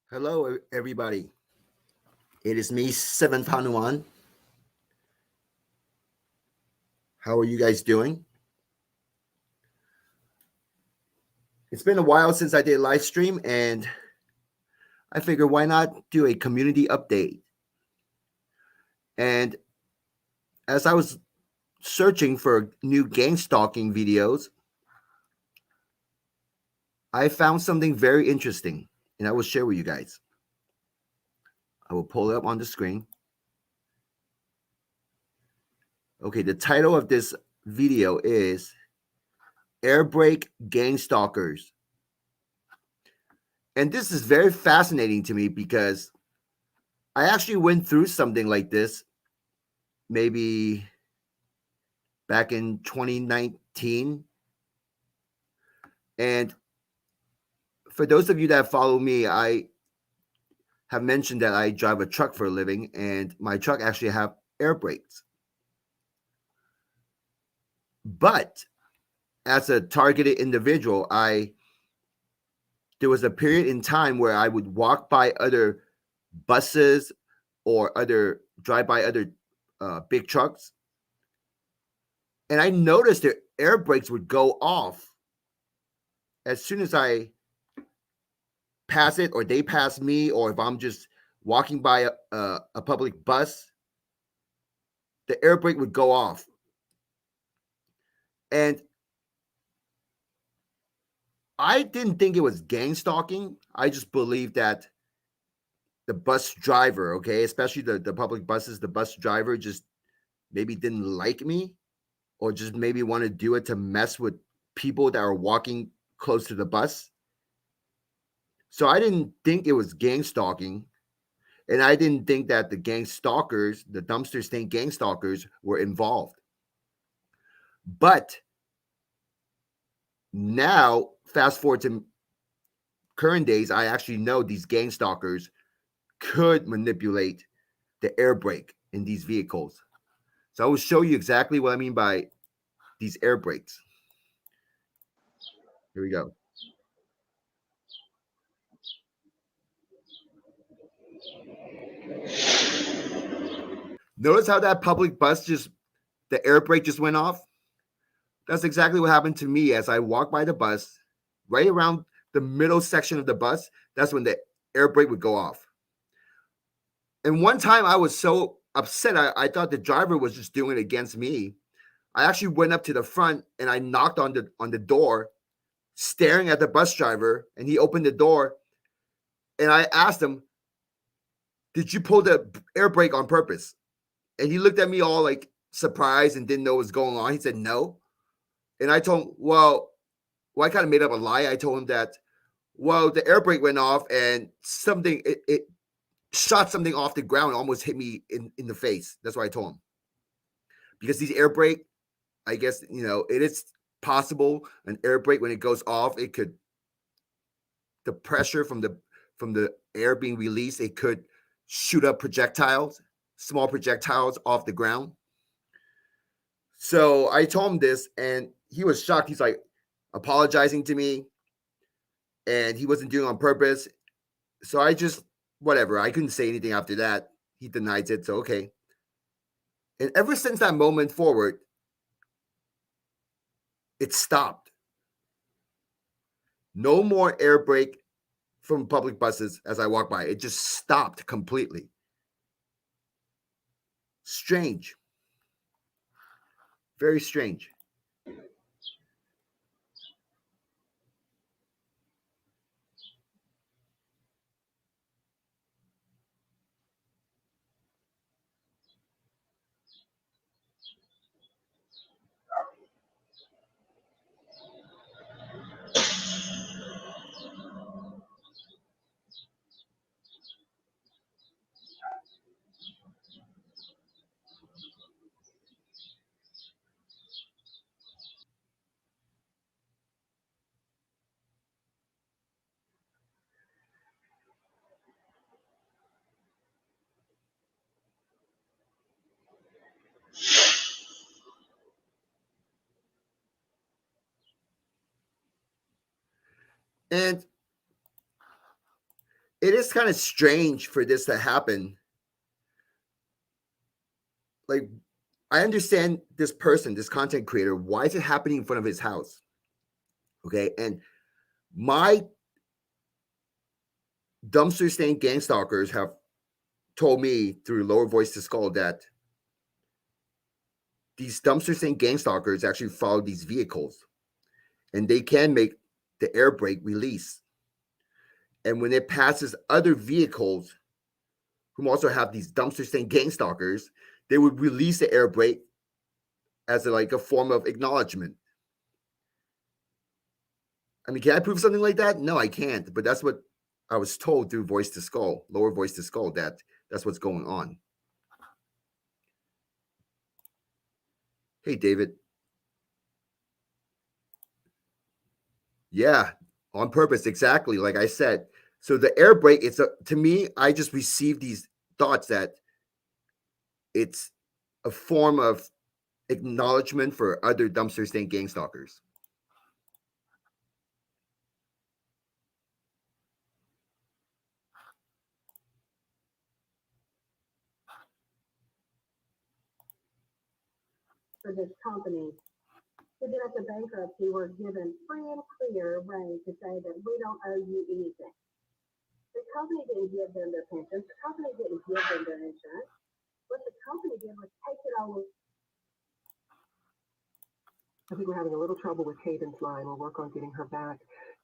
Hello, everybody. It is me, 7 Pound 1. How are you guys doing? It's been a while since I did a live stream, and I figured why not do a community update. And as I was searching for new gang stalking videos, I found something very interesting, and I will share with you guys. I will pull it up on the screen. Okay, the title of this video is Airbrake Gang Stalkers. And this is very fascinating to me because I actually went through something like this maybe back in 2019. And for those of you that follow me, I have mentioned that I drive a truck for a living, and my truck actually have air brakes. But as a targeted individual, there was a period in time where I would walk by other buses or drive by other big trucks, and I noticed their air brakes would go off as soon as I pass it, or they pass me, or if I'm just walking by a public bus, the air brake would go off. And I didn't think it was gang stalking. I just believed that the bus driver, okay, especially the public buses, the bus driver just maybe didn't like me, or just maybe want to do it to mess with people that are walking close to the bus. So I didn't think it was gang stalking. And I didn't think that the gang stalkers, the dumpster stain gang stalkers, were involved. But now, fast forward to current days, I actually know these gang stalkers could manipulate the air brake in these vehicles. So I will show you exactly what I mean by these air brakes. Here we go. Notice how that public bus the air brake just went off? That's exactly what happened to me as I walked by the bus, right around the middle section of the bus. That's when the air brake would go off. And one time I was so upset, I thought the driver was just doing it against me. I actually went up to the front and I knocked on the door, staring at the bus driver, and he opened the door. And I asked him, "Did you pull the air brake on purpose?" And he looked at me all like surprised and didn't know what was going on. He said no. And I told him, well, I kind of made up a lie. I told him that, well, the air brake went off and it shot something off the ground and almost hit me in the face. That's what I told him. Because these air brake, I guess, it is possible an air brake, when it goes off, the pressure from the air being released, it could shoot up small projectiles off the ground. So I told him this, and he was shocked. He's like apologizing to me, and he wasn't doing it on purpose. So I just, whatever. I couldn't say anything after that. He denies it. So, okay. And ever since that moment forward, it stopped. No more air brake from public buses as I walk by. It just stopped completely. Strange. Very strange. And it is kind of strange for this to happen. Like, I understand this person, this content creator, why is it happening in front of his house? Okay. And my dumpster stained gang stalkers have told me through lower voice to skull that these dumpster stained gang stalkers actually follow these vehicles and they can make the air brake release. And when it passes other vehicles who also have these dumpster stained gang stalkers, they would release the air brake as like a form of acknowledgement. I mean, can I prove something like that? No, I can't. But that's what I was told through voice to skull, lower voice to skull, that that's what's going on. Hey, David. Yeah, on purpose, exactly. Like I said. So the air brake, it's a, to me, I just received these thoughts that it's a form of acknowledgement for other dumpster stained gang stalkers. For this company to get up to bankruptcy were given free and clear reign to say that we don't owe you anything. The company didn't give them their pensions. The company didn't give them their insurance. What the company did was take it all. I think we're having a little trouble with Hayden's line. We'll work on getting her back.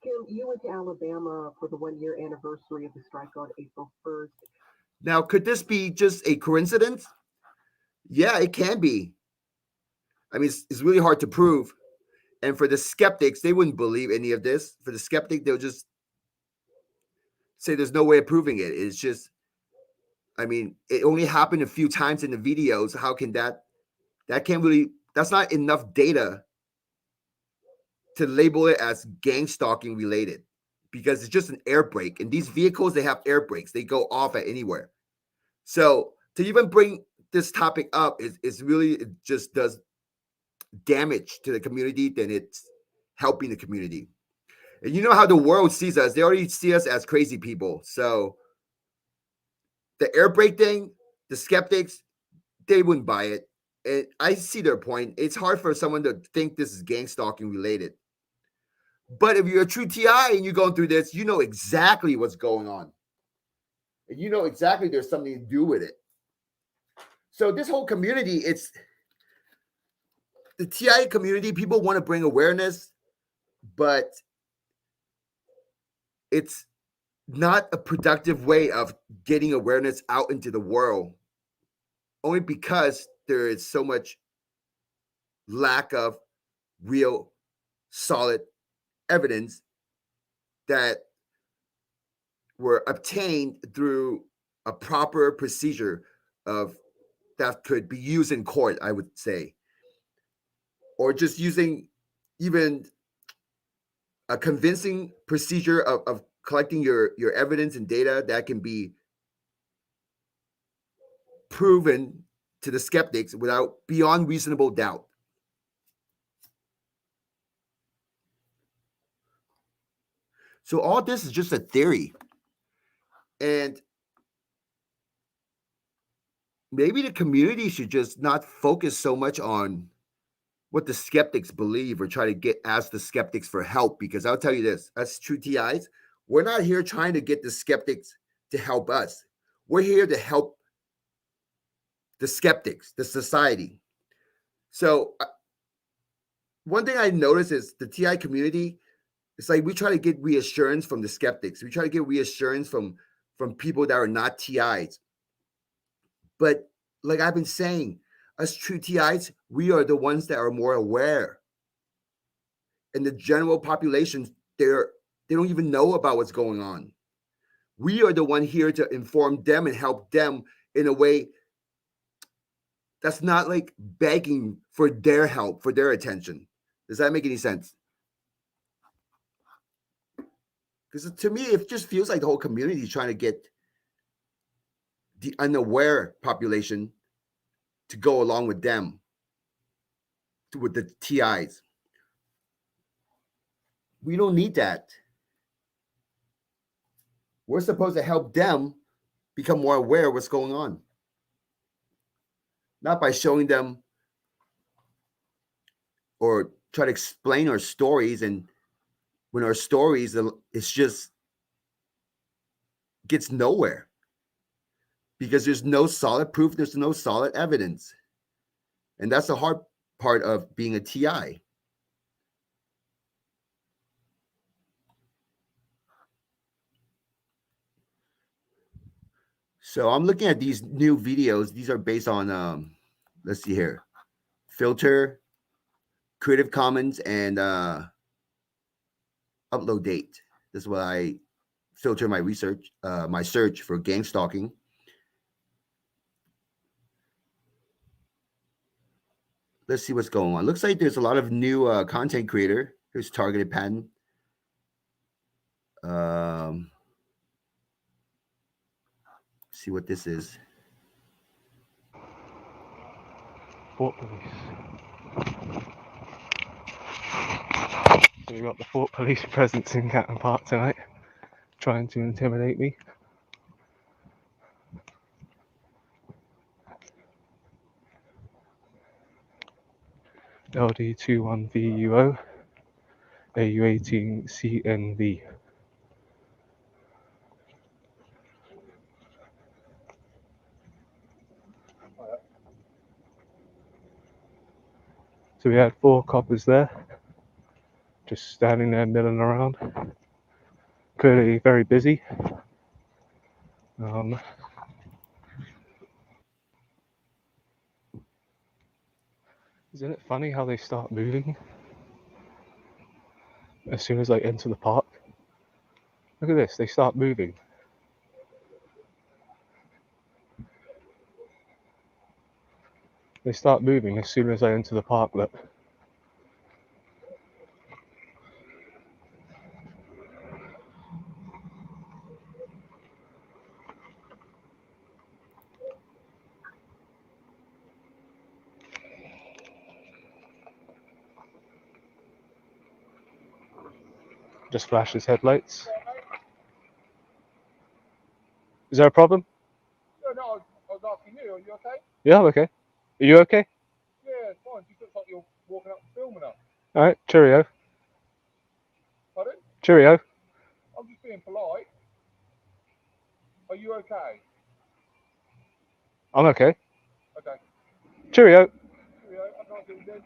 Kim, you went to Alabama for the 1 year anniversary of the strike on April 1st. Now, could this be just a coincidence? Yeah, it can be. I mean, it's really hard to prove. And for the skeptics, they wouldn't believe any of this. For the skeptic, they'll just say there's no way of proving it. It's just, I mean, it only happened a few times in the videos. How can that can't really, that's not enough data to label it as gang stalking related because it's just an air brake. And these vehicles, they have air brakes, they go off at anywhere. So to even bring this topic up is really, it just does damage to the community than it's helping the community. And you know how the world sees us, they already see us as crazy people. So the air brake thing, the skeptics, they wouldn't buy it. And I see their point. It's hard for someone to think this is gang stalking related. But if you're a true TI and you're going through this, you know exactly what's going on. And you know exactly there's something to do with it. So this whole community, it's the TI community, people want to bring awareness, but it's not a productive way of getting awareness out into the world, only because there is so much lack of real solid evidence that were obtained through a proper procedure of that could be used in court, I would say, or just using even a convincing procedure of collecting your evidence and data that can be proven to the skeptics without beyond reasonable doubt. So all this is just a theory. And maybe the community should just not focus so much on what the skeptics believe or try to get ask the skeptics for help, because I'll tell you this, as true TIs, we're not here trying to get the skeptics to help us. We're here to help the skeptics, the society. So one thing I noticed is the TI community, it's like we try to get reassurance from the skeptics. We try to get reassurance from people that are not TIs. But like I've been saying, us true TIs, we are the ones that are more aware. And the general population, they don't even know about what's going on. We are the one here to inform them and help them in a way that's not like begging for their help, for their attention. Does that make any sense? Because to me, it just feels like the whole community is trying to get the unaware population to go along with them, with the TIs. We don't need that. We're supposed to help them become more aware of what's going on, not by showing them or try to explain our stories. And when our stories, it's just gets nowhere because there's no solid proof, there's no solid evidence. And that's the hard part of being a TI. So I'm looking at these new videos. These are based on, let's see here, filter, Creative Commons, and upload date. This is what I filter my research, my search for gang stalking. Let's see what's going on. Looks like there's a lot of new content creator. Here's targeted pattern. See what this is. Fort Police. So we've got the Fort Police presence in Catton Park tonight, trying to intimidate me. LD21VUO, AU18CNV. So we had 4 coppers there, just standing there milling around. Clearly very busy. Isn't it funny how they start moving as soon as I enter the park? Look at this, they start moving. They start moving as soon as I enter the park, look. Just flashes headlights. Is there a problem? No, I was asking you, are you okay? Yeah, I'm okay. Are you okay? Yeah, it's fine. You look like you're walking up filming up. Alright, cheerio. Pardon? Cheerio. I'm just being polite. Are you okay? I'm okay. Okay. Cheerio. Cheerio. I can't do it.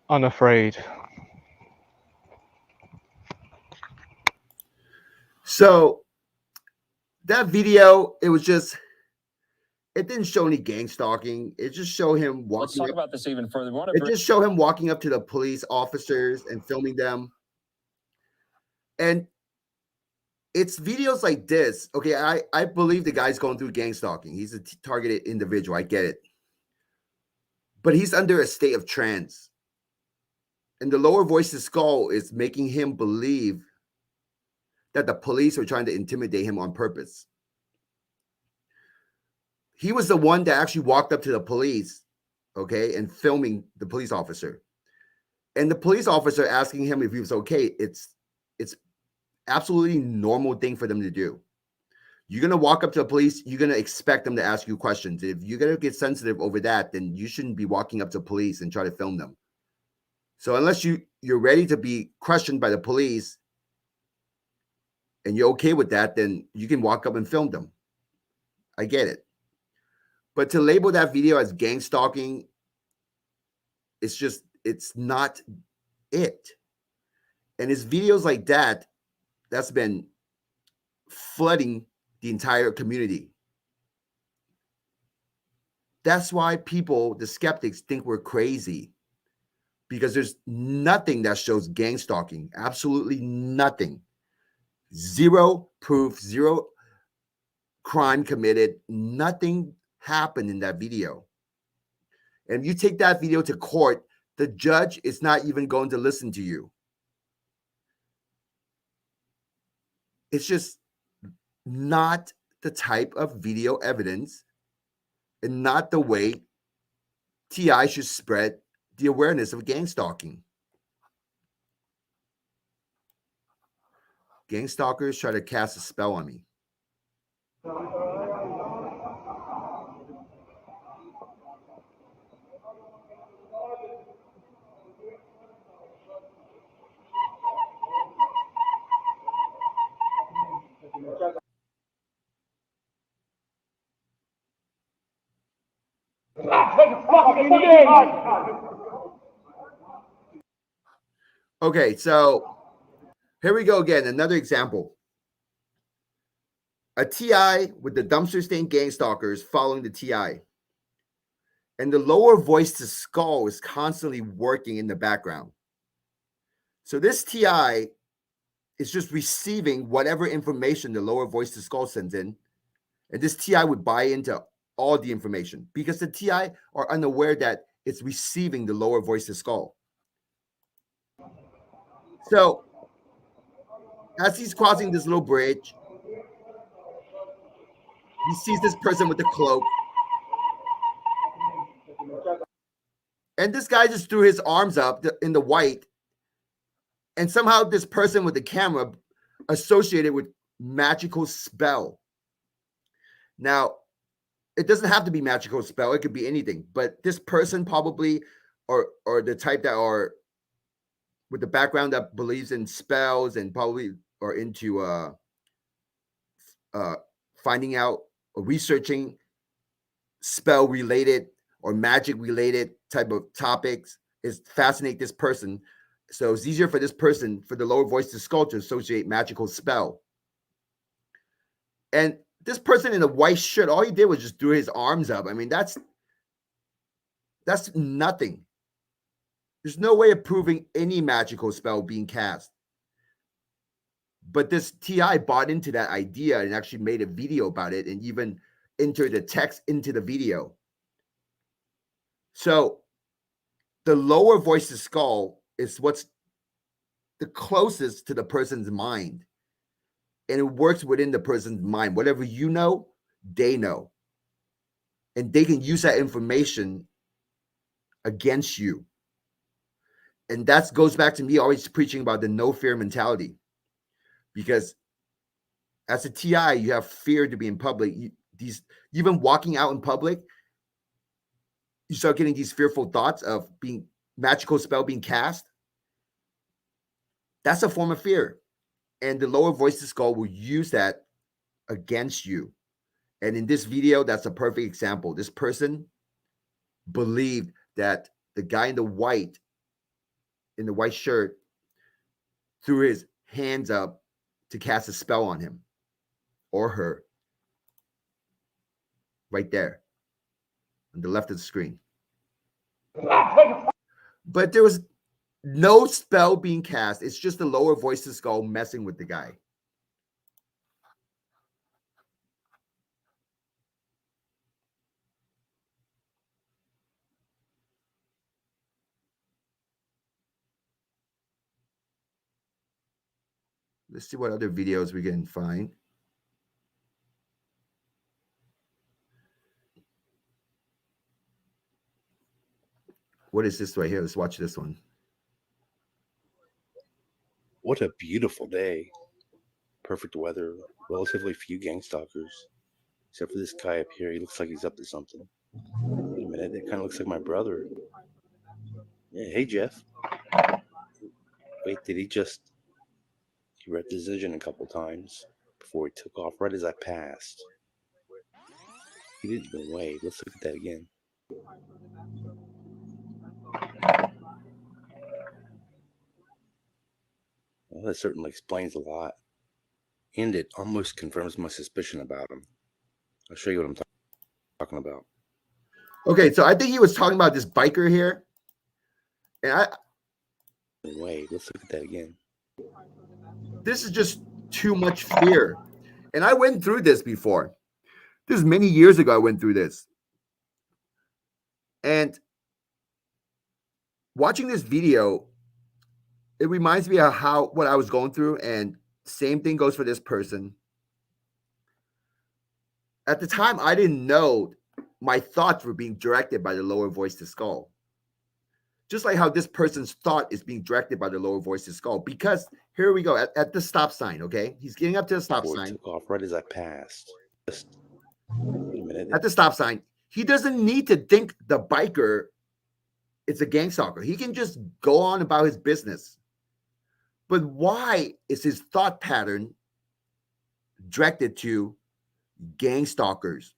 Unafraid. So that video, it didn't show any gang stalking. It just showed him walking. Let's talk about this even further. It just showed him walking up to the police officers and filming them. And it's videos like this. Okay, I believe the guy's going through gang stalking. He's a targeted individual. I get it. But he's under a state of trance. And the lower voice's skull is making him believe that the police are trying to intimidate him on purpose. He was the one that actually walked up to the police, okay, and filming the police officer. And the police officer asking him if he was okay. It's absolutely normal thing for them to do. You're going to walk up to the police, you're going to expect them to ask you questions. If you're going to get sensitive over that, then you shouldn't be walking up to police and try to film them. So unless you're ready to be questioned by the police and you're okay with that, then you can walk up and film them. I get it. But to label that video as gang stalking, it's not it. And it's videos like that that's been flooding the entire community. That's why the skeptics, think we're crazy, because there's nothing that shows gang stalking. Absolutely nothing. Zero proof, zero crime committed. Nothing happened in that video. And if you take that video to court, the judge is not even going to listen to you. It's just not the type of video evidence and not the way TI should spread the awareness of gang stalking. Gang stalkers try to cast a spell on me. Okay, so here we go again. Another example. A TI with the dumpster stain gang stalkers following the TI. And the lower voice to skull is constantly working in the background. So this TI is just receiving whatever information the lower voice to skull sends in. And this TI would buy into all the information because the TI are unaware that it's receiving the lower voice to skull. So as he's crossing this little bridge, he sees this person with the cloak. And this guy just threw his arms up in the white. And somehow this person with the camera associated with magical spell. Now, it doesn't have to be magical spell. It could be anything. But this person probably, or the type that are with the background that believes in spells and probably are into finding out or researching spell related or magic related type of topics is fascinate this person. So it's easier for this person, for the lower voice to skull, to associate magical spell. And this person in a white shirt, all he did was just threw his arms up. I mean, that's nothing. There's no way of proving any magical spell being cast. But this TI bought into that idea and actually made a video about it and even entered the text into the video. So the lower voice to skull is what's the closest to the person's mind. And it works within the person's mind. Whatever you know, they know. And they can use that information against you. And that goes back to me always preaching about the no fear mentality. Because as a TI, you have fear to be in public. Even walking out in public, you start getting these fearful thoughts of being magical spell being cast. That's a form of fear. And the lower voice to skull will use that against you. And in this video, that's a perfect example. This person believed that the guy in the white shirt, threw his hands up to cast a spell on him or her. Right there on the left of the screen. But there was no spell being cast. It's just the lower voice to skull messing with the guy. Let's see what other videos we can find. What is this right here? Let's watch this one. What a beautiful day. Perfect weather. Relatively few gang stalkers. Except for this guy up here. He looks like he's up to something. Wait a minute. That kind of looks like my brother. Yeah, hey, Jeff. Wait, did he just... He read the decision a couple times before he took off right as I passed. He didn't even wait. Let's look at that again. Well, that certainly explains a lot. And it almost confirms my suspicion about him. I'll show you what I'm talking about. Okay, so I think he was talking about this biker here. And Wait, let's look at that again. This is just too much fear. And I went through this before. This is many years ago I went through this. And watching this video, it reminds me of what I was going through, and same thing goes for this person. At the time, I didn't know my thoughts were being directed by the lower voice to skull. Just like how this person's thought is being directed by the lower voice to skull. Because here we go at the stop sign, okay? He's getting up to the stop Before it sign. took off right as I passed. Just wait a minute. At the stop sign, he doesn't need to think the biker is a gang stalker. He can just go on about his business. But why is his thought pattern directed to gang stalkers?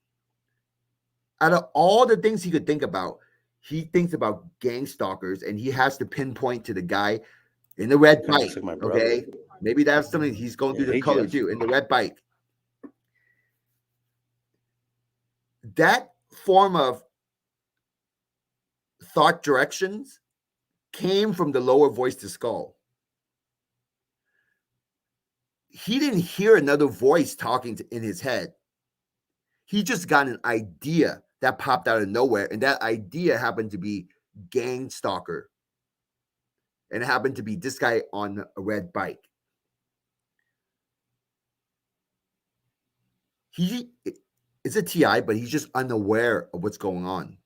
Out of all the things he could think about, he thinks about gang stalkers, and he has to pinpoint to the guy in the red Kinda bike. looks like my brother. Okay, maybe that's something he's going Yeah, through the hey, color Jeff. too, in the red bike. That form of thought directions came from the lower voice to skull. He didn't hear another voice talking in his head. He just got an idea that popped out of nowhere, and that idea happened to be gang stalker, and it happened to be this guy on a red bike. He is a TI, but he's just unaware of what's going on.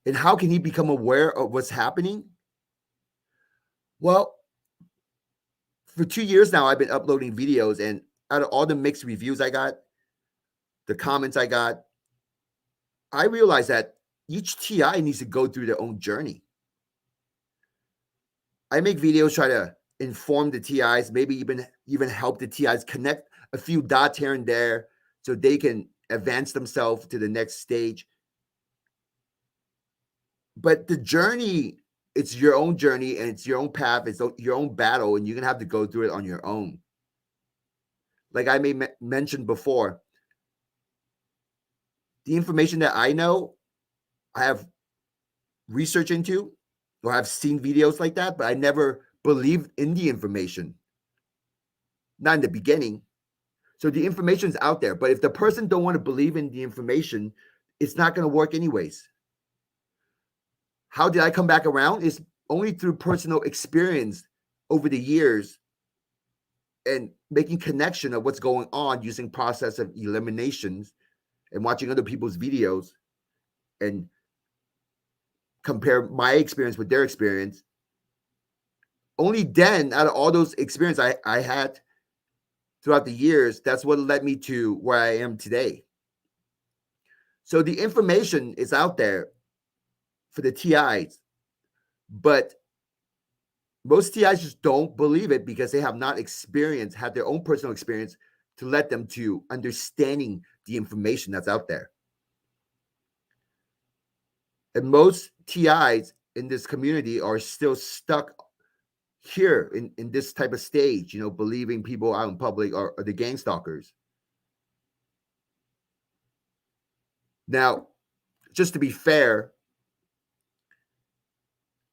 And how can he become aware of what's happening? Well, for 2 years now, I've been uploading videos, and out of all the mixed reviews I got, the comments I got, I realized that each TI needs to go through their own journey. I make videos, try to inform the TIs, maybe even help the TIs connect a few dots here and there so they can advance themselves to the next stage. But the journey, it's your own journey, and it's your own path, it's your own battle, and you're going to have to go through it on your own. Like I mentioned before, the information that I know, I have research into, or I've seen videos like that, but I never believed in the information. Not in the beginning. So the information's out there, but if the person don't want to believe in the information, it's not going to work anyways. How did I come back around? It's only through personal experience over the years and making connection of what's going on using process of eliminations and watching other people's videos and compare my experience with their experience. Only then, out of all those experiences I had throughout the years, that's what led me to where I am today. So the information is out there for the TIs, but most TIs just don't believe it because they have not had their own personal experience to let them to understanding the information that's out there. And most TIs in this community are still stuck here in this type of stage, believing people out in public are the gang stalkers. Now, just to be fair,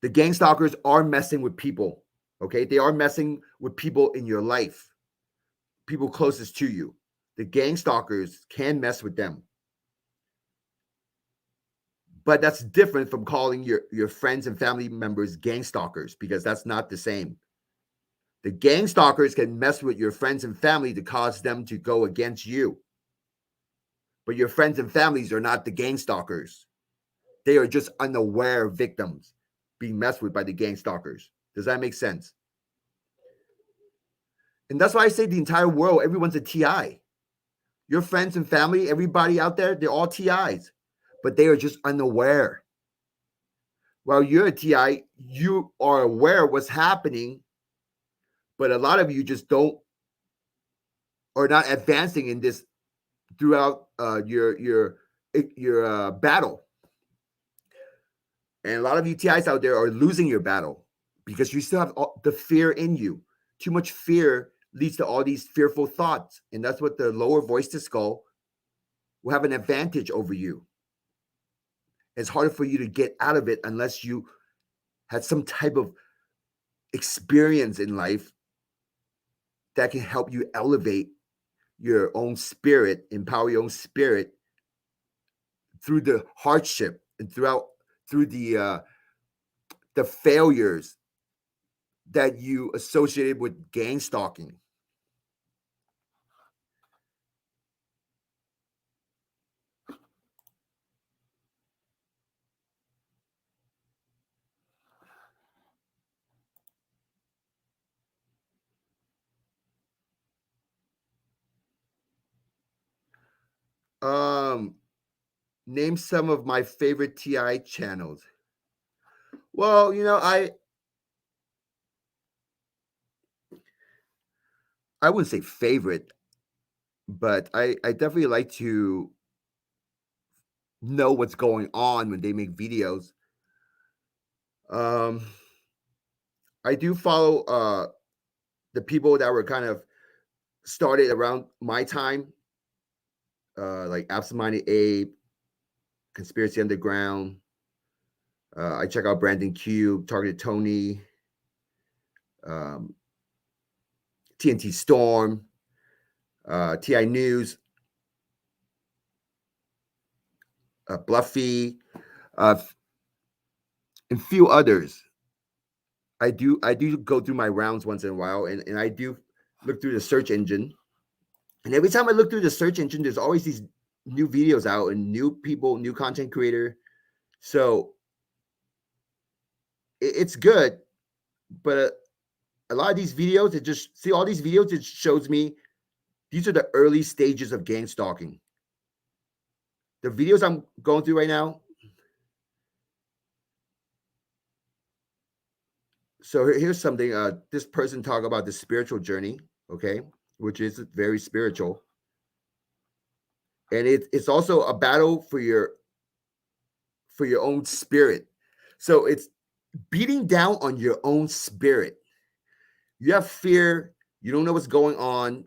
the gang stalkers are messing with people, okay? They are messing with people in your life, people closest to you. The gang stalkers can mess with them. But that's different from calling your friends and family members gang stalkers, because that's not the same. The gang stalkers can mess with your friends and family to cause them to go against you. But your friends and families are not the gang stalkers. They are just unaware victims being messed with by the gang stalkers. Does that make sense? And that's why I say the entire world, everyone's a TI. Your friends and family, everybody out there, they're all TIs, but they are just unaware. While you're a TI, you are aware of what's happening, but a lot of you just are not advancing in this throughout your battle. And a lot of you TIs out there are losing your battle because you still have the fear in you. Too much fear leads to all these fearful thoughts. And that's what the lower voice to skull will have an advantage over you. It's harder for you to get out of it unless you had some type of experience in life that can help you elevate your own spirit, empower your own spirit through the hardship and through the the failures that you associated with gang stalking. Name some of my favorite TI channels. Well, I wouldn't say favorite, but I definitely like to know what's going on when they make videos. Um, I do follow the people that were kind of started around my time, like Absent Minded Abe, Conspiracy Underground. I check out Brandon Cube, Targeted Tony, um, TNT Storm, TI News, Bluffy, and a few others. I do go through my rounds once in a while, and I do look through the search engine. And every time I look through the search engine, there's always these new videos out and new people, new content creator. So it's good, but a lot of these videos, it just see all these videos, it shows me these are the early stages of gang stalking. The videos I'm going through right now. So here's something. This person talk about the spiritual journey, okay, which is very spiritual, and it's also a battle for your own spirit. So it's beating down on your own spirit. You have fear. You don't know what's going on.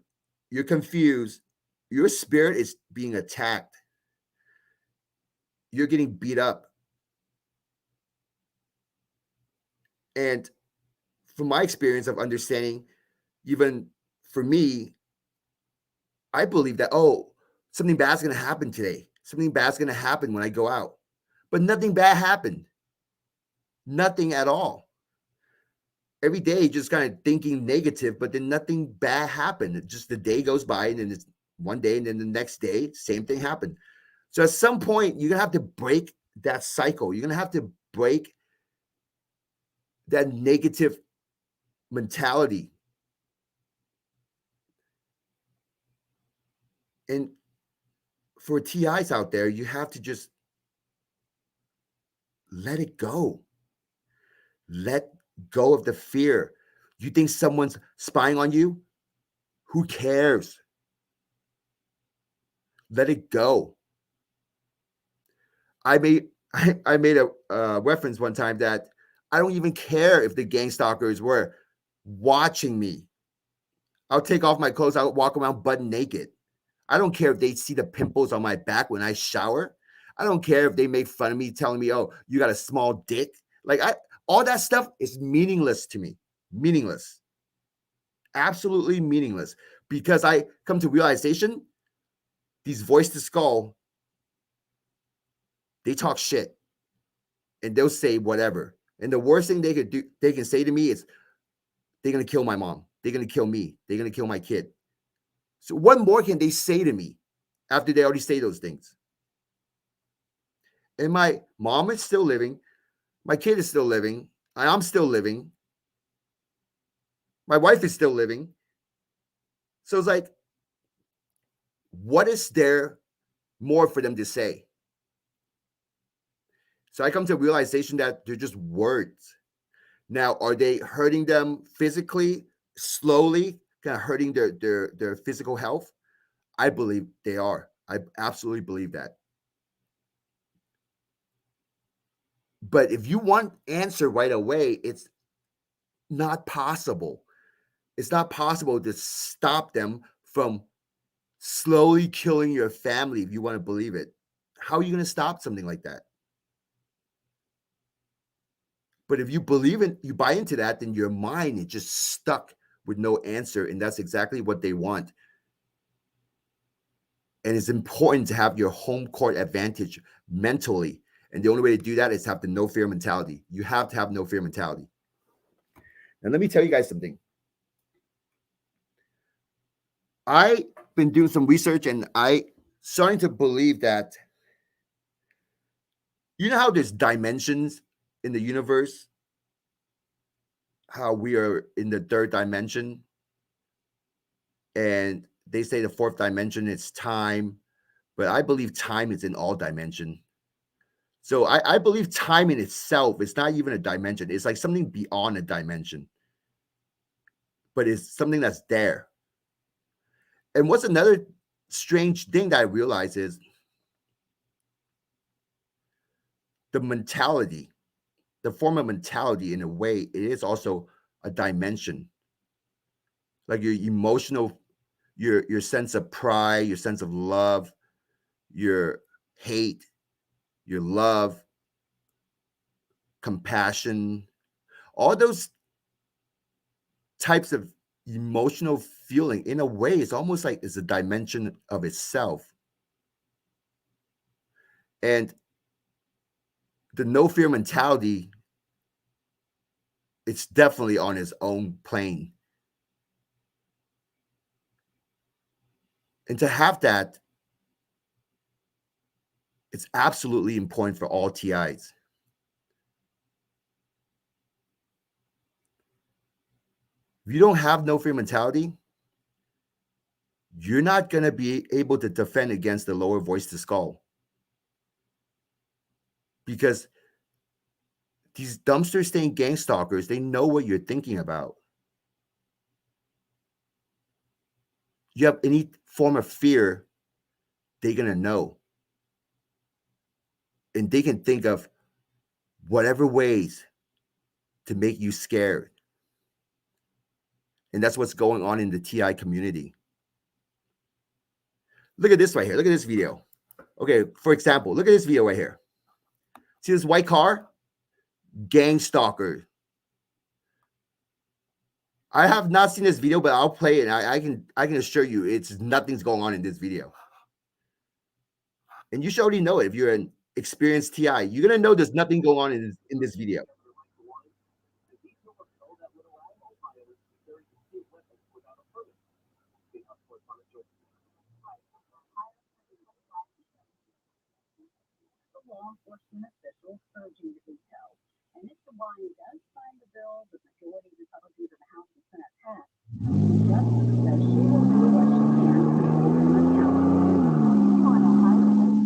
You're confused. Your spirit is being attacked. You're getting beat up. And from my experience of understanding, even for me, I believe that, oh, something bad's going to happen today. Something bad's going to happen when I go out. But nothing bad happened. Nothing at all. Every day, just kind of thinking negative, but then nothing bad happened. Just the day goes by, and then it's one day, and then the next day, same thing happened. So at some point, you're going to have to break that cycle. You're going to have to break that negative mentality. And for TIs out there, you have to just let it go. Let go of the fear. You think someone's spying on you? Who cares? Let it go. I made a reference one time that I don't even care if the gang stalkers were watching me. I'll take off my clothes. I'll walk around butt naked. I don't care if they see the pimples on my back when I shower. I don't care if they make fun of me, telling me, "Oh, you got a small dick." Like all that stuff is meaningless to me. Meaningless. Absolutely meaningless. Because I come to realization, these voice to skull, they talk shit. And they'll say whatever. And the worst thing they can say to me is, they're gonna kill my mom. They're gonna kill me. They're gonna kill my kid. So what more can they say to me after they already say those things? And my mom is still living. My kid is still living. I'm still living. My wife is still living. So it's like, what is there more for them to say? So I come to a realization that they're just words. Now, are they hurting them physically, slowly, kind of hurting their physical health? I believe they are. I absolutely believe that. But if you want answer right away, it's not possible. It's not possible to stop them from slowly killing your family if you want to believe it. How are you going to stop something like that? But if you you buy into that, then your mind is just stuck with no answer. And that's exactly what they want. And it's important to have your home court advantage mentally And the only way to do that is have the no fear mentality. You have to have no fear mentality. And let me tell you guys something. I've been doing some research and I starting to believe that, you know how there's dimensions in the universe, how we are in the third dimension, and they say the fourth dimension is time, but I believe time is in all dimension. So I believe time in itself is not even a dimension. It's like something beyond a dimension, but it's something that's there. And what's another strange thing that I realize is the mentality, the form of mentality, in a way, it is also a dimension. Like your emotional, your sense of pride, your sense of love, your hate, your love, compassion, all those types of emotional feeling, in a way, it's almost like it's a dimension of itself. And the no fear mentality, it's definitely on its own plane. And to have that, it's absolutely important for all TIs. If you don't have no fear mentality, you're not going to be able to defend against the lower voice to skull. Because these dumpster stained gang stalkers, they know what you're thinking about. You have any form of fear, they're going to know. And they can think of whatever ways to make you scared. And that's what's going on in the TI community. Look at this right here. Look at this video. Okay, for example, look at this video right here. See this white car? Gang stalker. I have not seen this video, but I'll play it. And I can assure you, it's nothing's going on in this video. And you should already know it if you're an experienced TI. You're gonna know there's nothing going on in this video. Law enforcement officials urging the veto. And if the body does sign the bill, the majority of Republicans in the House and Senate passed. Justice says she will do what she can to hold them accountable. On Ohio State.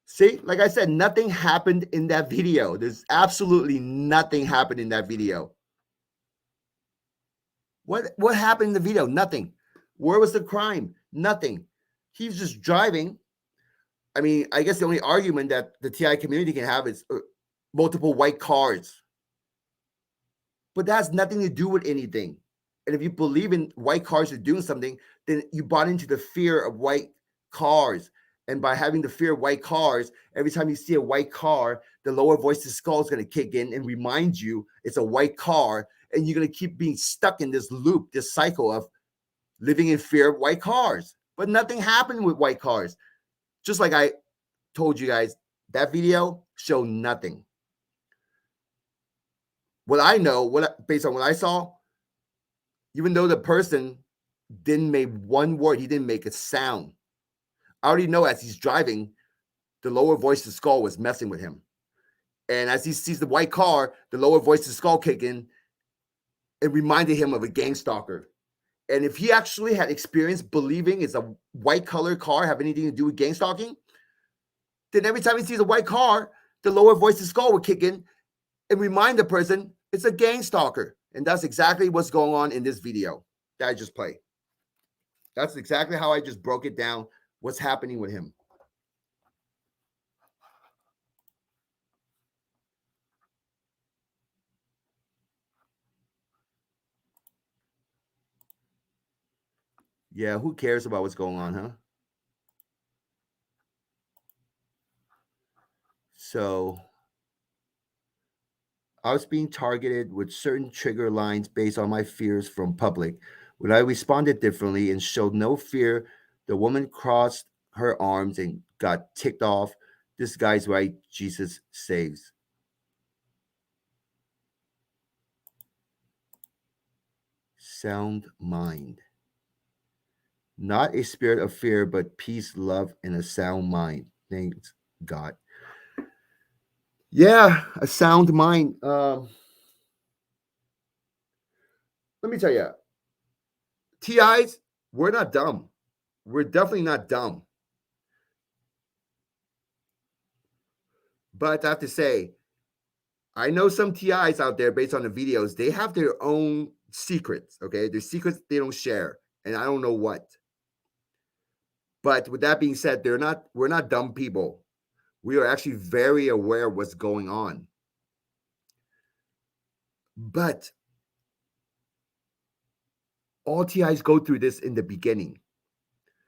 See, like I said, nothing happened in that video. There's absolutely nothing happened in that video. What happened in the video? Nothing. Where was the crime? Nothing. He's just driving. I mean, I guess the only argument that the TI community can have is multiple white cars. But that has nothing to do with anything. And if you believe in white cars are doing something, then you bought into the fear of white cars. And by having the fear of white cars, every time you see a white car, the lower voice to skull is going to kick in and remind you it's a white car. And you're going to keep being stuck in this loop, this cycle of living in fear of white cars. But nothing happened with white cars. Just like I told you guys, that video showed nothing. What I know, based on what I saw, even though the person didn't make one word, he didn't make a sound. I already know as he's driving, the lower voice to skull was messing with him. And as he sees the white car, the lower voice to skull kick in, it reminded him of a gang stalker. And if he actually had experience believing it's a white colored car have anything to do with gang stalking, then every time he sees a white car, the lower voice to skull would kick in and remind the person it's a gang stalker. And that's exactly what's going on in this video that I just played. That's exactly how I just broke it down, what's happening with him. Yeah, who cares about what's going on, huh? So I was being targeted with certain trigger lines based on my fears from public. When I responded differently and showed no fear, the woman crossed her arms and got ticked off. This guy's right. Jesus saves. Sound mind. Not a spirit of fear, but peace, love, and a sound mind. Thanks God. Yeah, a sound mind. Let me tell you, TIs, we're not dumb. We're definitely not dumb. But I have to say, I know some TIs out there based on the videos, they have their own secrets, okay? There's secrets they don't share, and I don't know what. But with that being said, we're not dumb people. We are actually very aware of what's going on. But all TIs go through this in the beginning.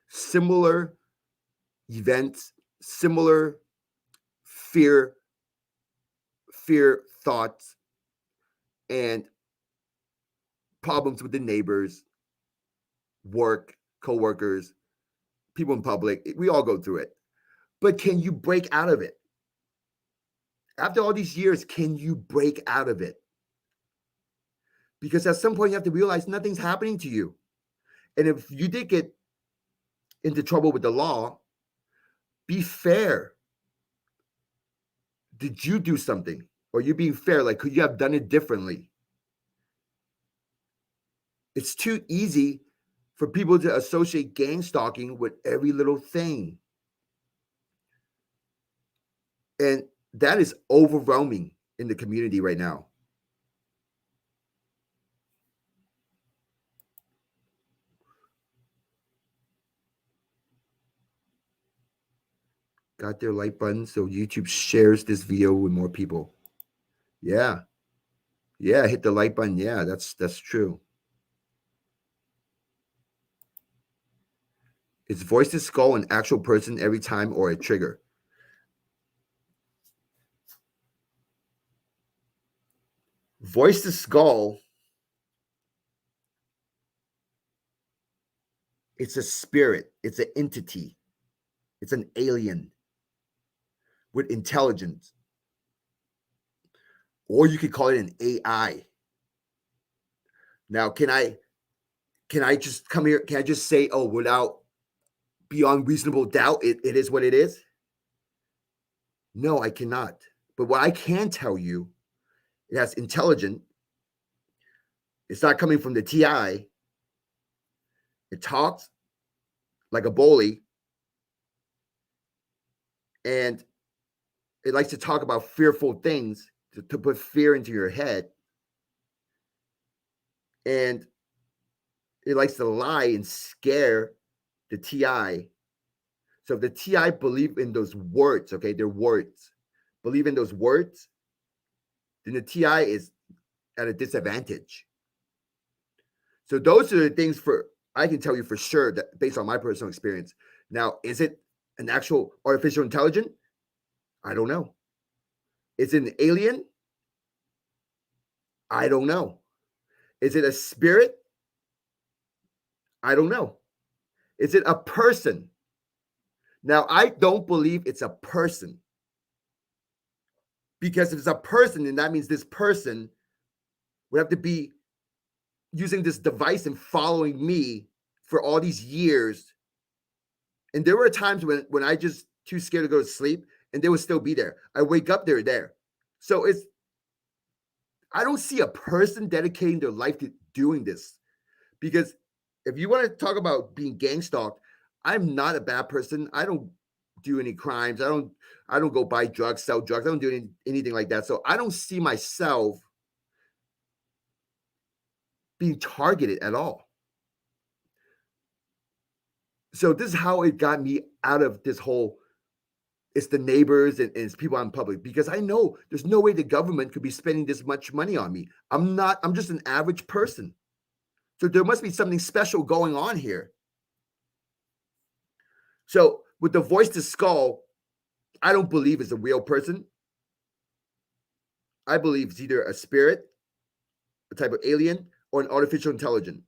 Similar events, similar fear thoughts, and problems with the neighbors, work, coworkers, people in public. We all go through it. But can you break out of it? After all these years, can you break out of it? Because at some point you have to realize nothing's happening to you. And if you did get into trouble with the law, be fair. Did you do something? Or you being fair? Like, could you have done it differently? It's too easy for people to associate gang stalking with every little thing. And that is overwhelming in the community right now. Got their like button so YouTube shares this video with more people. Yeah. Yeah, hit the like button. Yeah, that's true. Is voice to skull an actual person every time or a trigger? Voice to skull, it's a spirit, it's an entity, it's an alien with intelligence. Or you could call it an AI. Now, can I just come here? Can I just say, oh, without beyond reasonable doubt, it is what it is? No, I cannot. But what I can tell you, it has intelligence. It's not coming from the TI. It talks like a bully. And it likes to talk about fearful things to put fear into your head. And it likes to lie and scare the TI. So if the TI believe in those words, okay, they're words, believe in those words, then the TI is at a disadvantage. So those are the things I can tell you for sure that based on my personal experience. Now, is it an actual artificial intelligence? I don't know. Is it an alien? I don't know. Is it a spirit? I don't know. Is it a person? Now, I don't believe it's a person. Because if it's a person, then that means this person would have to be using this device and following me for all these years. And there were times when I just too scared to go to sleep and they would still be there. I wake up, they're there. So I don't see a person dedicating their life to doing this. Because if you want to talk about being gang stalked, I'm not a bad person. I don't do any crimes. I don't go buy drugs, sell drugs. I don't do anything like that. So I don't see myself being targeted at all. So this is how it got me out of this whole, it's the neighbors and it's people in public, because I know there's no way the government could be spending this much money on me. I'm just an average person. So there must be something special going on here So with the voice to skull, I don't believe it's a real person. I believe it's either a spirit, a type of alien, or an artificial intelligence.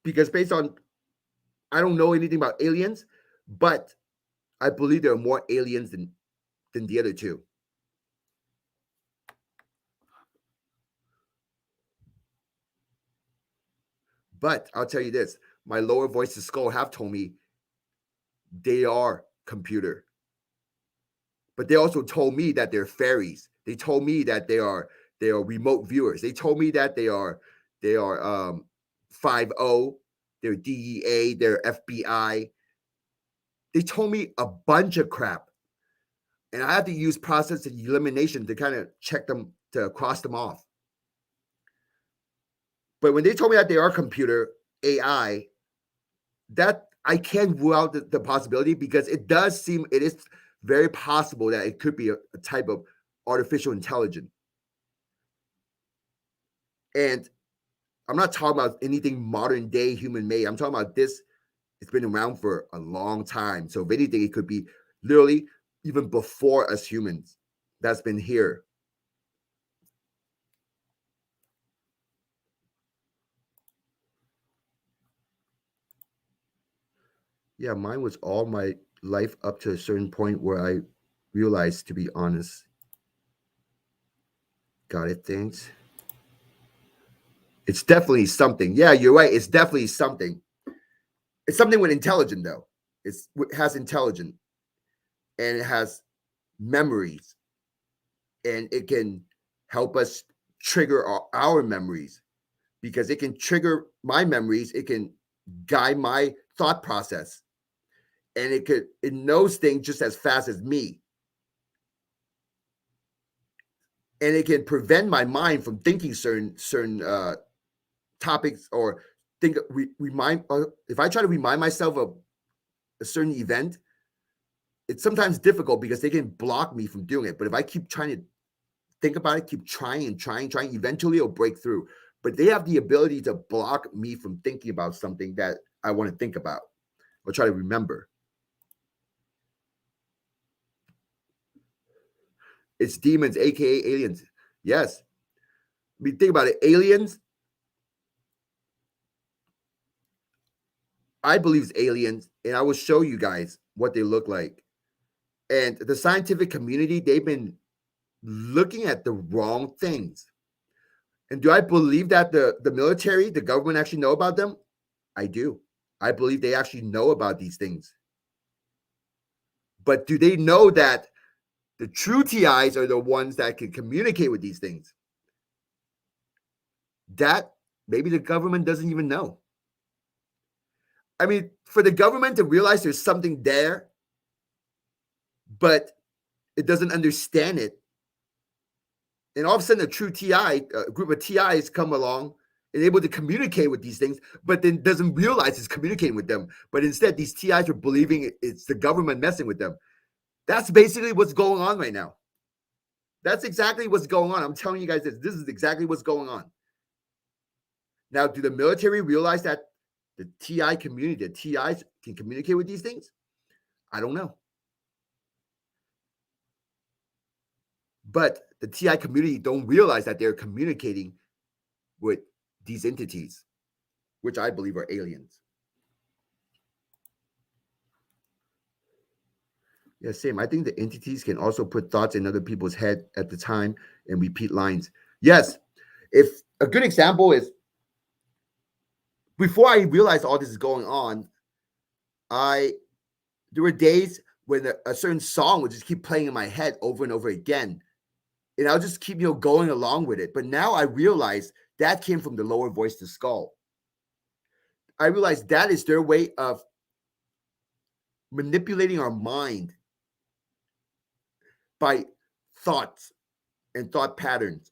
Because based on, I don't know anything about aliens, but I believe there are more aliens than the other two. But I'll tell you this, my lower voice to skull have told me they are computer. But they also told me that they're fairies. They told me that they are remote viewers. They told me that they are 5O, they're DEA, they're FBI. They told me a bunch of crap. And I have to use process of elimination to kind of check them, to cross them off. But when they told me that they are computer AI, that I can't rule out the possibility, because it is very possible that it could be a type of artificial intelligence. And I'm not talking about anything modern day human made. I'm talking about this. It's been around for a long time. So if anything, it could be literally even before us humans that's been here. Yeah, mine was all my life up to a certain point where I realized, to be honest. Got it, thanks. It's definitely something. Yeah, you're right. It's definitely something. It's something with intelligence, though. It has intelligence, and it has memories, and it can help us trigger our memories, because it can trigger my memories. It can guide my thought process, and it knows things just as fast as me. And it can prevent my mind from thinking certain topics, or remind. If I try to remind myself of a certain event, it's sometimes difficult because they can block me from doing it. But if I keep trying to think about it, keep trying and trying, eventually it'll break through. But they have the ability to block me from thinking about something that I want to think about or try to remember. It's demons, aka aliens. Yes. I mean, think about it. Aliens, I believe it's aliens, and I will show you guys what they look like. And the scientific community, they've been looking at the wrong things. And do I believe that the military, the government actually know about them? I do. I believe they actually know about these things. But do they know that the true TIs are the ones that can communicate with these things? That maybe the government doesn't even know. I mean, for the government to realize there's something there, but it doesn't understand it, and all of a sudden a true TI, a group of TIs come along and able to communicate with these things, but then doesn't realize it's communicating with them. But instead, these TIs are believing it's the government messing with them. That's basically what's going on right now. That's exactly what's going on. I'm telling you guys this is exactly what's going on. Now, do the military realize that the TI community, the TIs can communicate with these things? I don't know. But the TI community don't realize that they're communicating with these entities, which I believe are aliens. Yeah, same. I think the entities can also put thoughts in other people's head at the time and repeat lines. Yes. If a good example is, before I realized all this is going on, there were days when a certain song would just keep playing in my head over and over again. And I'll just keep, going along with it. But now I realize that came from the lower voice to skull. I realize that is their way of manipulating our mind by thoughts and thought patterns.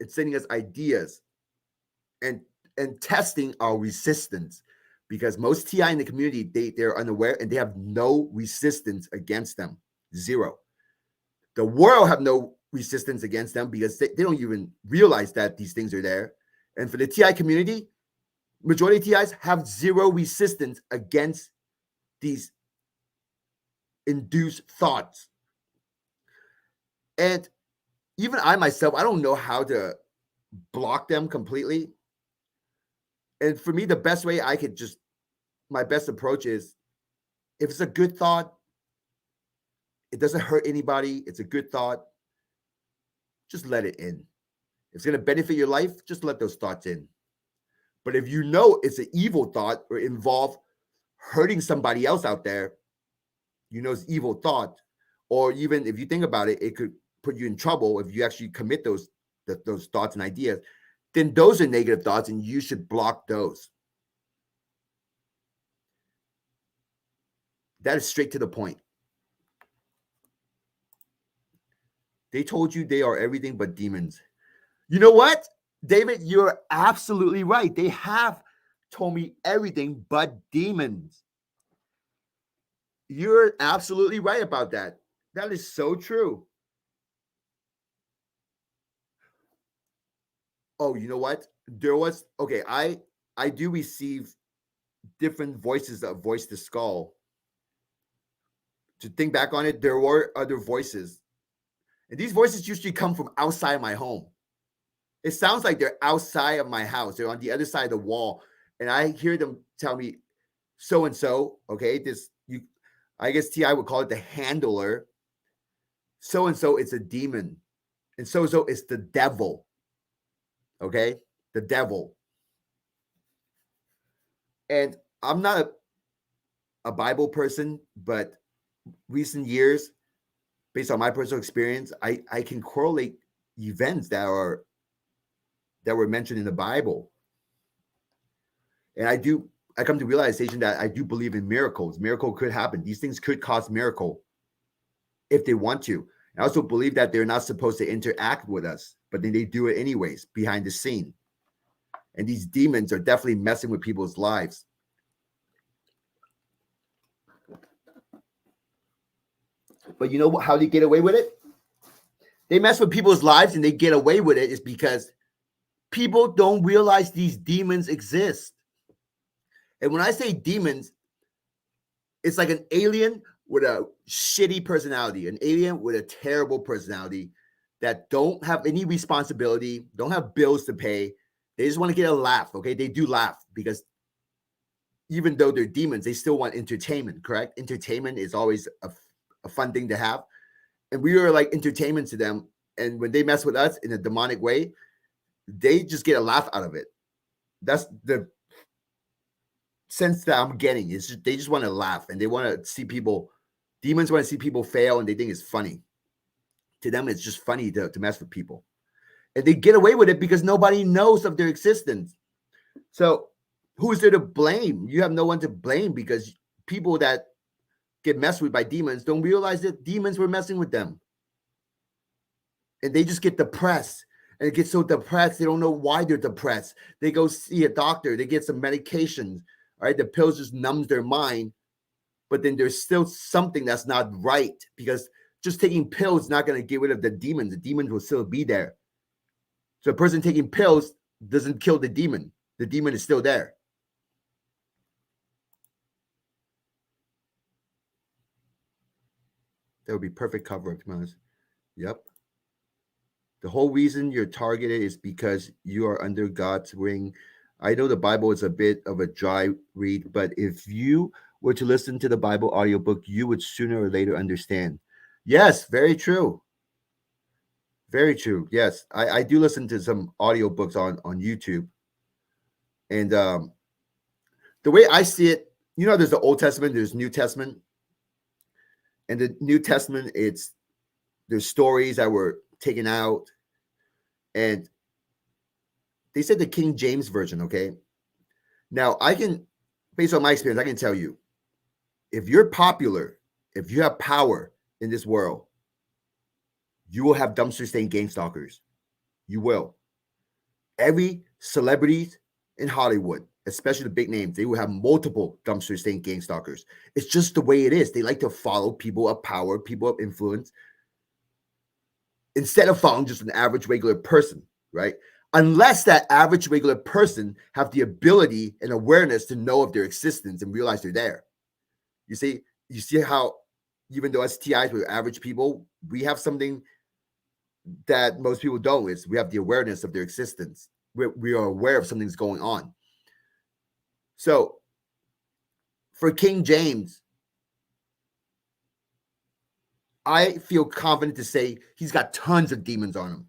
It's sending us ideas and testing our resistance, because most TI in the community, they're unaware and they have no resistance against them. Zero. The world have no resistance against them because they don't even realize that these things are there. And for the TI community, majority of TIs have zero resistance against these induced thoughts. And even I myself, I don't know how to block them completely. And for me, the best way I could just, my best approach is, if it's a good thought, it doesn't hurt anybody, it's a good thought, just let it in. If it's going to benefit your life, just let those thoughts in. But if you know it's an evil thought or involve hurting somebody else out there, you know it's evil thought, or even if you think about it, it could put you in trouble if you actually commit those thoughts and ideas, then those are negative thoughts and you should block those. That is straight to the point. They told you they are everything but demons. You know what, David? You're absolutely right. They have told me everything but demons. You're absolutely right about that. That is so true. Oh, you know what? There was, okay, I do receive different voices that voice the skull. To think back on it, there were other voices. And these voices usually come from outside my home. It sounds like they're outside of my house. They're on the other side of the wall. And I hear them tell me, so and so, okay, this, you, I guess TI would call it the handler. So and so is a demon. And so is the devil. Okay? The devil. And I'm not a Bible person, but recent years, based on my personal experience, I can correlate events that were mentioned in the Bible. And I come to realization that I do believe in miracles. Miracle could happen. These things could cause miracle if they want to. I also believe that they're not supposed to interact with us, but then they do it anyways behind the scene. And these demons are definitely messing with people's lives. But you know how they get away with it? They mess with people's lives and they get away with it is because people don't realize these demons exist. And when I say demons, it's like an alien with a shitty personality, an alien with a terrible personality that don't have any responsibility, don't have bills to pay. They just want to get a laugh, okay? They do laugh because even though they're demons, they still want entertainment, correct? Entertainment is always a fun thing to have. And we are like entertainment to them. And when they mess with us in a demonic way, they just get a laugh out of it. That's the sense that I'm getting. Is just, they just want to laugh and they want to see people, demons want to see people fail and they think it's funny. To them, it's just funny to mess with people. And they get away with it because nobody knows of their existence. So who is there to blame? You have no one to blame because people that get messed with by demons don't realize that demons were messing with them. And they just get depressed. And it gets so depressed, they don't know why they're depressed. They go see a doctor. They get some medications. All right, the pills just numbs their mind. But then there's still something that's not right because just taking pills is not going to get rid of the demons. The demons will still be there. So a person taking pills doesn't kill the demon. The demon is still there. That would be perfect cover, to be honest. Yep. The whole reason you're targeted is because you are under God's ring. I know the Bible is a bit of a dry read, but if you were to listen to the Bible audiobook, you would sooner or later understand. Yes, very true. Very true. Yes, I do listen to some audiobooks on YouTube. And the way I see it, you know, there's the Old Testament, there's New Testament. And the New Testament, there's stories that were taken out. And they said the King James Version, okay? Now, based on my experience, I can tell you, if you're popular, if you have power in this world, you will have dumpster stain gang stalkers. You will. Every celebrity in Hollywood, especially the big names, they will have multiple dumpster stain gang stalkers. It's just the way it is. They like to follow people of power, people of influence, instead of following just an average regular person, right? unless that average regular person have the ability and awareness to know of their existence and realize they're there. You see how even though as TIs we're average people, we have something that most people don't, is we have the awareness of their existence. We are aware of something's going on. So for King James, I feel confident to say he's got tons of demons on him.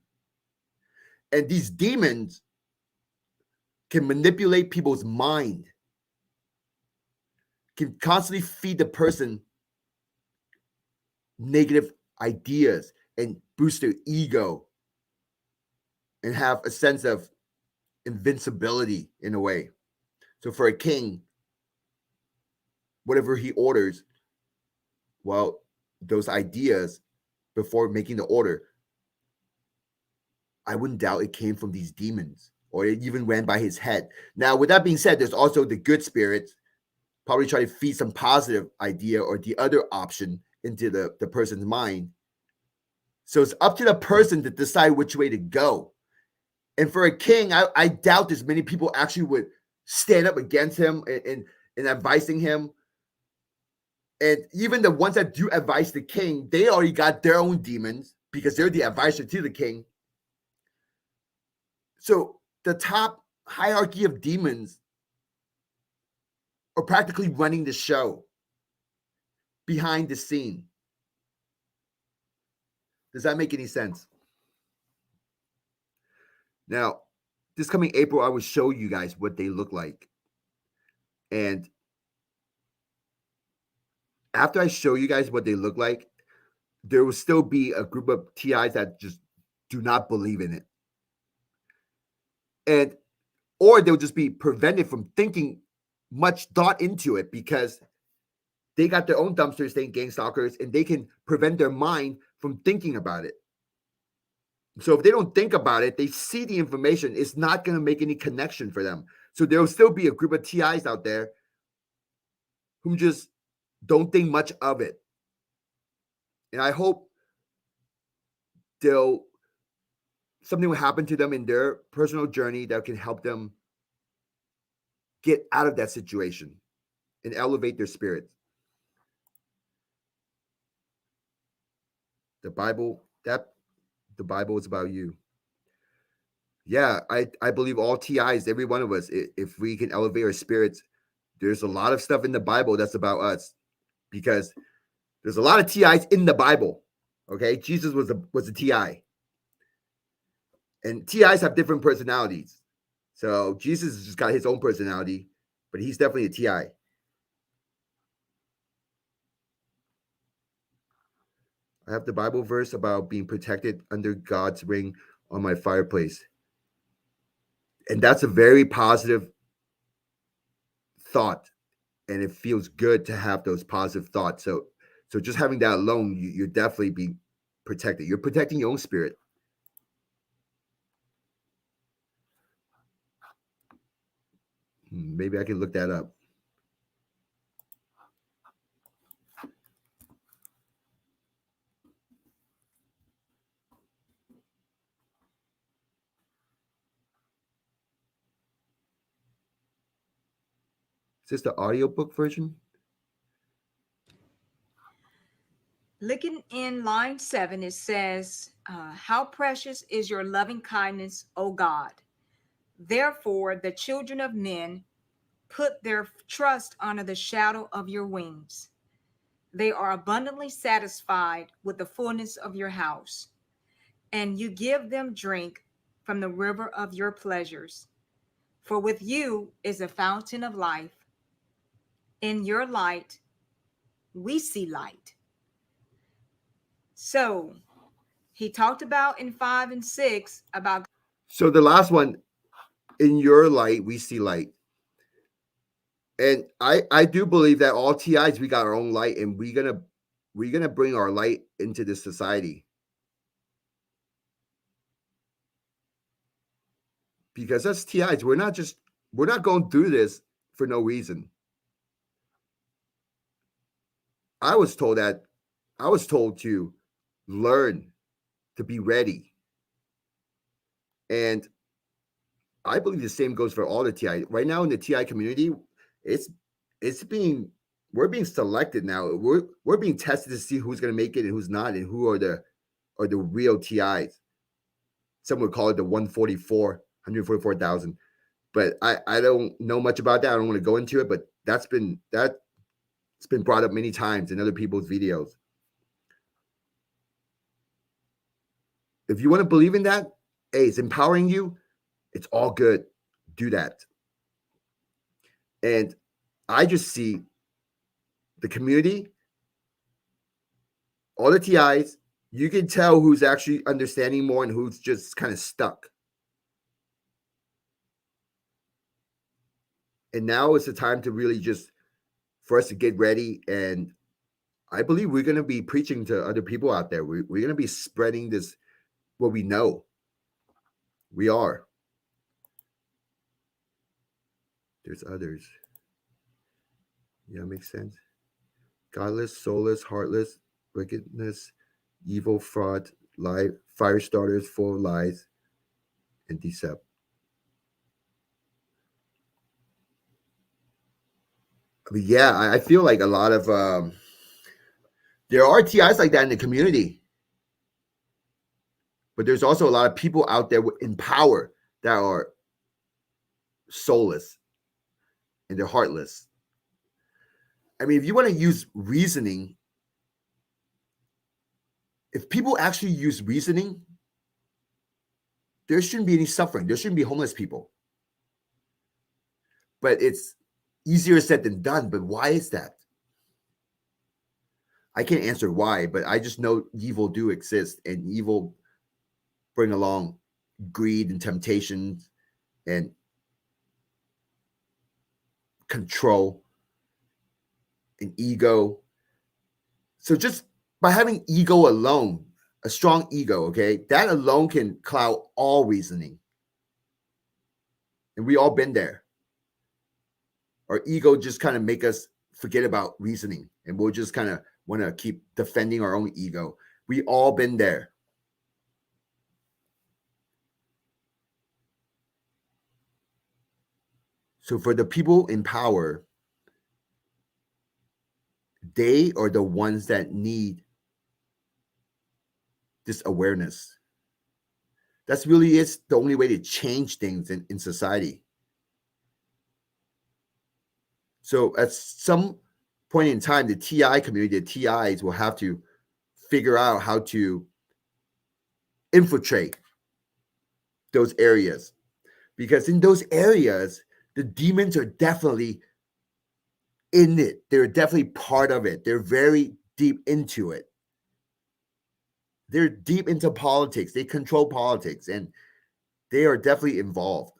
And these demons can manipulate people's mind, can constantly feed the person negative ideas and boost their ego and have a sense of invincibility in a way. So for a king, whatever he orders, well, those ideas before making the order, I wouldn't doubt it came from these demons or it even ran by his head. Now, with that being said, there's also the good spirits probably try to feed some positive idea or the other option into the person's mind. So it's up to the person to decide which way to go. And for a king, I doubt there's many people actually would stand up against him and advising him. And even the ones that do advise the king, they already got their own demons because they're the advisor to the king. So the top hierarchy of demons are practically running the show behind the scene. Does that make any sense? Now, this coming April, I will show you guys what they look like. And after I show you guys what they look like, there will still be a group of TIs that just do not believe in it. And or they'll just be prevented from thinking much thought into it because they got their own dumpsters saying Gangstalkers, and they can prevent their mind from thinking about it. So if they don't think about it, they see the information, it's not going to make any connection for them. So there will still be a group of TIs out there who just don't think much of it. And I hope something will happen to them in their personal journey that can help them get out of that situation and elevate their spirits. The Bible is about you. Yeah, I believe all TIs, every one of us, if we can elevate our spirits, there's a lot of stuff in the Bible that's about us because there's a lot of TIs in the Bible. Okay, Jesus was a TI, and TIs have different personalities. So Jesus has just got his own personality, but he's definitely a TI. I have the Bible verse about being protected under God's ring on my fireplace. And that's a very positive thought. And it feels good to have those positive thoughts. So just having that alone, you're definitely being protected. You're protecting your own spirit. Maybe I can look that up. Is this the audiobook version? Looking in line 7, it says, how precious is your loving kindness, O God. Therefore, the children of men put their trust under the shadow of your wings. They are abundantly satisfied with the fullness of your house, and you give them drink from the river of your pleasures. For with you is a fountain of life. In your light, we see light. So he talked about in 5 and 6 about. So the last one, in your light, we see light. And I do believe that all TIs, we got our own light, and we're gonna bring our light into this society. Because us TIs, we're not going through this for no reason. I was told to learn, to be ready. And I believe the same goes for all the TI. Right now in the TI community, it's we're being selected now. We're being tested to see who's going to make it and who's not, and who are the real TIs. Some would call it the 144,000. But I don't know much about that. I don't want to go into it, but that's been brought up many times in other people's videos. If you want to believe in that, hey, it's empowering you. It's all good. Do that. And I just see the community, all the TIs, you can tell who's actually understanding more and who's just kind of stuck. And now is the time to really just for us to get ready. And I believe we're going to be preaching to other people out there. We're going to be spreading this, what we know. We are. There's others. Yeah, makes sense. Godless, soulless, heartless, wickedness, evil, fraud, lie, fire starters, full of lies, and deceit. I mean, yeah, I feel like a lot of there are TIs like that in the community, but there's also a lot of people out there in power that are soulless and they're heartless. I mean, if you want to use reasoning, if people actually use reasoning, there shouldn't be any suffering. There shouldn't be homeless people. But it's easier said than done. But why is that? I can't answer why, but I just know evil do exist, and evil bring along greed and temptations and control and ego. So just by having ego alone, a strong ego, okay, that alone can cloud all reasoning. And we all been there. Our ego just kind of make us forget about reasoning, and we'll just kind of want to keep defending our own ego. We all been there. So for the people in power, they are the ones that need this awareness. That's really is the only way to change things in society. So at some point in time, the TI community, the TIs will have to figure out how to infiltrate those areas. Because in those areas, the demons are definitely in it. They're definitely part of it. They're very deep into it. They're deep into politics. They control politics, and they are definitely involved.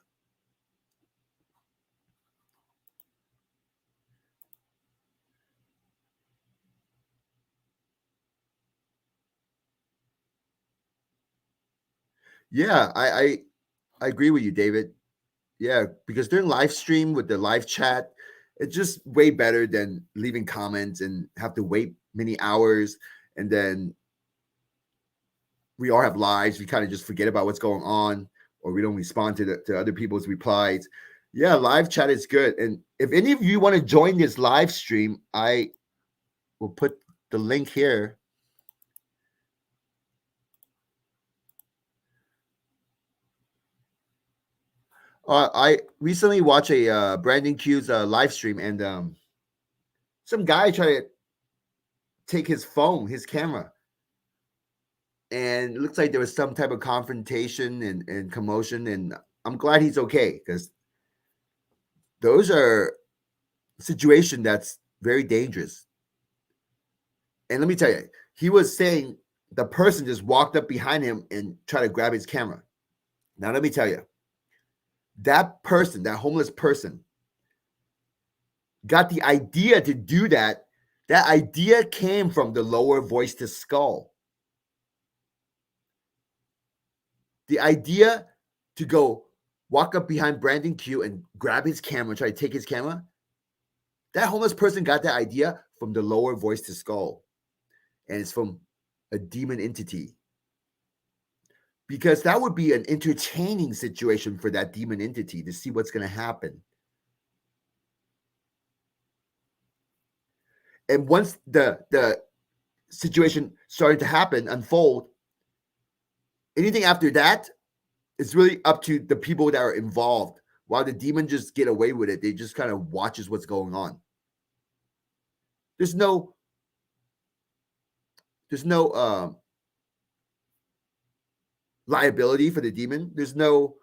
Yeah, I agree with you, David. Yeah, because during live stream with the live chat, it's just way better than leaving comments and have to wait many hours. And then we all have lives. We kind of just forget about what's going on, or we don't respond to other people's replies. Yeah, live chat is good. And if any of you want to join this live stream, I will put the link here. I recently watched a Brandon Q's live stream, and some guy tried to take his phone, his camera, and it looks like there was some type of confrontation and commotion. And I'm glad he's okay, because those are situation that's very dangerous. And let me tell you, he was saying the person just walked up behind him and tried to grab his camera. Now, let me tell you, that person, that homeless person, got the idea to do that. That idea came from the lower voice to skull. The idea to go walk up behind Brandon Q and grab his camera, try to take his camera, that homeless person got that idea from the lower voice to skull. And it's from a demon entity. because that would be an entertaining situation for that demon entity to see what's going to happen. And once the situation started to happen, unfold, anything after that, it's really up to the people that are involved. While the demon just get away with it, they just kind of watches what's going on. There's no liability for the demon. There's no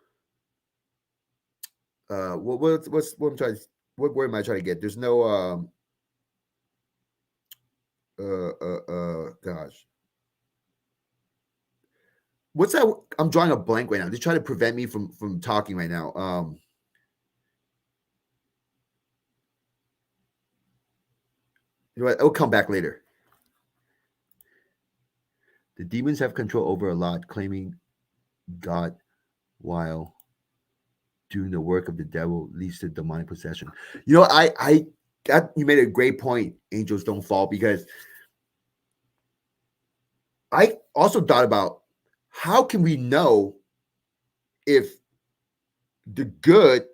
what I'm trying to, what word am I trying to get? There's no gosh. What's that? I'm drawing a blank right now. They're trying to prevent me from talking right now. You know what? It'll come back later. The demons have control over a lot, claiming God while doing the work of the devil leads to demonic possession. You know, I that you made a great point. Angels don't fall, because I also thought about how can we know if the good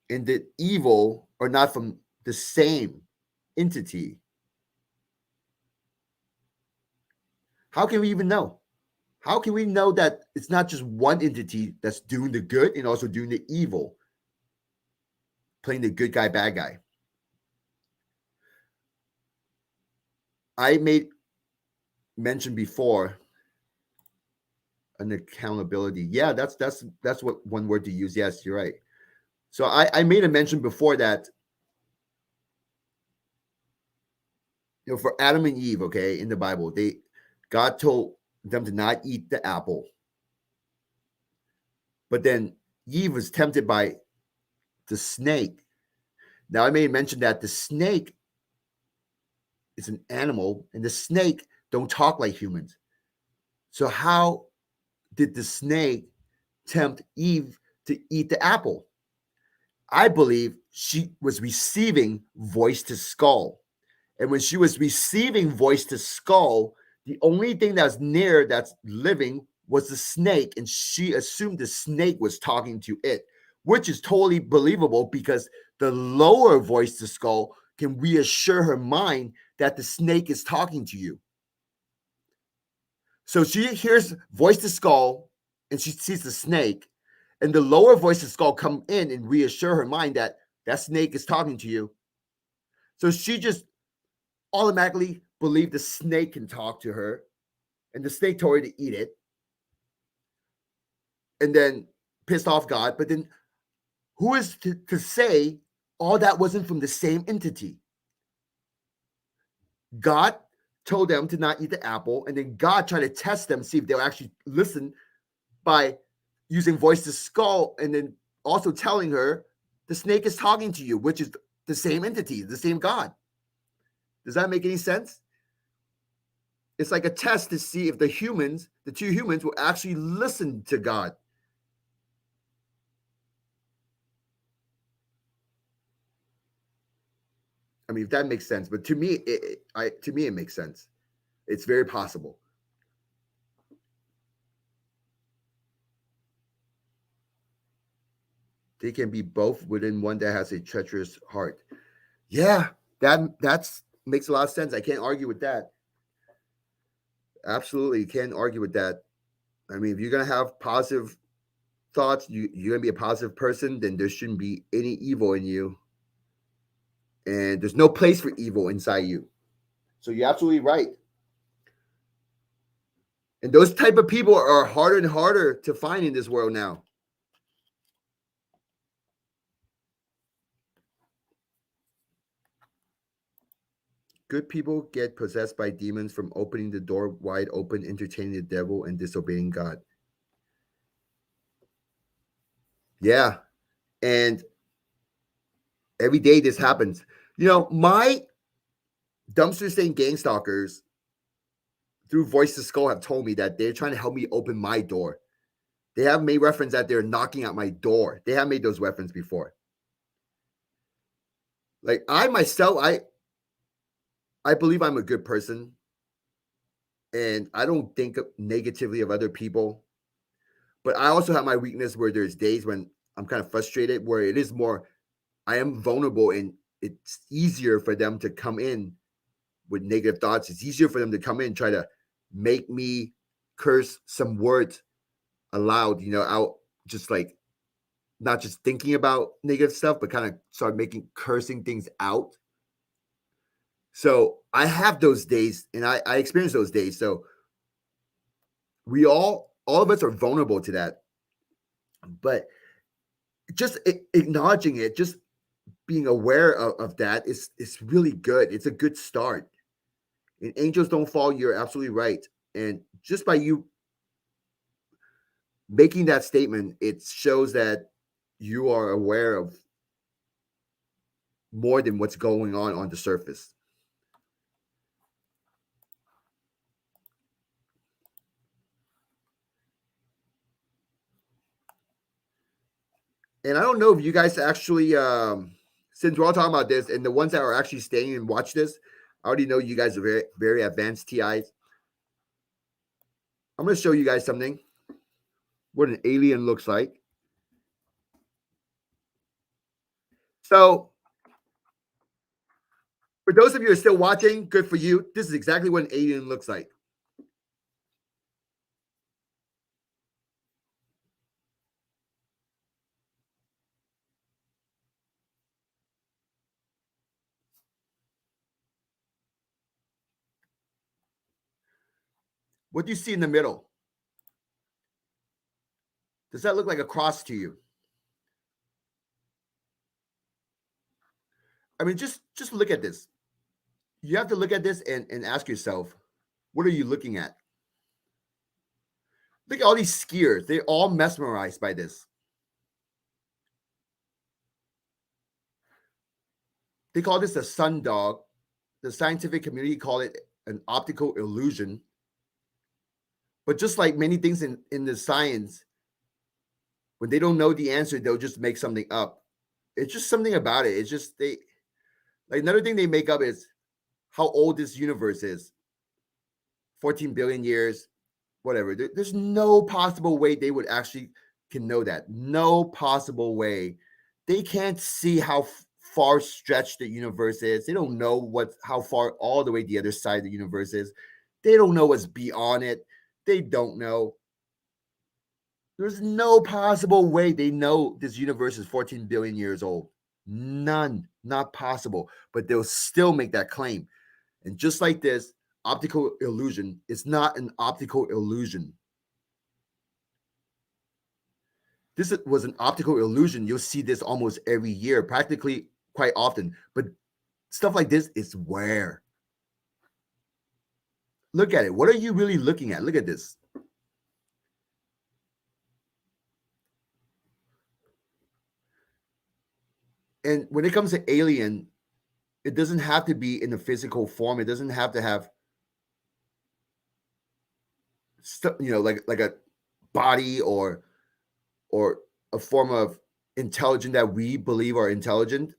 and the evil are not from the same entity? How can we even know? How can we know that it's not just one entity that's doing the good and also doing the evil, playing the good guy, bad guy? I made mention before an accountability. Yeah, that's what one word to use. Yes, you're right. So I made a mention before that, you know, for Adam and Eve, okay, in the Bible, God told them to not eat the apple. But then Eve was tempted by the snake. Now I made mention that the snake is an animal and the snake don't talk like humans. So how did the snake tempt Eve to eat the apple? I believe she was receiving voice to skull. And when she was receiving voice to skull, the only thing that's near that's living was the snake. And she assumed the snake was talking to it, which is totally believable because the lower voice to skull can reassure her mind that the snake is talking to you. So she hears voice to skull and she sees the snake, and the lower voice to skull come in and reassure her mind that that snake is talking to you. So she just automatically believed the snake can talk to her, and the snake told her to eat it, and then pissed off God. But then who is to say all that wasn't from the same entity? God told them to not eat the apple, and then God tried to test them, see if they'll actually listen by using voice to skull, and then also telling her the snake is talking to you, which is the same entity, the same God. Does that make any sense? It's like a test to see if the two humans, will actually listen to God. I mean, if that makes sense, but to me, it makes sense. It's very possible. They can be both within one that has a treacherous heart. Yeah, that's makes a lot of sense. I can't argue with that. Absolutely, can't argue with that. I mean, if you're gonna have positive thoughts, you're gonna be a positive person, then there shouldn't be any evil in you, and there's no place for evil inside you. So you're absolutely right. And those type of people are harder and harder to find in this world now. Good people get possessed by demons from opening the door wide open, entertaining the devil, and disobeying God. Yeah. And every day this happens. You know, my dumpster saying Gangstalkers through Voice to Skull have told me that they're trying to help me open my door. They have made reference that they're knocking at my door. They have made those reference before. Like I myself, I believe I'm a good person, and I don't think negatively of other people. But I also have my weakness where there's days when I'm kind of frustrated, where it is more, I am vulnerable, and it's easier for them to come in with negative thoughts. It's easier for them to come in and try to make me curse some words aloud, out, just like not just thinking about negative stuff, but kind of start making cursing things out. So I have those days, and I experience those days. So we all of us are vulnerable to that. But just acknowledging it, just being aware of that is really good. It's a good start. And angels don't fall. You're absolutely right. And just by you making that statement, it shows that you are aware of more than what's going on the surface. And I don't know if you guys actually, since we're all talking about this, and the ones that are actually staying and watch this, I already know you guys are very, very advanced TIs. I'm going to show you guys something, what an alien looks like. So, for those of you who are still watching, good for you. This is exactly what an alien looks like. What do you see in the middle? Does that look like a cross to you? I mean, just look at this. You have to look at this and ask yourself, what are you looking at? Look at all these skiers. They're all mesmerized by this. They call this a sundog. The scientific community call it an optical illusion. But just like many things in the science, when they don't know the answer, they'll just make something up. It's just something about it. It's just like another thing they make up is how old this universe is. 14 billion years, whatever. There's no possible way they would actually can know that. No possible way. They can't see how far stretched the universe is. They don't know how far all the way the other side of the universe is. They don't know what's beyond it. They don't know. There's no possible way they know this universe is 14 billion years old. None. Not possible. But they'll still make that claim. And just like this, optical illusion is not an optical illusion. This was an optical illusion. You'll see this almost every year, practically quite often. But stuff like this is rare. Look at it. What are you really looking at? Look at this. And when it comes to alien, it doesn't have to be in a physical form. It doesn't have to have stuff, like a body or a form of intelligence that we believe are intelligent.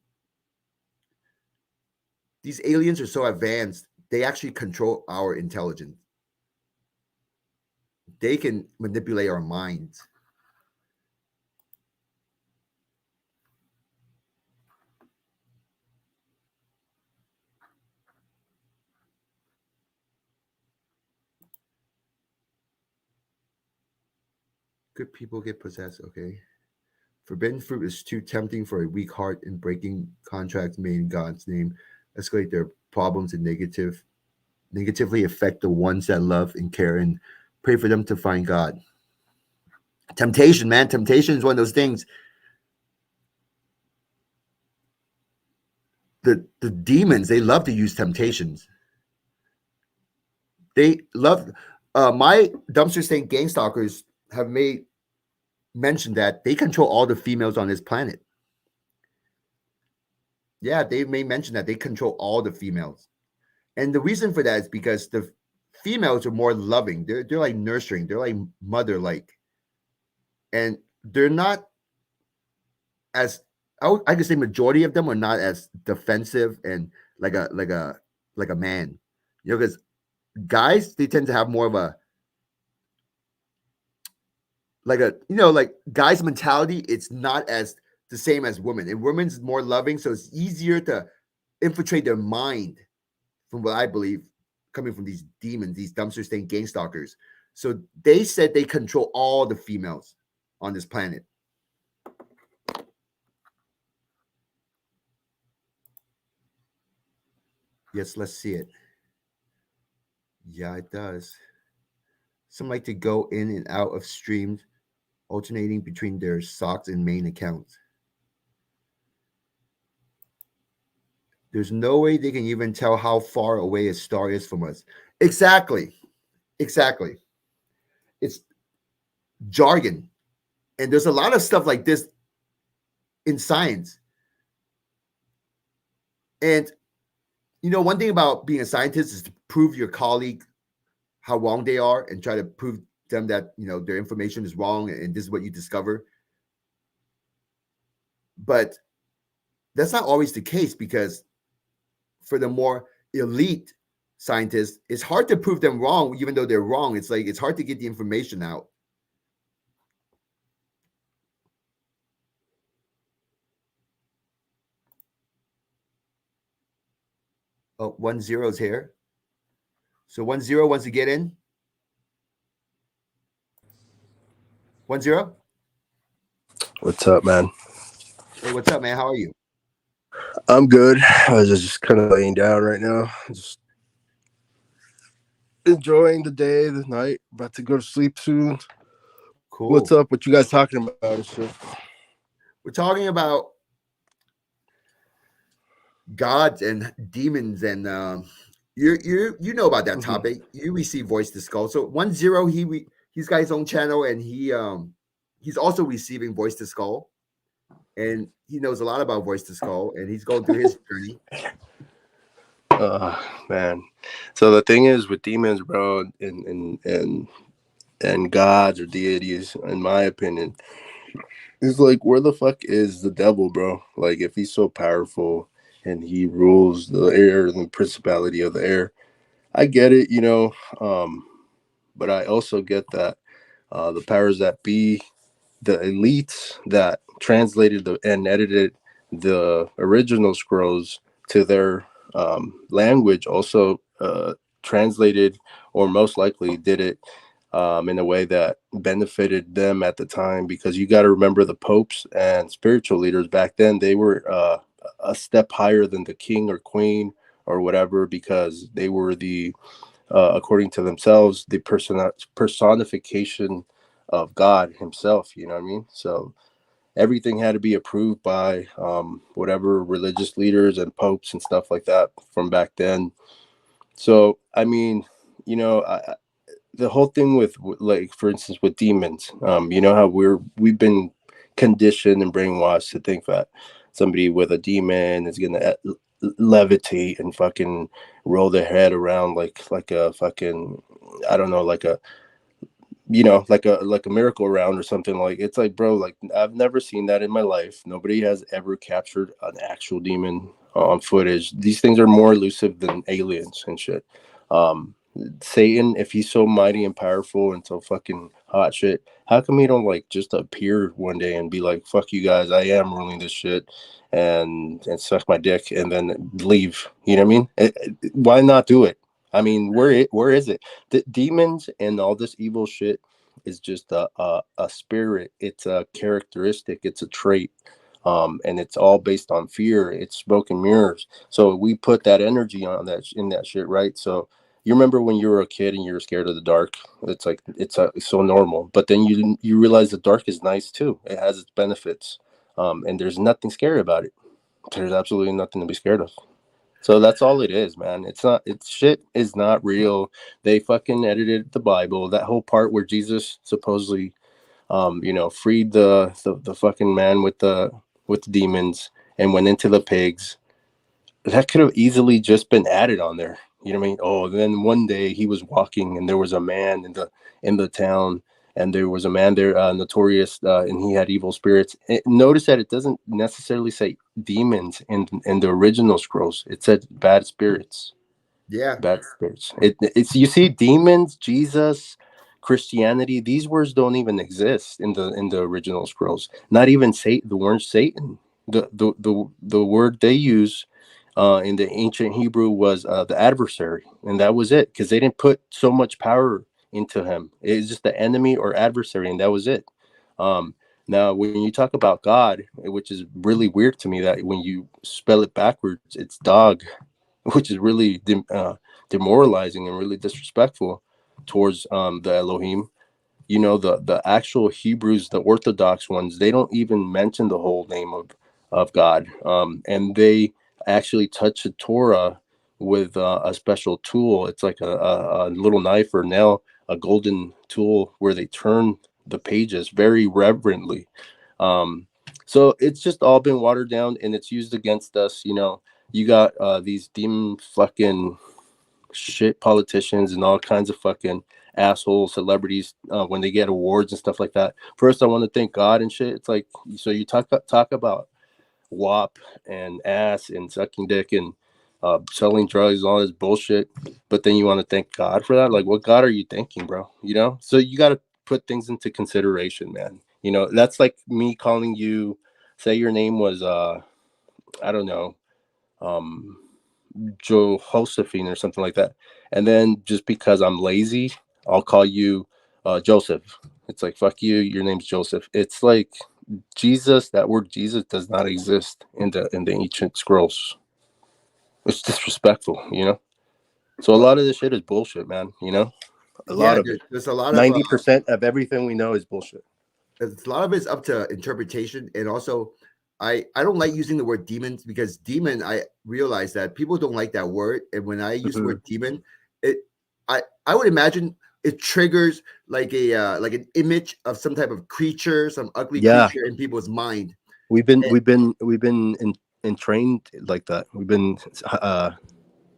These aliens are so advanced, they actually control our intelligence. They can manipulate our minds. Good people get possessed, okay? Forbidden fruit is too tempting for a weak heart, and breaking contracts made in God's name escalate their problems and negatively affect the ones that love and care and pray for them to find God. Temptation, man. Temptation is one of those things. The demons, they love to use temptations. They love my dumpster state gangstalkers have made mention that they control all the females on this planet. Yeah, they may mention that they control all the females. And the reason for that is because the females are more loving. They're like nurturing. They're like mother like. And they're not as I could say majority of them are not as defensive and like a man. Because guys, they tend to have more of a like a like guys' mentality. It's not as the same as women, and women's more loving, so it's easier to infiltrate their mind. From what I believe, coming from these demons, these dumpster stained gang stalkers. So they said they control all the females on this planet. Yes, let's see it. Yeah, it does. Some like to go in and out of streams, alternating between their socks and main accounts. There's no way they can even tell how far away a star is from us. Exactly. Exactly. It's jargon. And there's a lot of stuff like this in science. And one thing about being a scientist is to prove your colleague how wrong they are and try to prove them that their information is wrong and this is what you discover. But that's not always the case, because for the more elite scientists, it's hard to prove them wrong even though they're wrong. It's like it's hard to get the information out. Oh, 1-0's here. So 1-0 wants to get in. 1-0. What's up, man? Hey, what's up, man? How are you? I'm good. I was just kind of laying down right now, just enjoying the day, the night. About to go to sleep soon. Cool. What's up? What you guys talking about and shit? We're talking about gods and demons, and you know about that topic. You receive Voice to Skull. So 1-0, he's got his own channel, and he's also receiving Voice to Skull, and he knows a lot about Voice to Skull, and he's going through his journey. Man. So the thing is with demons, bro, and gods or deities, in my opinion, is like, where the fuck is the devil, bro? Like, if he's so powerful and he rules the air and the principality of the air, I get it, but I also get that the powers that be, the elites that translated and edited the original scrolls to their language, also translated, or most likely did it in a way that benefited them at the time. Because you got to remember, the popes and spiritual leaders back then, they were a step higher than the king or queen or whatever, because they were the according to themselves, the personification of God himself. You know what I mean? So everything had to be approved by whatever religious leaders and popes and stuff like that from back then. So, I mean, the whole thing with, like, for instance, with demons, how we've been conditioned and brainwashed to think that somebody with a demon is gonna levitate and fucking roll their head around like a fucking, I don't know, like a, like a miracle round or something. Like, it's like, bro, like, I've never seen that in my life. Nobody has ever captured an actual demon on footage. These things are more elusive than aliens and shit. Satan, if he's so mighty and powerful and so fucking hot shit, how come he don't, like, just appear one day and be like, fuck you guys, I am ruling this shit, and suck my dick and then leave? You know what I mean? Why not do it? I mean, where is it? The demons and all this evil shit is just a spirit. It's a characteristic. It's a trait. And it's all based on fear. It's smoke and mirrors. So we put that energy on that in that shit, right? So you remember when you were a kid and you were scared of the dark? It's like it's so normal. But then you realize the dark is nice too. It has its benefits, and there's nothing scary about it. There's absolutely nothing to be scared of. So that's all it is, man. It's shit is not real. They fucking edited the Bible. That whole part where Jesus supposedly, freed the fucking man with the demons and went into the pigs. That could have easily just been added on there. You know what I mean? Oh, then one day he was walking and there was a man in the town, and there was a man there, notorious, and he had evil spirits. Notice that it doesn't necessarily say demons in the original scrolls. It said Yeah. bad spirits. It's, you see, demons, Jesus, Christianity, these words don't even exist in the original scrolls. Not even Satan, the word Satan. The word they use in the ancient Hebrew was the adversary, and that was it, because they didn't put so much power into him. It's just the enemy or adversary, and that was it. Now, when you talk about God, which is really weird to me, that when you spell it backwards, it's dog, which is really demoralizing and really disrespectful towards the Elohim. You know, the actual Hebrews, the Orthodox ones, they don't even mention the whole name of God, and they actually touch the Torah with a special tool. It's like a little knife or nail, a golden tool where they turn the pages very reverently. So it's just all been watered down, and it's used against us. You know, you got these demon fucking shit politicians and all kinds of fucking asshole celebrities when they get awards and stuff like that. First, I want to thank God and shit. It's like, so you talk about WAP and ass and sucking dick and selling drugs and all this bullshit, but then you want to thank God for that? Like, what God are you thanking, bro? You know, so you got to put things into consideration, man. You know, that's like me calling you, say your name was I don't know, um Josephine or something like that, and then just because I'm lazy, I'll call you Joseph. It's like, fuck you, your name's Joseph. It's like Jesus, that word Jesus does not exist in the ancient scrolls. It's disrespectful, you know. So a Well, lot of this shit is bullshit, man. You know, a lot yeah, of it. there's a lot of 90% of everything we know is bullshit. a lot of it's up to interpretation, and also I don't like using the word demons, because demon, I realize that people don't like that word, and when I use the Mhm. word demon, it I would imagine it triggers like an image of some type of creature, some ugly Yeah, creature in people's mind. And, we've been entrained like that. We've been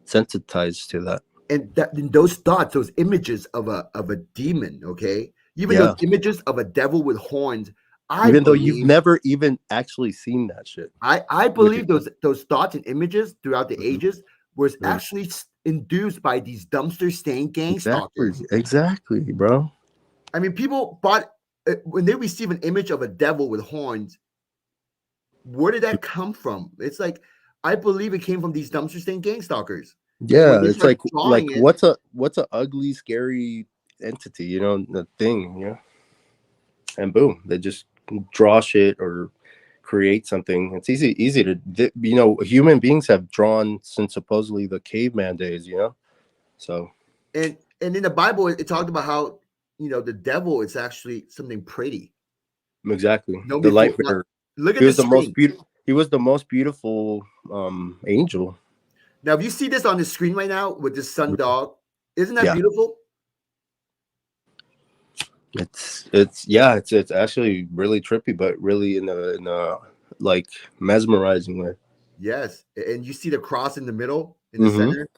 sensitized to that. and those thoughts, those images of a demon, okay, even those Yeah, images of a devil with horns, I even though you've believe never even actually seen that shit I with your believe those thoughts and images throughout the Mhm. ages was Mhm. actually induced by these dumpster stained gang stalkers. Exactly, bro. I mean, people bought when they receive an image of a devil with horns. Where did that come from? It's like I believe it came from these dumpster stained gang stalkers, and when Yeah, they it's start drawing like it, what's a ugly, scary entity, you know, the thing, you know, and boom, they just draw shit or create something. It's easy to, you know, human beings have drawn since supposedly the caveman days, you know. So and in the Bible, it talked about how the devil is actually something pretty. exactly, No, the light before not, bearer. look He at the was the most screen. beautiful. He was the most beautiful angel. Now, if you see this on the screen right now with this sun dog, isn't that Yeah, beautiful? it's yeah, it's actually really trippy, but really in a like mesmerizing way. Yes, and you see the cross in the middle, in the Mm-hmm. center.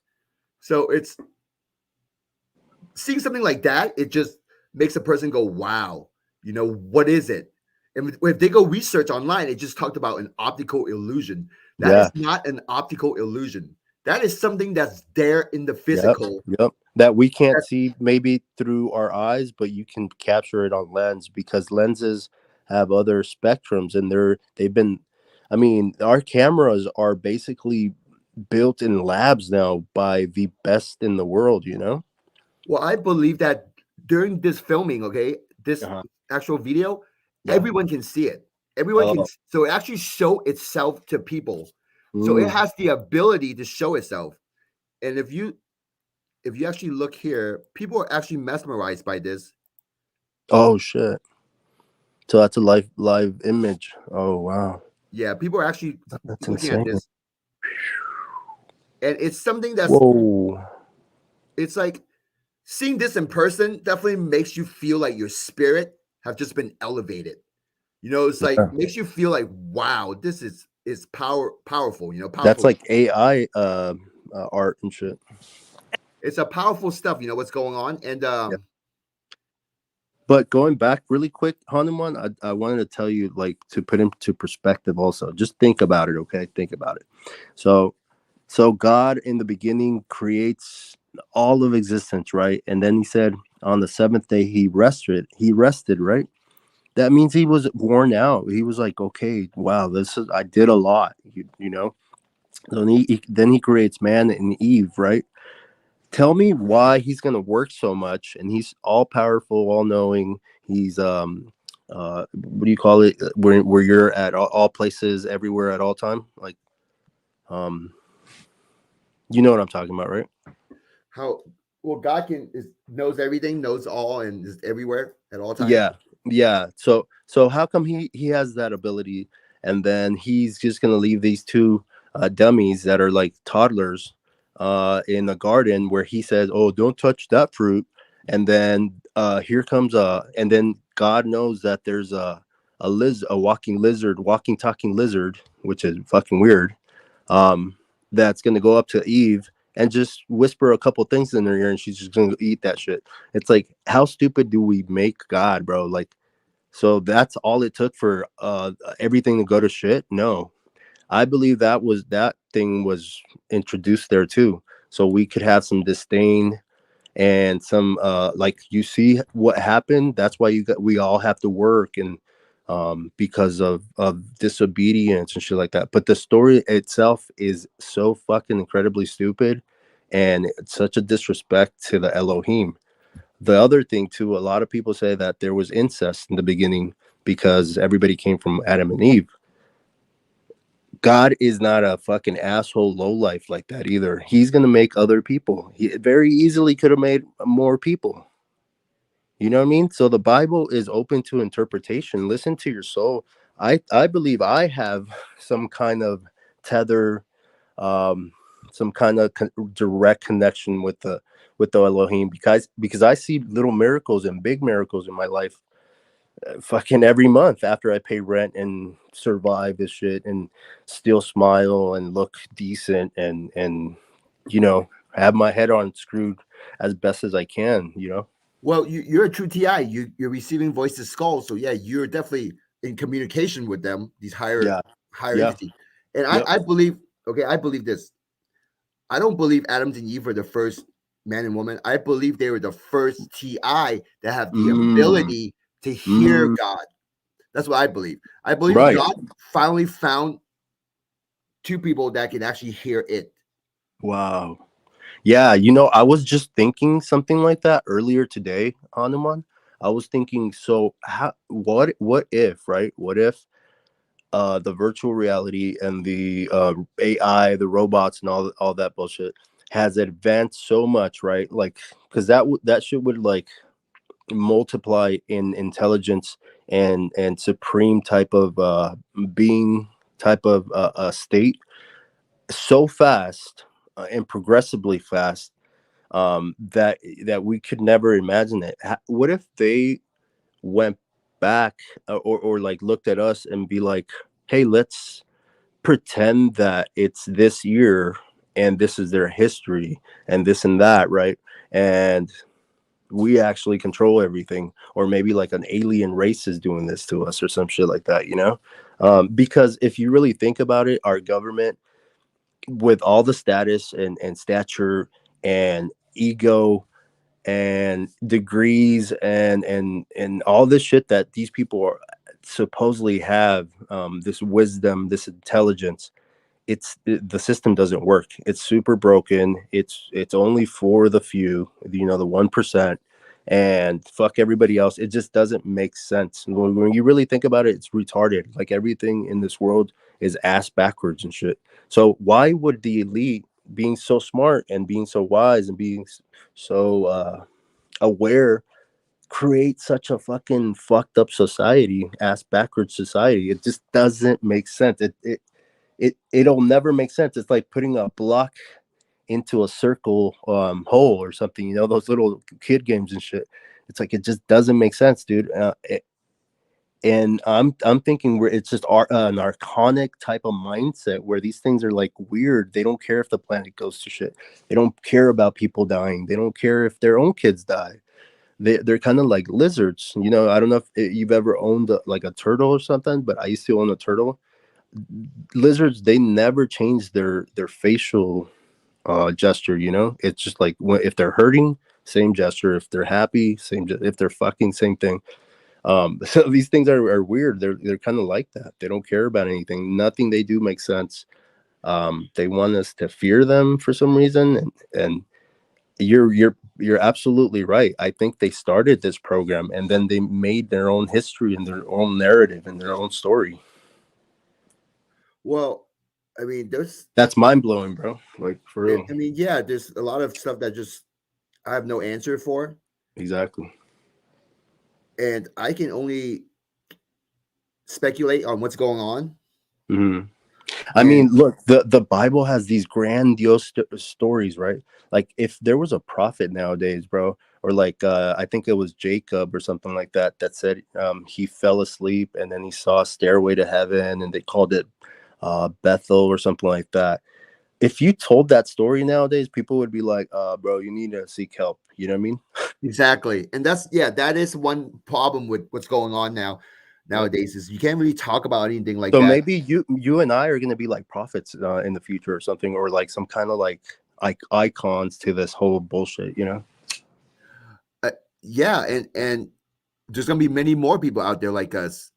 So it's seeing something like that. It just makes a person go, "Wow!" What is it? And if they go research online, it just talked about an optical illusion. That Yeah. is not an optical illusion. That is something that's there in the Yep. physical. Yep. That we can't That, see maybe through our eyes, but you can capture it on lens, because lenses have other spectrums, and they've been, I mean, our cameras are basically built in labs now by the best in the world, you know? well, I believe that during this filming, okay, this Uh-huh. actual video, Yeah. everyone can see it. Everyone can, Oh. so it actually show itself to people. So it Mm. has the ability to show itself. And if you actually look here, people are actually mesmerized by this. Oh shit. So that's a live image. Oh wow. Yeah, people are actually That's looking at insane. this, and it's something that's Whoa. it's like seeing this in person definitely makes you feel like your spirit have just been elevated. It's like Yeah. makes you feel like, wow, this is powerful. That's Powerful. like AI art and shit. It's a powerful stuff. You know what's going on, and But going back really quick, Hanuman, I wanted to tell you, like, to put into perspective also. Just think about it, okay? Think about it. So God in the beginning creates all of existence, right? And then he said, On the seventh day he rested. He rested, right? That means he was worn out. He was like, okay, wow, this is I did a lot, you know. Then he creates man and Eve, right? Tell me why he's gonna work so much, and he's all powerful, all knowing. He's what do you call it? Where you're at all places, everywhere at all time. Like um, you know what I'm talking about, right? How well God knows everything, knows all, and is everywhere at all times. Yeah, yeah. So how come he has that ability, and then he's just gonna leave these two dummies that are like toddlers in the garden where he says, "Oh, don't touch that fruit," and then here comes and then God knows that there's a walking lizard, walking talking lizard, which is fucking weird. That's gonna go up to Eve and just whisper a couple things in her ear, and she's just gonna eat that shit. It's like, how stupid do we make God, bro? Like, so that's all it took for everything to go to shit? No, I believe that thing was introduced there too, so we could have some disdain and some like, you see what happened. That's why we all have to work, and because of disobedience and shit like that. But the story itself is so fucking incredibly stupid, and it's such a disrespect to the Elohim. The other thing too, a lot of people say that there was incest in the beginning because everybody came from Adam and Eve. God is not a fucking asshole lowlife like that either. He's gonna make other people. He very easily could have made more people. You know what I mean? So the Bible is open to interpretation. Listen to your soul. I believe I have some kind of tether, um, some kind of direct connection with the Elohim, because I see little miracles and big miracles in my life fucking every month after I pay rent and survive this shit and still smile and look decent and you know, have my head on screwed as best as I can, you know. Well, you're a true TI. You're receiving voices skulls, so yeah, you're definitely in communication with them, these Yeah. higher Yeah. entities. And Yep. I believe, okay, I believe this. I don't believe Adams and Eve were the first man and woman. I believe they were the first TI that have the Mm, ability to hear mm, God. That's what I believe. I believe right. God finally found two people that can actually hear it. Wow. Yeah, you know, I was just thinking something like that earlier today, Hanuman. I was thinking, so how what if, right? What if the virtual reality and the AI, the robots, and all that bullshit has advanced so much, right? Like, because that shit would like multiply in intelligence and supreme type of being, type of state so fast and progressively fast, that we could never imagine it. What if they went back or like looked at us and be like, hey, let's pretend that it's this year and this is their history and this and that, right? And we actually control everything, or maybe like an alien race is doing this to us or some shit like that, you know. Because if you really think about it, our government, with all the status and stature and ego and degrees and all this shit that these people are supposedly have, this wisdom, this intelligence, the system doesn't work. It's super broken. It's only for the few, you know, the 1%, and fuck everybody else. It just doesn't make sense. When you really think about it, it's retarded. Like, everything in this world is ass backwards and shit. So why would the elite, being so smart and being so wise and being so aware, create such a fucking fucked up society, ass backwards society? It just doesn't make sense. It'll never make sense. It's like putting a block into a circle hole or something, you know, those little kid games and shit. It's like, it just doesn't make sense, dude. And I'm thinking where it's just an archonic type of mindset where these things are like weird. They don't care if the planet goes to shit. They don't care about people dying. They don't care if their own kids die. They're kind of like lizards, you know. I don't know if you've ever owned like a turtle or something, but I used to own a turtle. Lizards, they never change their facial gesture, you know. It's just like, if they're hurting, same gesture. If they're happy, if they're fucking, same thing. So these things are weird. They're kind of like that. They don't care about anything. Nothing they do makes sense. They want us to fear them for some reason, and you're absolutely right. I think they started this program and then they made their own history and their own narrative and their own story. Well, I mean, That's mind blowing, bro. Like, for real. I mean, yeah, there's a lot of stuff that just I have no answer for, Exactly. and I can only speculate on what's going on. Mm-hmm. I mean, look, the Bible has these grandiose stories, right? Like, if there was a prophet nowadays, bro, or like I think it was Jacob or something like that, that said he fell asleep and then he saw a stairway to heaven, and they called it Bethel or something like that. If you told that story nowadays, people would be like, bro, you need to seek help. You know what I mean? Exactly, and that is one problem with what's going on nowadays is you can't really talk about anything like So that. maybe you and I are going to be like prophets in the future or something, or like some kind of like icons to this whole bullshit, you know? Yeah, and there's gonna be many more people out there like us.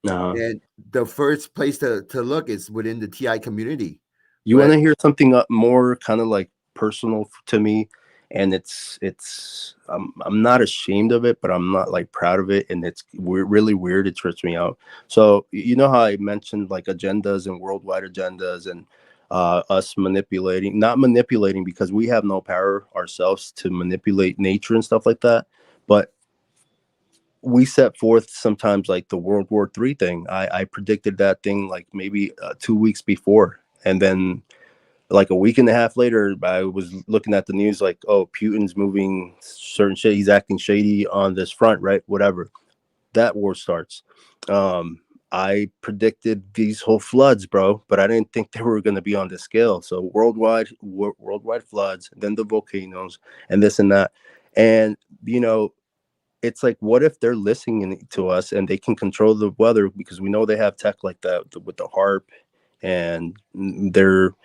Uh-huh. And the first place to look is within the TI community. You want to hear something more kind of like personal to me, and it's I'm not ashamed of it, but I'm not like proud of it, and it's really weird. It trips me out. So you know how I mentioned like agendas and worldwide agendas and us not manipulating because we have no power ourselves to manipulate nature and stuff like that, but we set forth sometimes like the World War III thing. I predicted that thing like maybe 2 weeks before, and then like a week and a half later, I was looking at the news like, oh, Putin's moving certain shit. He's acting shady on this front, right? Whatever. That war starts. I predicted these whole floods, bro, but I didn't think they were going to be on this scale. So worldwide floods, then the volcanoes, and this and that, and you know, it's like, what if they're listening to us and they can control the weather because we know they have tech like that with the harp, and they're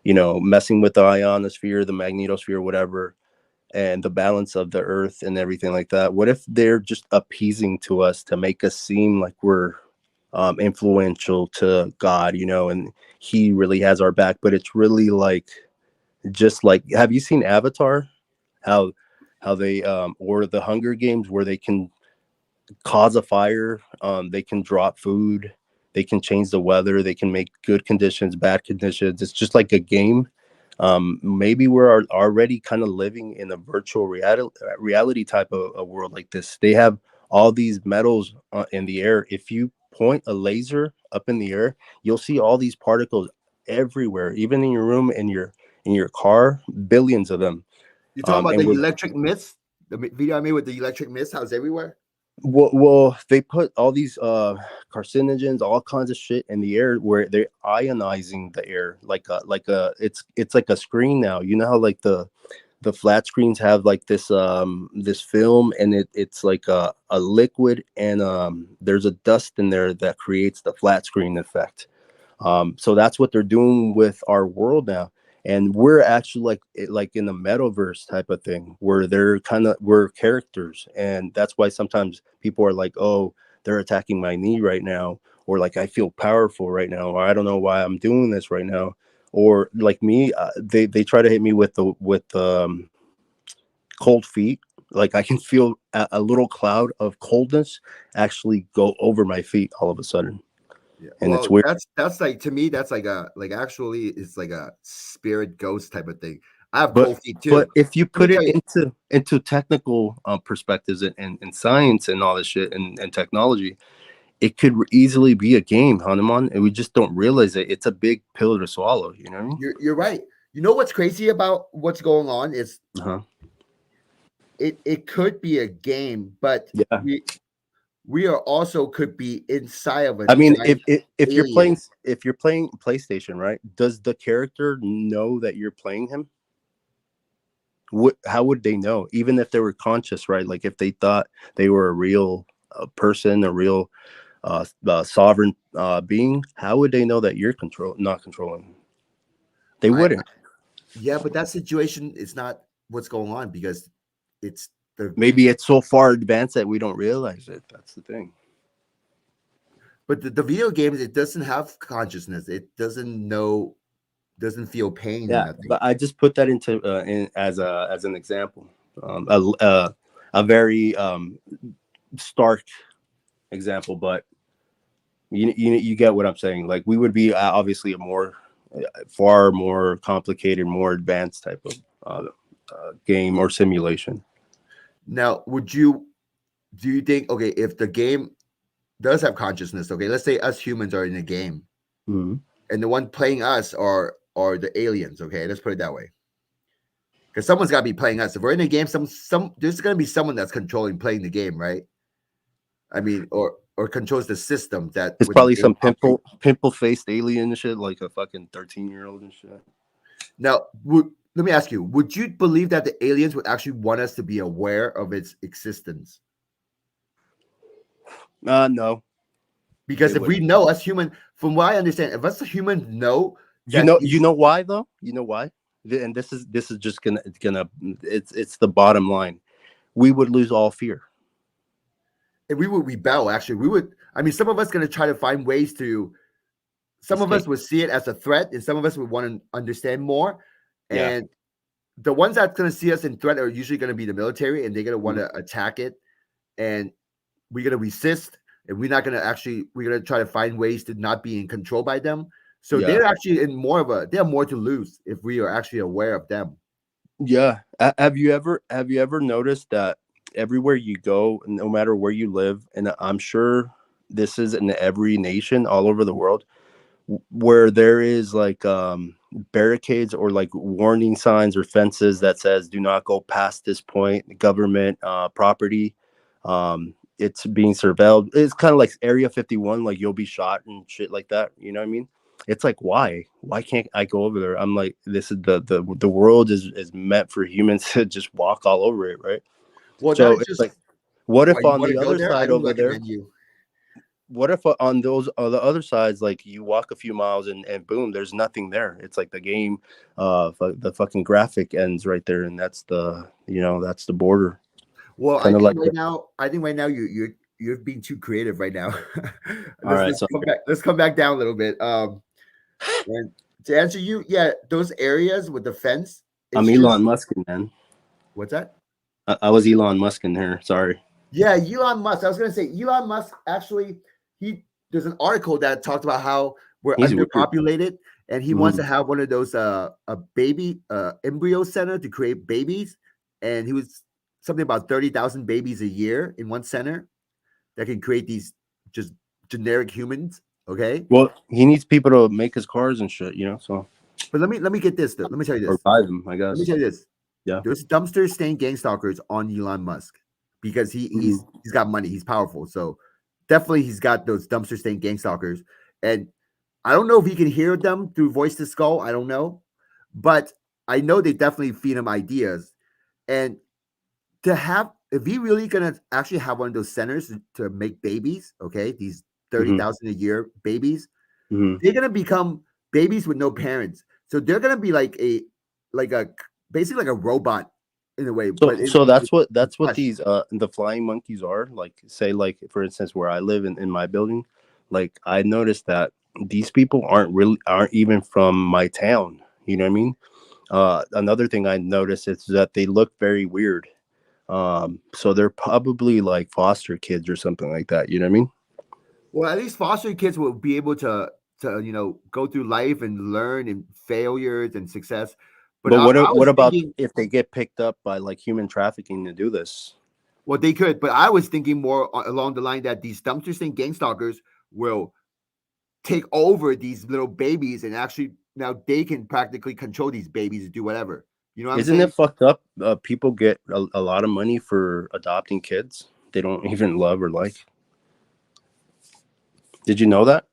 messing with the ionosphere, the magnetosphere, whatever, and the balance of the earth and everything like that. What if they're just appeasing to us to make us seem like we're influential to God, and he really has our back, but it's really like, just like, have you seen Avatar? How they or the Hunger Games, where they can cause a fire, they can drop food, they can change the weather, they can make good conditions, bad conditions. It's just like a game. Maybe we're already kind of living in a virtual reality type of a world like this. They have all these metals in the air. If you point a laser up in the air, you'll see all these particles everywhere, even in your room, in your car, billions of them. You're talking about And the we're electric mist, the video I made with the electric mist. How's everywhere? Well, they put all these carcinogens, all kinds of shit in the air where they're ionizing the air it's like a screen now. You know how like the flat screens have like this film, and it's like a liquid, and there's a dust in there that creates the flat screen effect. So that's what they're doing with our world now. And we're actually like in the metaverse type of thing where we're characters. And that's why sometimes people are like, oh, they're attacking my knee right now. Or like, I feel powerful right now. Or I don't know why I'm doing this right now. Or like me, they try to hit me with cold feet. Like I can feel a little cloud of coldness actually go over my feet all of a sudden. Yeah. And it's Well, weird. that's like, to me, that's like actually it's like a spirit ghost type of thing. I have But cold feet too. but if you Let me put tell it you, into technical perspectives and science and all this shit and technology, it could easily be a game, Hanuman, and we just don't realize it. It's a big pill to swallow, you know what I mean? you're right. You know what's crazy about what's going on is Uh-huh. it could be a game, but Yeah. we are also could be inside of a I mean, giant if you're alien. playing PlayStation, right? Does the character know that you're playing him? How would they know? Even if they were conscious, right? Like if they thought they were a real person, a real sovereign being, how would they know that you're not controlling? They I wouldn't. Yeah, but that situation is not what's going on because it's the Maybe it's so far advanced that we don't realize it. That's the thing. but the video games, it doesn't have consciousness. It doesn't feel pain or Yeah, nothing. but I just put that into as an example, a very stark example, but you get what I'm saying. Like we would be obviously a more far more complicated, more advanced type of game or simulation. Now, do you think, okay, if the game does have consciousness, okay, let's say us humans are in a game, Mm-hmm. and the one playing us are the aliens, okay, let's put it that way. Because someone's got to be playing us. If we're in a game, there's going to be someone that's controlling playing the game, right? I mean, or controls the system that It's when the probably game some operates. pimple faced alien and shit, like a fucking 13-year-old and shit. Now, let me ask you: would you believe that the aliens would actually want us to be aware of its existence? No, Because they if we wouldn't. know, us human, from what I understand, if us humans know You that know, you these, know why though? You know why? And this is just gonna it's the bottom line. We would lose all fear. if we would rebel, actually, we would. I mean, some of us going to try to find ways to. Some of us Escape. would see it as a threat, and some of us would want to understand more. Yeah. And the ones that's going to see us in threat are usually going to be the military, and they're going to want to attack it, and we're going to resist, and we're not going to actually. We're going to try to find ways to not be in control by them. So Yeah. they're actually in more of a. They have more to lose if we are actually aware of them. Yeah. Have you ever noticed that everywhere you go, no matter where you live, and I'm sure this is in every nation all over the world, where there is like barricades or like warning signs or fences that says do not go past this point, government property, it's being surveilled. It's kind of like Area 51, like you'll be shot and shit like that, you know what I mean? It's like, why can't I go over there? I'm like, this is the world is meant for humans to just walk all over it, right? Well, that So is it's just like, what why if you on want the to go other there. I side don't over there, recommend you. what if on those the other sides, like you walk a few miles and boom, there's nothing there. It's like the game, the fucking graphic ends right there, and that's that's the border. Well, Kind of like I think right now you're being too creative right now. all right, Let's so come back. Let's come back down a little bit. And to answer you, yeah, those areas with the fence, I'm it's just Elon Musk, man. what's that? I was Elon Musk in here. Sorry. Yeah, Elon Musk. I was gonna say Elon Musk actually he there's an article that talked about how we're He's weird. underpopulated and he wants to Mhm. have one of those a baby embryo center to create babies. And he was something about 30,000 babies a year in one center that can create these just generic humans. Okay. Well, he needs people to make his cars and shit, So But let me get this though. Let me tell you or this. buy them, I Let me guess. tell you this. Yeah. There's dumpster stain gangstalkers on Elon Musk because Mhm. he's got money, he's powerful. So definitely he's got those dumpster stain gangstalkers. And I don't know if he can hear them through voice to skull. I don't know. But I know they definitely feed him ideas. And to have if he really gonna actually have one of those centers to make babies, okay, these Mhm. 30,000 a year babies, Mhm. they're gonna become babies with no parents. So they're gonna be like a basically like a robot in a way, So but so in that's what flesh. these the flying monkeys are. Like say like for instance where I live in my building, like I noticed that these people aren't even from my town. You know what I mean? Another thing I noticed is that they look very weird. So they're probably like foster kids or something like that. You know what I mean? Well, at least foster kids will be able to go through life and learn and failures and success. But But I what was about thinking, if they get picked up by like human trafficking to do this? well, they could, but I was thinking more along the line that these dumpster and gang stalkers will take over these little babies and actually now they can practically control these babies and do whatever. You know what I'm Isn't it saying? fucked up? People get a lot of money for adopting kids they don't even love or like. Did you know that?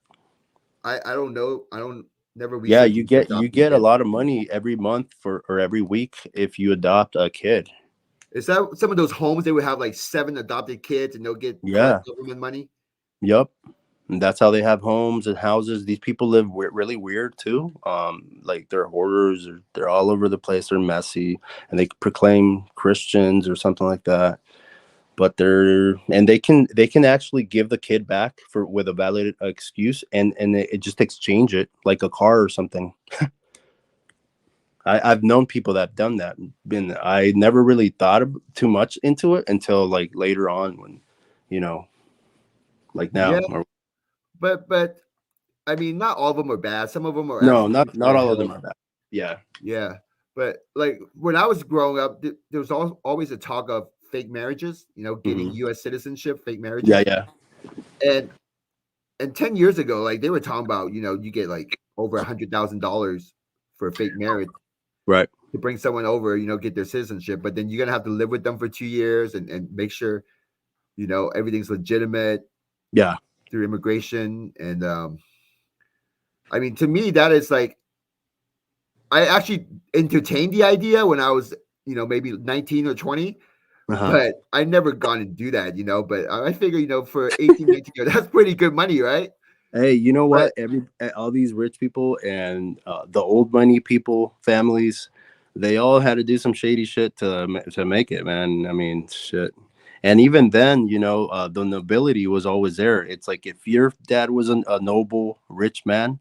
I don't know. I don't never Yeah, research you into get adopting a kids. lot of money every month for or every week if you adopt a kid. Is that some of those homes they would have like 7 adopted kids and they'll collect Yeah. government money? Yep. And that's how they have homes and houses. These people live really weird too. Like they're hoarders, or they're all over the place. They're messy, and they proclaim Christians or something like that. But they can actually give the kid back for with a valid excuse, and it just exchange it like a car or something. I've known people that have done that. I never really thought too much into it until like later on when, you know, like Yeah, now. Or, but I mean, not all of them are bad. Some of them are no, actually not people that all of them help. are bad. Yeah. Yeah, but like when I was growing up, there was always a talk of fake marriages. You know, getting Hmm. U.S. citizenship, fake Yeah. marriages, Yeah. and 10 years ago, like they were talking about, you get like over $100,000 for a fake marriage Right. to bring someone over, get their citizenship, but then you're gonna have to live with them for 2 years and make sure everything's legitimate Yeah. through immigration. And I mean, to me, that is like I actually entertained the idea when I was, maybe 19 or 20, Uh-huh. but I never gone and do that, but I figure, for 18, 19 years, that's pretty good money, right? Hey, you know But what? All these rich people and the old money people, families, they all had to do some shady shit to make it, man. I mean, shit. And even then, the nobility was always there. It's like if your dad was a noble, rich man,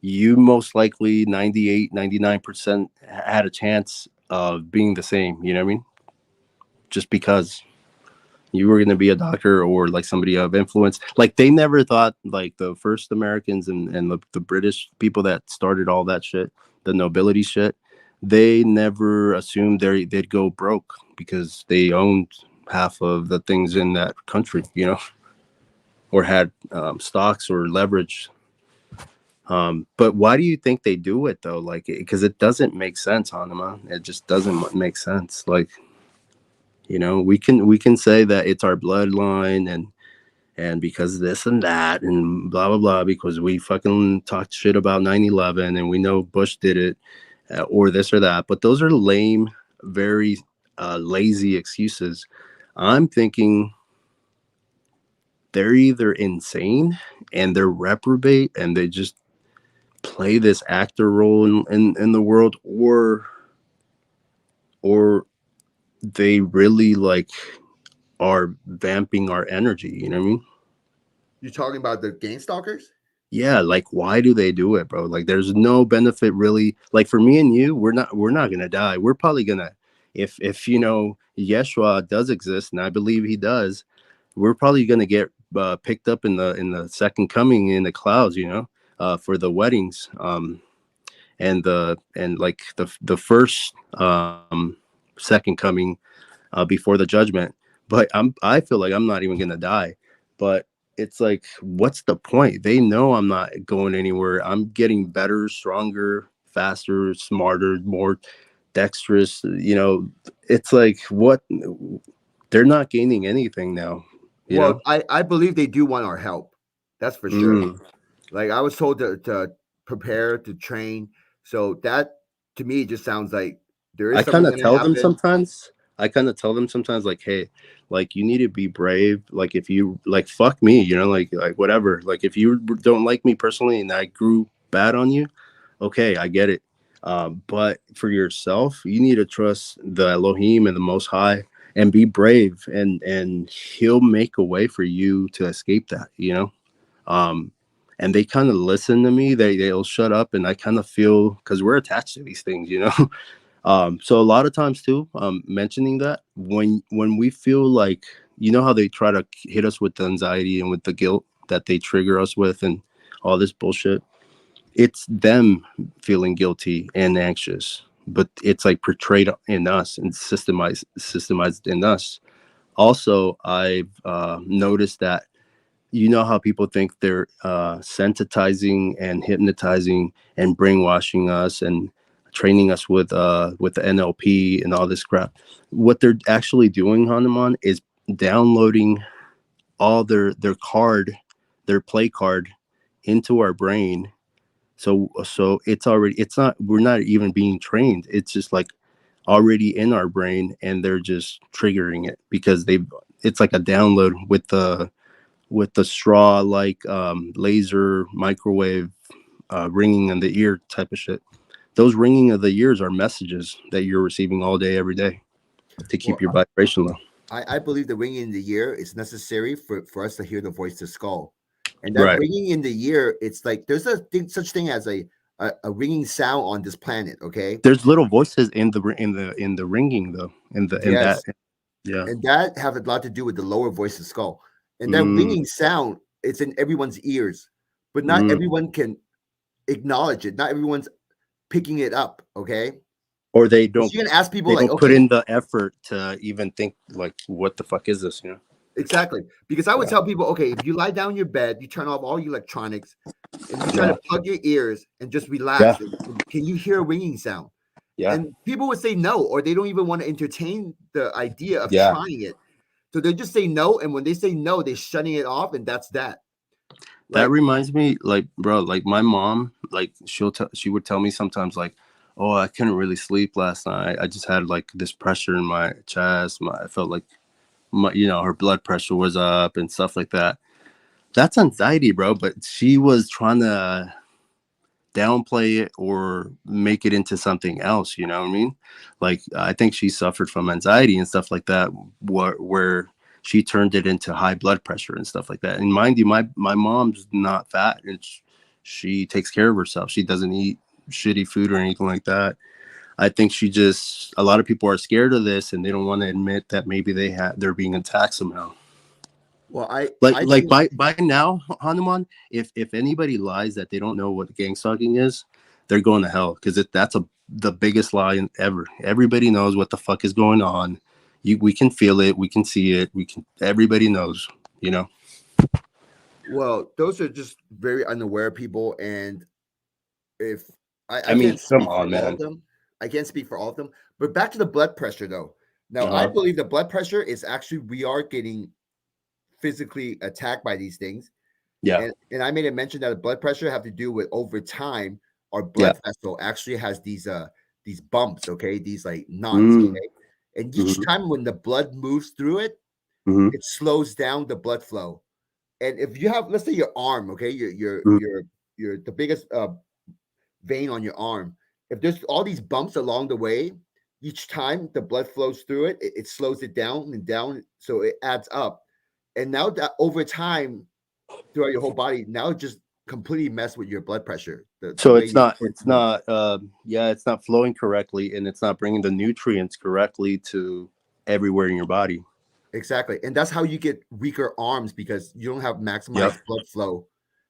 you most likely 98, 99% had a chance of being the same. You know what I mean? Just because you were going to be a doctor or like somebody of influence. Like they never thought, like the first Americans and the British people that started all that shit, the nobility shit, they never assumed they'd go broke because they owned half of the things in that country, or had stocks or leverage. But why do you think they do it though? Like, because it doesn't make sense, Hanuma. It just doesn't make sense. Like, we can say that it's our bloodline and because this and that and blah blah blah, because we fucking talked shit about 9/11 and we know Bush did it, or this or that, but those are lame, very lazy excuses. I'm thinking they're either insane and they're reprobate and they just play this actor role in the world, or they really like are vamping our energy, you know what I mean? you're talking about the gang stalkers? Yeah, like why do they do it, bro? Like there's no benefit really. Like for me and you, we're not gonna die. We're probably gonna, if Yeshua does exist, and I believe he does, we're probably gonna get picked up in the second coming in the clouds, for the weddings, and like the first second coming before the judgment. But I feel like I'm not even gonna die. But it's like, what's the point? They know I'm not going anywhere. I'm getting better, stronger, faster, smarter, more dexterous. It's like what, they're not gaining anything now. You Well, know. I believe they do want our help. That's for sure. Mm. Like I was told to prepare to train. So that to me just sounds like there I is kind something of going to tell them happen. sometimes. Like, hey, like you need to be brave. Like if you like, fuck me, like whatever. Like if you don't like me personally and I grew bad on you, okay, I get it. But for yourself, you need to trust the Elohim and the Most High and be brave, and He'll make a way for you to escape that. Um, and they kind of listen to me. They'll shut up, and I kind of feel, because we're attached to these things. So a lot of times too, mentioning that when we feel like, how they try to hit us with the anxiety and with the guilt that they trigger us with and all this bullshit, it's them feeling guilty and anxious, but it's like portrayed in us and systemized in us. Also, I've noticed that, how people think they're sensitizing and hypnotizing and brainwashing us and training us with the NLP and all this crap. What they're actually doing, Hanuman, is downloading all their play card into our brain. So we're not even being trained. It's just like already in our brain, and they're just triggering it because it's like a download with the straw like laser microwave ringing in the ear type of shit. Those ringing of the ears are messages that you're receiving all day, every day to keep Well, your vibration low. I believe the ringing in the ear is necessary for us to hear the voice to skull. And that Right. ringing in the ear, it's like there's a thing, such thing as a ringing sound on this planet. Okay. There's little voices in the ringing though. In that. Yes. Yeah. And that have a lot to do with the lower voice of skull. And that Mm, ringing sound, it's in everyone's ears, but not mm. everyone can acknowledge it. Not everyone's picking it up. Okay. Or Because you can ask people like, put okay, in the effort to even think like, what the fuck is this? You know? exactly. Because I would Yeah. tell people, okay, if you lie down in your bed, you turn off all your electronics, and you try Yeah. to plug your ears and just Yeah. relax. And can you hear a ringing sound? Yeah. And people would say no, or they don't even want to entertain the idea of Yeah. trying it. So they just say no. And when they say no, they're shutting it off, and that's that. That Like, reminds me, like, bro, like my mom, like she would tell me sometimes, like, oh, I couldn't really sleep last night. I just had like this pressure in my chest. I felt like her blood pressure was up and stuff like that. That's anxiety, bro. But she was trying to downplay it or make it into something else. You know what I mean? Like, I think she suffered from anxiety and stuff like that, where she turned it into high blood pressure and stuff like that. And mind you, my mom's not fat, and she takes care of herself. She doesn't eat shitty food or anything like that. I think a lot of people are scared of this, and they don't want to admit that maybe they're being attacked somehow. well, Like I like think, by now, Hanuman, if anybody lies that they don't know what gang stalking is, they're going to hell, because that's the biggest lie ever. Everybody knows what the fuck is going on. We can feel it, we can see it, everybody knows, you know. well, those are just very unaware people. And if I I mean, can't come speak for on, all of man. them, I can't speak for all of them. But back to the blood pressure, though. Now, I Uh-huh. believe the blood pressure is actually, we are getting physically attacked by these things. Yeah. And I made a mention that the blood pressure have to do with, over time, our Yeah. blood vessel actually has these bumps, okay, these like knots, Mm-hmm. okay. And each time when the blood moves through it, Mm-hmm. it slows down the blood flow. And if you have, let's say, your arm, okay, your the biggest vein on your arm, if there's all these bumps along the way, each time the blood flows through it, it slows it down and down, so it adds up. And now that over time, throughout your whole body, now it just completely mess with your blood pressure. The So way it's you, not it's not flowing correctly, and it's not bringing the nutrients correctly to everywhere in your body. exactly. And that's how you get weaker arms, because you don't have Yep. maximized blood flow.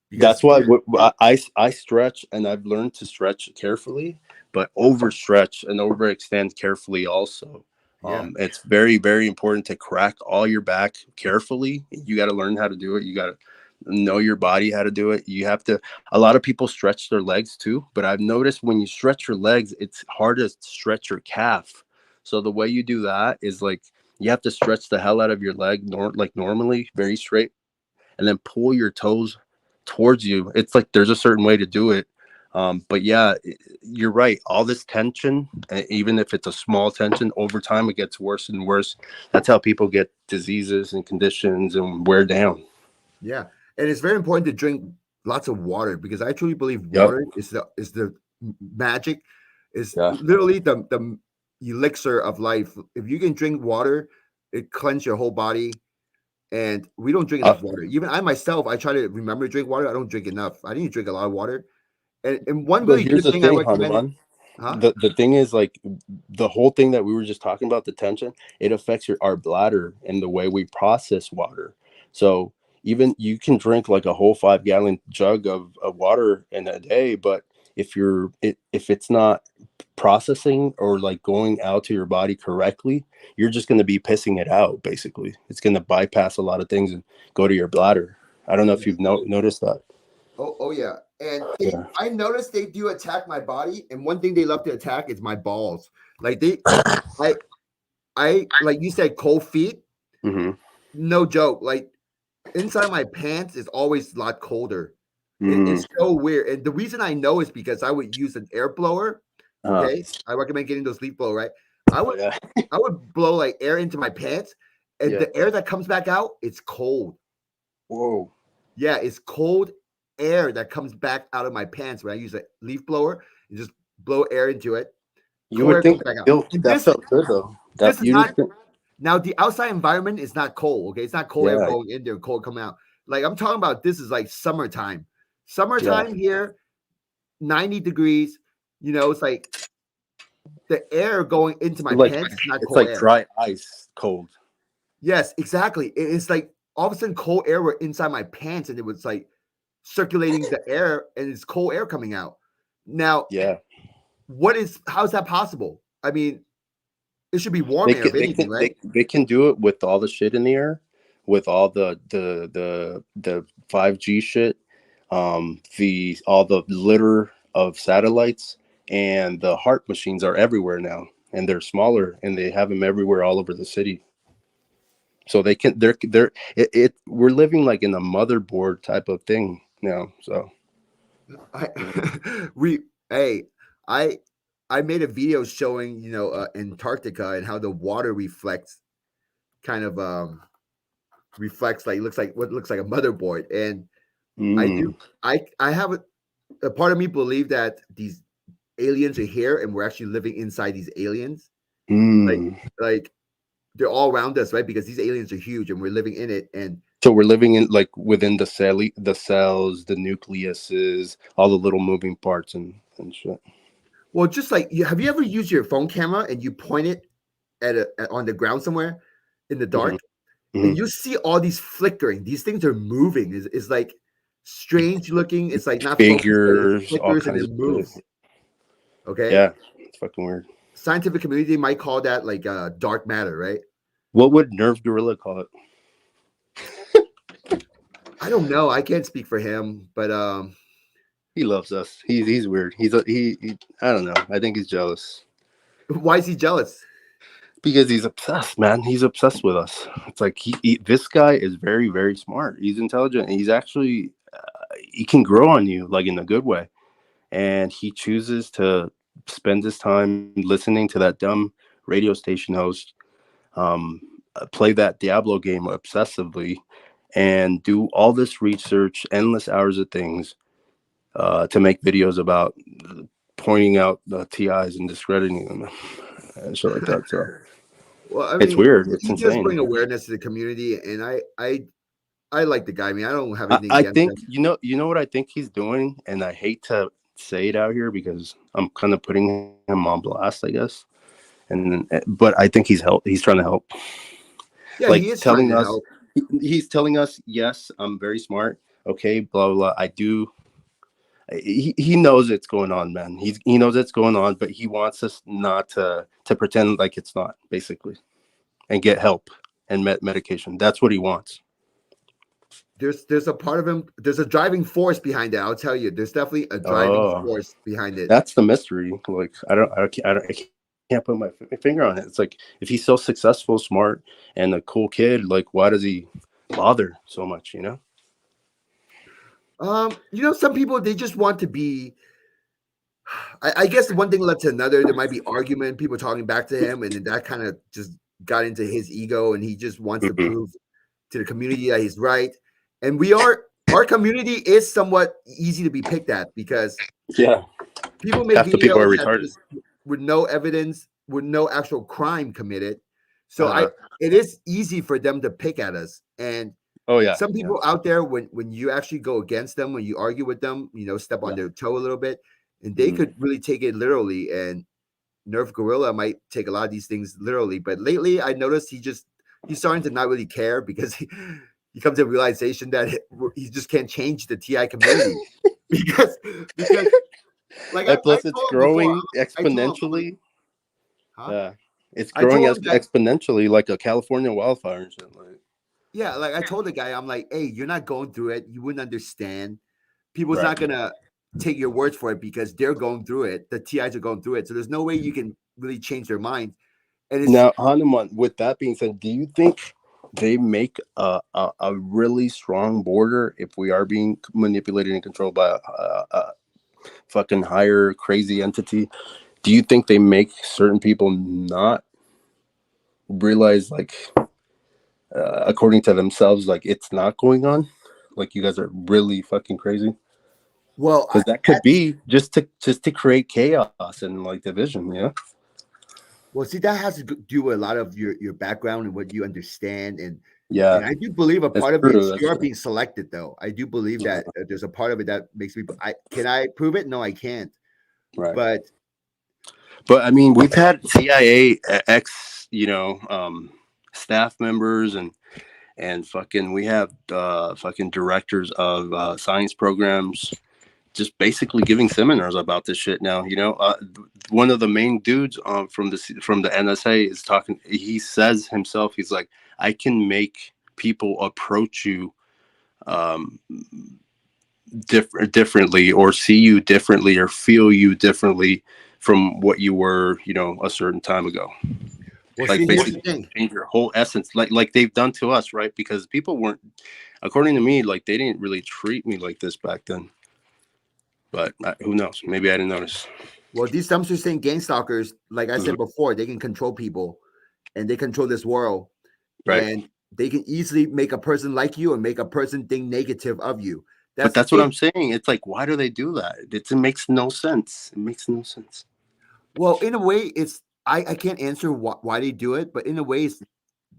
Because That's why I stretch, and I've learned to stretch carefully, but overstretch and overextend carefully also. yeah, It's very, very important to crack all your back carefully. You got to learn how to do it. You got to know your body how to do it. You have to. A lot of people stretch their legs too, but I've noticed when you stretch your legs, it's hard to stretch your calf. So the way you do that is like you have to stretch the hell out of your leg, like normally, very straight, and then pull your toes towards you. It's like there's a certain way to do it. But yeah, you're right. All this tension, even if it's a small tension, over time it gets worse and worse. That's how people get diseases and conditions and wear down. yeah. And it's very important to drink lots of water, because I truly believe Yep. water is the magic, is Yeah. literally the elixir of life. If you can drink water, it cleanses your whole body. And we don't drink Uh, enough water. Even I myself, I try to remember to drink water. I don't drink enough. I need to drink a lot of water. And one but really here's good the thing I thing, recommend, Hanuman. huh? The thing is, like, the whole thing that we were just talking about, the tension, it affects our bladder and the way we process water. So even you can drink like a whole 5 gallon jug of water in a day, but if it's not processing or like going out to your body correctly, you're just going to be pissing it out. Basically, it's going to bypass a lot of things and go to your bladder. I don't know if Yes. you've noticed that. Oh yeah. And Yeah. I noticed they do attack my body, and one thing they love to attack is my balls. Like I, like you said, cold feet. Hmm. No joke. Like inside my pants is always a lot colder. Hmm. It's so weird. And the reason I know is because I would use an air blower. Uh, Okay, I recommend getting those leaf blower. Right, I would yeah. I would blow like air into my pants, and Yeah. the air that comes back out, it's cold. Whoa. Yeah, it's cold air that comes back out of my pants when I use a leaf blower and just blow air into it. You Cold would air comes think back out. And that felt good though. this That is you not would think, now the outside environment is not cold. Okay, it's not cold air yeah, going in there, cold coming out. Like I'm talking about, this is like summertime. yeah. Summertime here, 90 degrees. It's like the air going into my Like pants is not it's cold like air. dry ice cold. Yes, exactly. It's like all of a sudden cold air were inside my pants and it was like circulating the air and it's cold air coming out. Now, Yeah. how's that possible? I mean, it should be warm They air can if anything, right? they can do it with all the shit in the air, with all the 5G shit, the all the litter of satellites, and the heart machines are everywhere now, and they're smaller, and they have them everywhere all over the city. So we're living like in a motherboard type of thing now. So I we hey, I I made a video showing, Antarctica and how the water reflects kind of reflects like looks like what looks like a motherboard. And I do mm, I have a part of me believe that these aliens are here and we're actually living inside these aliens. Like mm. like they're all around us, right? Because these aliens are huge and we're living in it. And So we're living in like within the cells, the nucleuses, all the little moving parts and shit. well, just like have you ever used your phone camera and you point it on the ground somewhere in the Hmm. dark Hmm. and you see all these flickering? These things are moving. It's like strange looking. It's like not focused, but it Figures, all flickers and kinds it of shit. moves. Okay. Yeah, it's fucking weird. Scientific community might call that like dark matter, right? What would Nerve Gorilla call it? I don't know. I can't speak for him, but He loves us. He's weird. He I don't know. I think he's jealous why is he jealous? because he's obsessed, man. He's obsessed with us. It's like this guy is very very smart. He's intelligent. He's actually he can grow on you like in a good way, and he chooses to spend his time listening to that dumb radio station host um, play that Diablo game obsessively and do all this research, endless hours of things to make videos about pointing out the TIs and discrediting them and shit like that. So Well, I it's mean, weird. It's he does insane. bring awareness to the community, and I like the guy. I mean, I don't have anything I against think him. you know what I think he's doing, and I hate to say it out here because I'm kind of putting him on blast, I guess. And but I think he's trying to help. Yeah, Like he is trying telling to us help. he's telling us, yes, I'm very smart, okay, blah blah, blah. I do. He knows it's going on, man. He knows it's going on, but he wants us not to pretend like it's not, basically, and get help and medication. That's what he wants. There's a part of him. There's a driving force behind it. I'll tell you. There's definitely a driving Oh, force behind it. that's the mystery. Like I can't put my finger on it. It's like if he's so successful, smart, and a cool kid, like why does he bother so much? You know? Some people they just want to be. I guess one thing led to another. There might be argument, people talking back to him, and then that kind of just got into his ego, and he just wants to Mhm. prove to the community that he's right. And our community is somewhat easy to be picked at because Yeah, people make half the people are videos that retarded. just with no evidence, with no actual crime committed. So Uh, it is easy for them to pick at us. And oh yeah, some yeah, people out there, when you actually go against them, when you argue with them, step on yeah. their toe a little bit, and they Mhm. could really take it literally. And Nerf Gorilla might take a lot of these things literally. But lately, I noticed he's starting to not really care because he comes to a realization that he just can't change the TI community because like And I plus, it's told him before, growing I told him, I'm like, exponentially. huh? Yeah, it's I growing told as him that, exponentially like a California wildfire and shit. Like, yeah, like I told the guy, I'm like, hey, you're not going through it. You wouldn't understand. People's right not gonna take your words for it because they're going through it. The TIs are going through it. So there's no way you can really change their mind. And it's now, Hanuman. With that being said, do you think they make a really strong border if we are being manipulated and controlled by a fucking higher crazy entity? Do you think they make certain people not realize, like, according to themselves, like it's not going on? Like you guys are really fucking crazy? Well, Because that could be just to create chaos and like division. Yeah. well, see, that has to do with a lot of your background and what you understand, Yeah. and I do believe a That's part of true. it That's you are true. being selected, though. I do believe Yeah. that there's a part of it that makes me. Can I prove it? No, I can't. Right. But But I mean, we've had CIA ex, staff members and fucking we have fucking directors of science programs just basically giving seminars about this shit now. One of the main dudes from the NSA is talking. He says himself, he's like, I can make people approach you um, differently, or see you differently, or feel you differently from what you were, a certain time ago. well, Like see, here's the basically thing. change your whole essence, like they've done to us, right? Because people weren't, according to me, like they didn't really treat me like this back then. But who knows? Maybe I didn't notice. Well, these dumpsters saying gang stalkers, like I Mhm. said before, they can control people, and they control this world, Right. and they can easily make a person like you and make a person think negative of you. But That's that's what it. I'm saying. It's like, why do they do that? It makes no sense. It makes no sense. Well, in a way, it's I can't answer why they do it, but in a way, it's,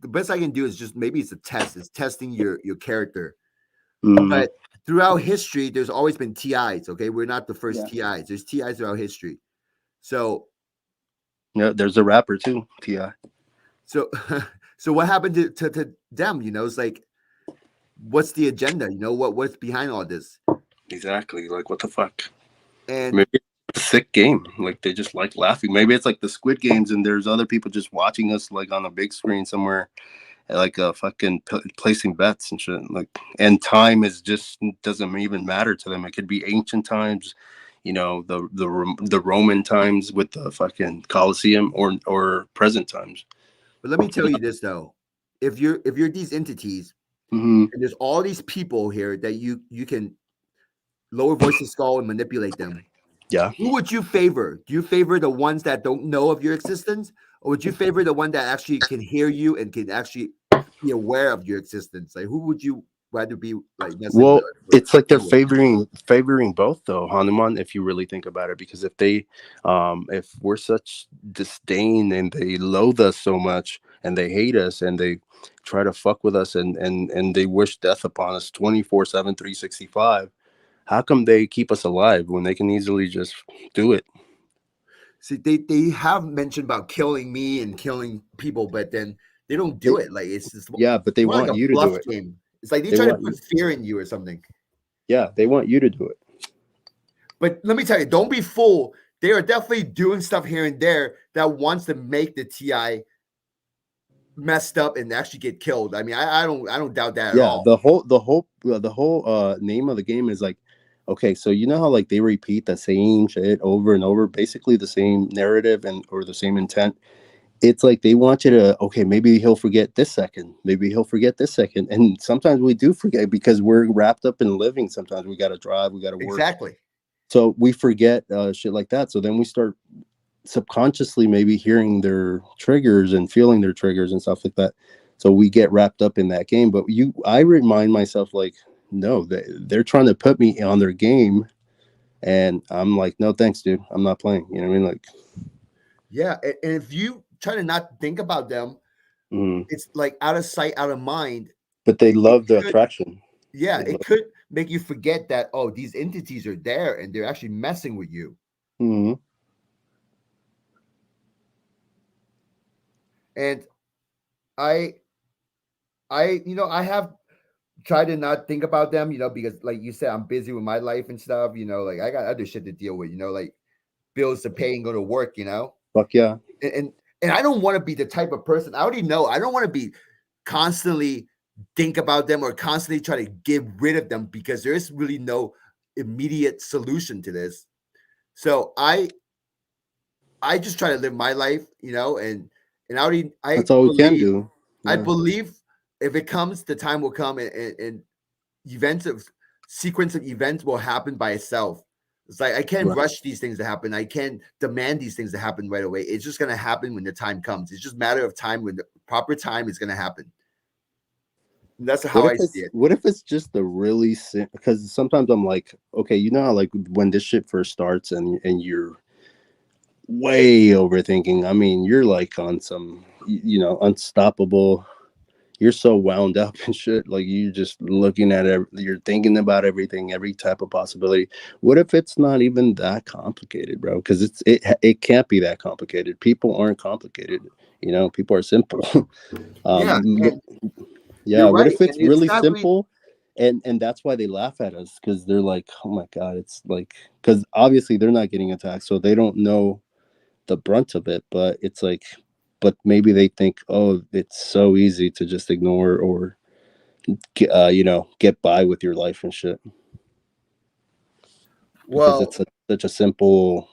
the best I can do is just maybe it's a test. It's testing your character. Mm, But throughout history, there's always been TIs. Okay, we're not the first yeah. TIs. There's TIs throughout history. So Yeah. There's a rapper too, Ti. so so what happened to them? It's like, what's the agenda? What's behind all this? Exactly. Like, what the fuck? And Maybe it's a sick game. Like they just like laughing. Maybe it's like the Squid Games, and there's other people just watching us like on a big screen somewhere, like fucking placing bets and shit. Like, and time is just doesn't even matter to them. It could be ancient times, the Roman times with the fucking Colosseum, or present times. but let me tell you this though, if you're these entities Mm-hmm. and there's all these people here that you can lower voices skull and manipulate them. Yeah. Who would you favor? Do you favor the ones that don't know of your existence, or would you favor the one that actually can hear you and can actually be aware of your existence? Like, who would you rather be like messing with? Well, it's like they're favoring both though, Hanuman, if you really think about it, because if we're such disdain and they loathe us so much and they hate us and they try to fuck with us and they wish death upon us 24/7, 365, how come they keep us alive when they can easily just do it? See, they have mentioned about killing me and killing people, but then they don't do They, it. Like, it's just yeah, but they more like want a you to do bluff it. game. It's like they They try to want put you. fear in you or something. Yeah, they want you to do it. But let me tell you, don't be fooled. They are definitely doing stuff here and there that wants to make the TI messed up and actually get killed. I mean, I don't doubt that at Yeah, all. the whole name of the game is like, okay, so you know how like they repeat the same shit over and over, basically the same narrative and or the same intent. It's like they want you to, okay, maybe he'll forget this second, maybe he'll forget this second, and sometimes we do forget because we're wrapped up in living. Sometimes we got to drive, we got to work, Exactly. so we forget shit like that. So then we start subconsciously maybe hearing their triggers and feeling their triggers and stuff like that. So we get wrapped up in that game. But I remind myself like, no, they're trying to put me on their game, and I'm like, no, thanks, dude. I'm not playing. You know what I mean? Like, Yeah. And if you try to not think about them, mm. it's like out of sight, out of mind. But they It love the could, attraction. yeah, They it love, could make you forget that, oh, these entities are there and they're actually messing with you. mm. And I I have tried to not think about them, because like you said, I'm busy with my life and stuff, like I got other shit to deal with, like bills to pay and go to work, Fuck yeah. and I don't want to be the type of person. I already know I don't want to be constantly think about them or constantly try to get rid of them, because there is really no immediate solution to this. So I just try to live my life, and That's all we can do. I Yeah. believe if it comes, the time will come, and events of sequence of events will happen by itself. It's like I can't Right. rush these things to happen. I can't demand these things to happen right away. It's just gonna happen when the time comes. It's just a matter of time when the proper time is gonna happen. That's how I see it. What if it's just the really because sometimes I'm like, okay, you know how like when this shit first starts and you're way overthinking. I mean, you're like on some unstoppable. You're so wound up and shit. Like you're just looking at it. You're thinking about everything, every type of possibility. What if it's not even that complicated, bro? Because it can't be that complicated. People aren't complicated. People are simple. Yeah, um, and yeah. you're What right. if it's And it's really not really simple? And that's why they laugh at us because they're like, oh my god, it's like because obviously they're not getting attacked, so they don't know the brunt of it. But it's like, but maybe they think, oh, it's so easy to just ignore or get by with your life and shit because well. such a simple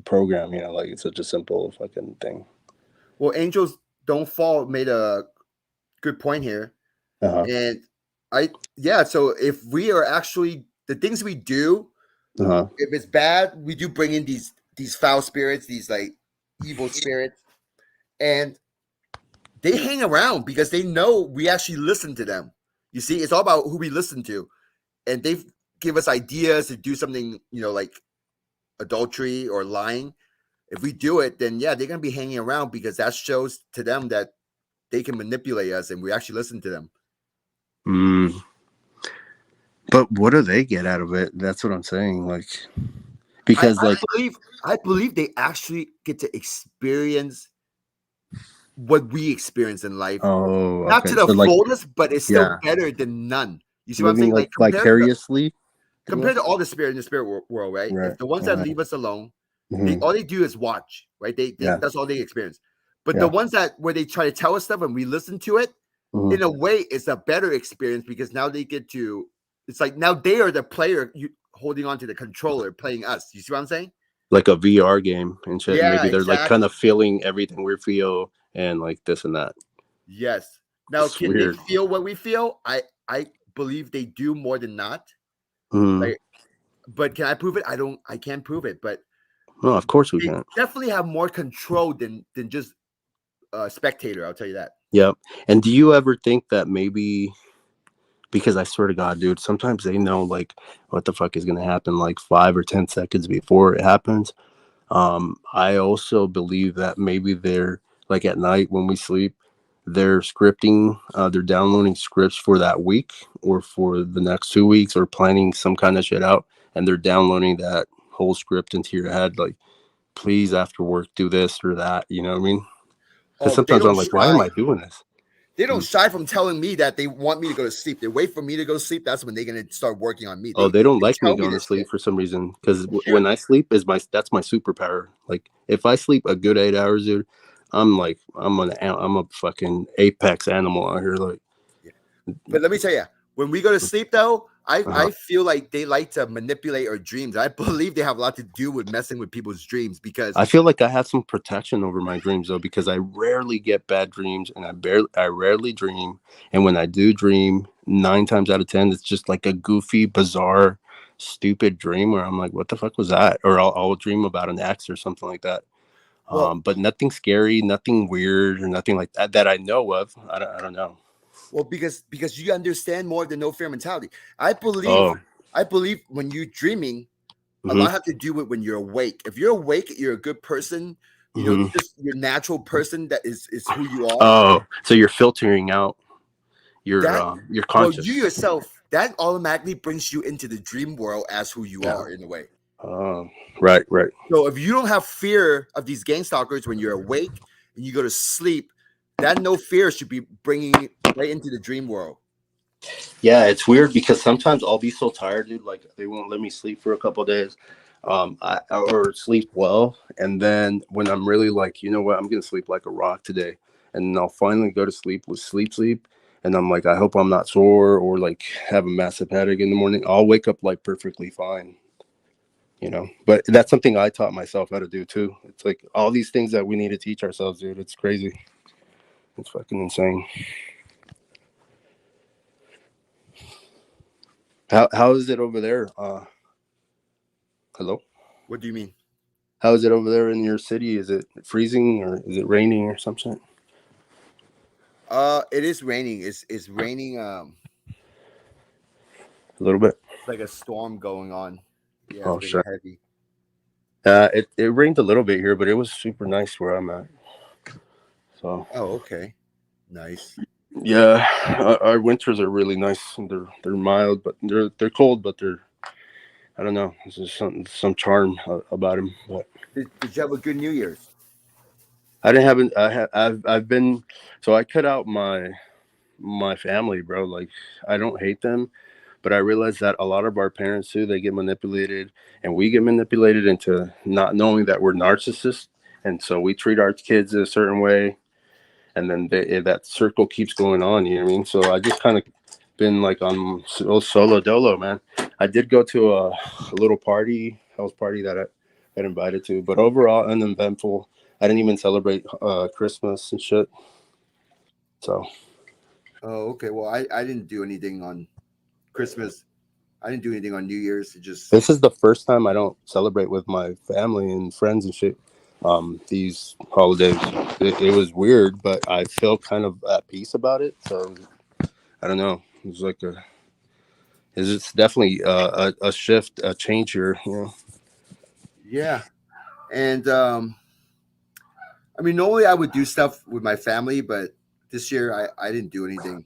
program. Like it's such a simple fucking thing. Well, Angels Don't Fall made a good point here. Uh-huh. And yeah, so if we are actually the things we do, Uh-huh. if it's bad, we do bring in these foul spirits, these like evil spirits, and they hang around because they know we actually listen to them. You see, it's all about who we listen to, and they give us ideas to do something, like adultery or lying. If we do it, then yeah, they're gonna be hanging around because that shows to them that they can manipulate us, and we actually listen to them. Mm. But what do they get out of it? That's what I'm saying. Like, I, because I like, believe I believe they actually get to experience what we experience in life, oh, not to okay. the So like, fullness, but it's still yeah, better than none. You see what I'm living saying? like Like vicariously through compared us. to all the spirit in the spirit world, right? Right. If the ones that Right. leave us alone, they Mm-hmm. all they do is watch, right? They Yeah. that's all they experience. But the Yeah. ones that where they try to tell us stuff and we listen to it, Mm-hmm. in a way, it's a better experience because now they get to. It's like now they are the player, holding on to the controller, playing us. You see what I'm saying? Like a VR game and shit. Yeah, Maybe they're like kind exactly. of feeling everything we feel and like this and that. Yes. Now, It's can they weird. feel what we feel? I believe they do more than not. Mm. Like, but can I prove it? I don't. I can't prove it. But No, of course we they can't. definitely have more control than just a spectator. I'll tell you that. Yep. And do you ever think that maybe because I swear to God, dude, sometimes they know like what the fuck is gonna happen like 5 or 10 seconds before it happens. I also believe that maybe they're like at night when we sleep, they're scripting, they're downloading scripts for that week or for the next 2 weeks or planning some kind of shit out, and they're downloading that whole script into your head. Like, please, after work, do this or that. You know what I mean? Because Oh, they sometimes don't I'm like, why am shy. I doing this? They don't shy from telling me that they want me to go to sleep. They wait for me to go to sleep. That's when they're gonna start working on me. Oh, They they don't they like me tell me going to this shit. sleep for some reason. Because Sure. when I sleep is that's my superpower. Like if I sleep a good 8 hours, dude, I'm a fucking apex animal out here. Like, Yeah. But let me tell you, when we go to sleep, though, uh I feel like they like to manipulate our dreams. I believe they have a lot to do with messing with people's dreams because I feel like I have some protection over my dreams though, because I rarely get bad dreams, and I rarely dream. And when I do dream, 9 times out of 10, it's just like a goofy, bizarre, stupid dream where I'm like, what the fuck was that? Or I'll dream about an ex or something like that. well, But nothing scary, nothing weird, or nothing like that that I know of. I don't know. because you understand more of the no fear mentality. I believe Oh, I believe when you're dreaming, a mm-hmm, lot have to do with when you're awake. If you're awake, you're a good person. mm-hmm. Just your natural person that is who you are. Oh, so you're filtering out That your well, you conscious. yourself that automatically brings you into the dream world as who you Yeah. are in a way. Oh, right, right. So if you don't have fear of these gang stalkers when you're awake and you go to sleep, that no fear should be bringing you right into the dream world. Yeah, it's weird because sometimes I'll be so tired, dude. Like they won't let me sleep for a couple of days, or sleep well. And then when I'm really like, you know what, I'm gonna sleep like a rock today, and I'll finally go to sleep with sleep, and I'm like, I hope I'm not sore or like have a massive headache in the morning. I'll wake up like perfectly fine, But that's something I taught myself how to do too. It's like all these things that we need to teach ourselves, dude. It's crazy. It's fucking insane. How is it over there? Hello. What do you mean? How is it over there in your city? Is it freezing or is it raining or something? It is raining. It's raining. A little bit. It's like a storm going on. Yeah, it's Oh pretty shit. heavy. It rained a little bit here, but it was super nice where I'm at. So Oh, okay, nice. yeah, our winters are really nice. They're mild, but they're cold, but they're I don't know. There's just some charm about them. But Did you have a good New Year's? I didn't have I've been so I cut out my family, bro. Like I don't hate them, but I realize that a lot of our parents too, they get manipulated, and we get manipulated into not knowing that we're narcissists, and so we treat our kids a certain way, and then that circle keeps going on. You know what I mean? So I just kind of been like on solo dolo, man. I did go to a little house party that I got invited to, but overall uneventful. I didn't even celebrate Christmas and shit. So Oh, okay. Well, I didn't do anything on Christmas. I didn't do anything on New Year's. It just this is the first time I don't celebrate with my family and friends and shit. These holidays, it was weird, but I feel kind of at peace about it. So I don't know. It's like it's definitely a shift, a change here. You know, yeah. And I mean, normally I would do stuff with my family, but this year I didn't do anything.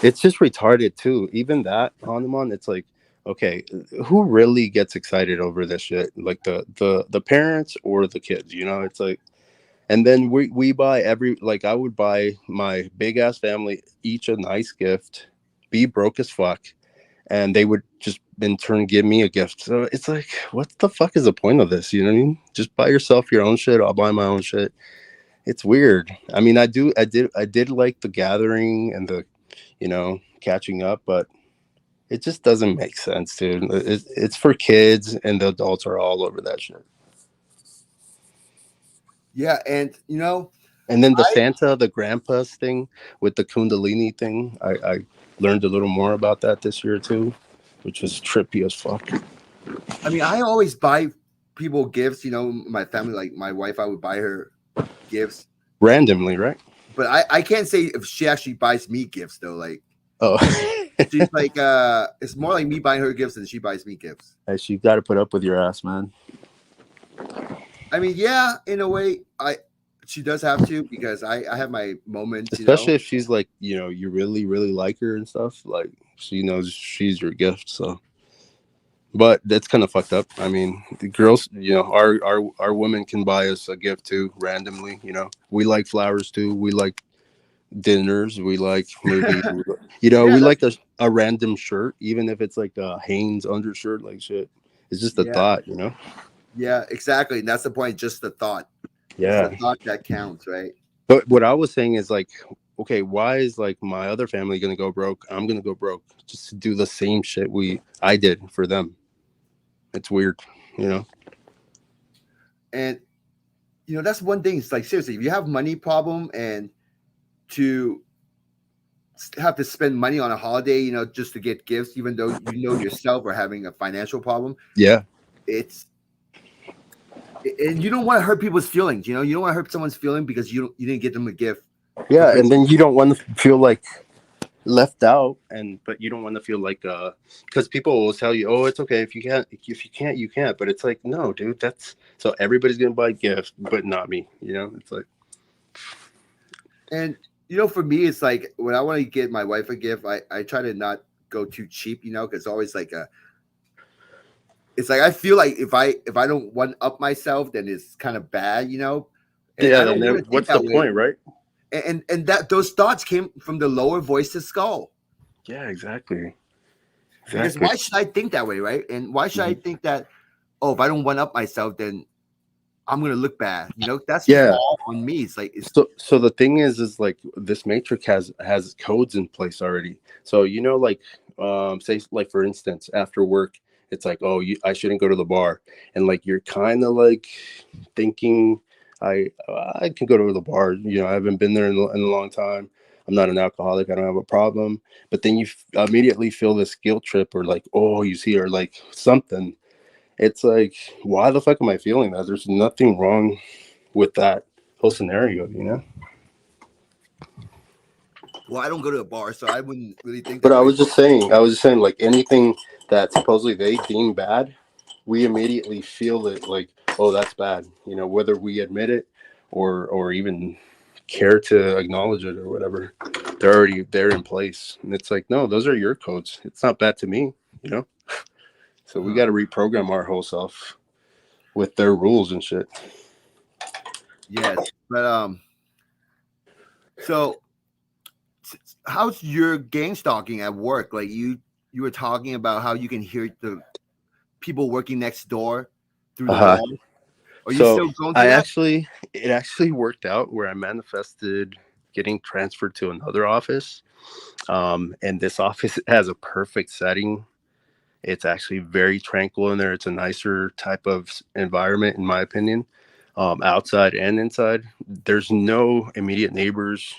it's just retarded too. Even that on it's like, okay, who really gets excited over this shit? Like the parents or the kids? You know, it's like. And then we buy like I would buy my big ass family each a nice gift, be broke as fuck, and they would just in turn give me a gift. So it's like, what the fuck is the point of this? You know what I mean? Just buy yourself your own shit. I'll buy my own shit. It's weird. I mean, I did like the gathering and the, catching up, but it just doesn't make sense, dude. It's for kids, and the adults are all over that shit. Yeah, and And then the I Santa, the grandpa's thing with the Kundalini thing, I learned a little more about that this year too, which was trippy as fuck. I mean I always buy people gifts. My family, like my wife, I would buy her gifts, Randomly, right? but I can't say if she actually buys me gifts though. Like Oh, she's like it's more like me buying her gifts than she buys me gifts. hey, you got to put up with your ass, man. I mean, yeah, in a way, she does have to because I have my moments. Especially if she's like, you really, really like her and stuff. Like, she knows she's your gift. So, but that's kind of fucked up. I mean, the girls, our women can buy us a gift too randomly. We like flowers too. We like dinners. We like movies. Yeah, We like a random shirt, even if it's like a Hanes undershirt, like shit. It's just a yeah, thought. yeah, exactly. And that's the point. Just the thought. It's the Yeah. thought that counts, right? But what I was saying is like, okay, why is like my other family gonna go broke? I'm gonna go broke just to do the same shit I did for them. It's weird, you know. And that's one thing. It's like seriously, if you have money problem and to have to spend money on a holiday, just to get gifts, even though yourself are having a financial problem, Yeah. it's and you don't want to hurt people's feelings. You don't want to hurt someone's feeling because you didn't get them a gift for Yeah, and Christmas. then you don't want to feel like left out, but you don't want to feel like because people will tell you, oh, it's okay if you can't you can't, but it's like, no, dude, that's so everybody's gonna buy gifts but not me. It's like, And for me, it's like when I want to get my wife a gift, I try to not go too cheap, because it's always like it's like I feel like if I don't one up myself, then it's kind of bad, and yeah, I then don't want to think what's the that way. point, right? And that those thoughts came from the lower voice to skull. Yeah, exactly. Because why should I think that way, right? And why should I think that, oh, if I don't one up myself, then I'm gonna look bad. That's just Yeah. all on me. It's like So the thing is like this matrix has codes in place already. So like say like for instance after work, it's like, oh, I shouldn't go to the bar, and like you're kind of like thinking I can go to the bar. I haven't been there in a long time. I'm not an alcoholic. I don't have a problem. But then you immediately feel this guilt trip, or like, oh, you see, or like something. It's like, why the fuck am I feeling that? There's nothing wrong with that whole scenario. Well, I don't go to a bar, so I wouldn't really think But that I way. was just saying, like anything that supposedly they deem bad, we immediately feel it like, oh, that's bad. You know, whether we admit it or even care to acknowledge it or whatever, they're in place. And it's like, no, those are your codes. It's not bad to me, you know? So we Huh. got to reprogram our whole self with their rules and shit. Yes, but so how's your gang stalking at work? Like you were talking about how you can hear the people working next door through the Uh-huh. wall. Are you So still going through that? it actually worked out where I manifested getting transferred to another office. And this office has a perfect setting. It's actually very tranquil in there. It's a nicer type of environment, in my opinion, outside and inside. There's no immediate neighbors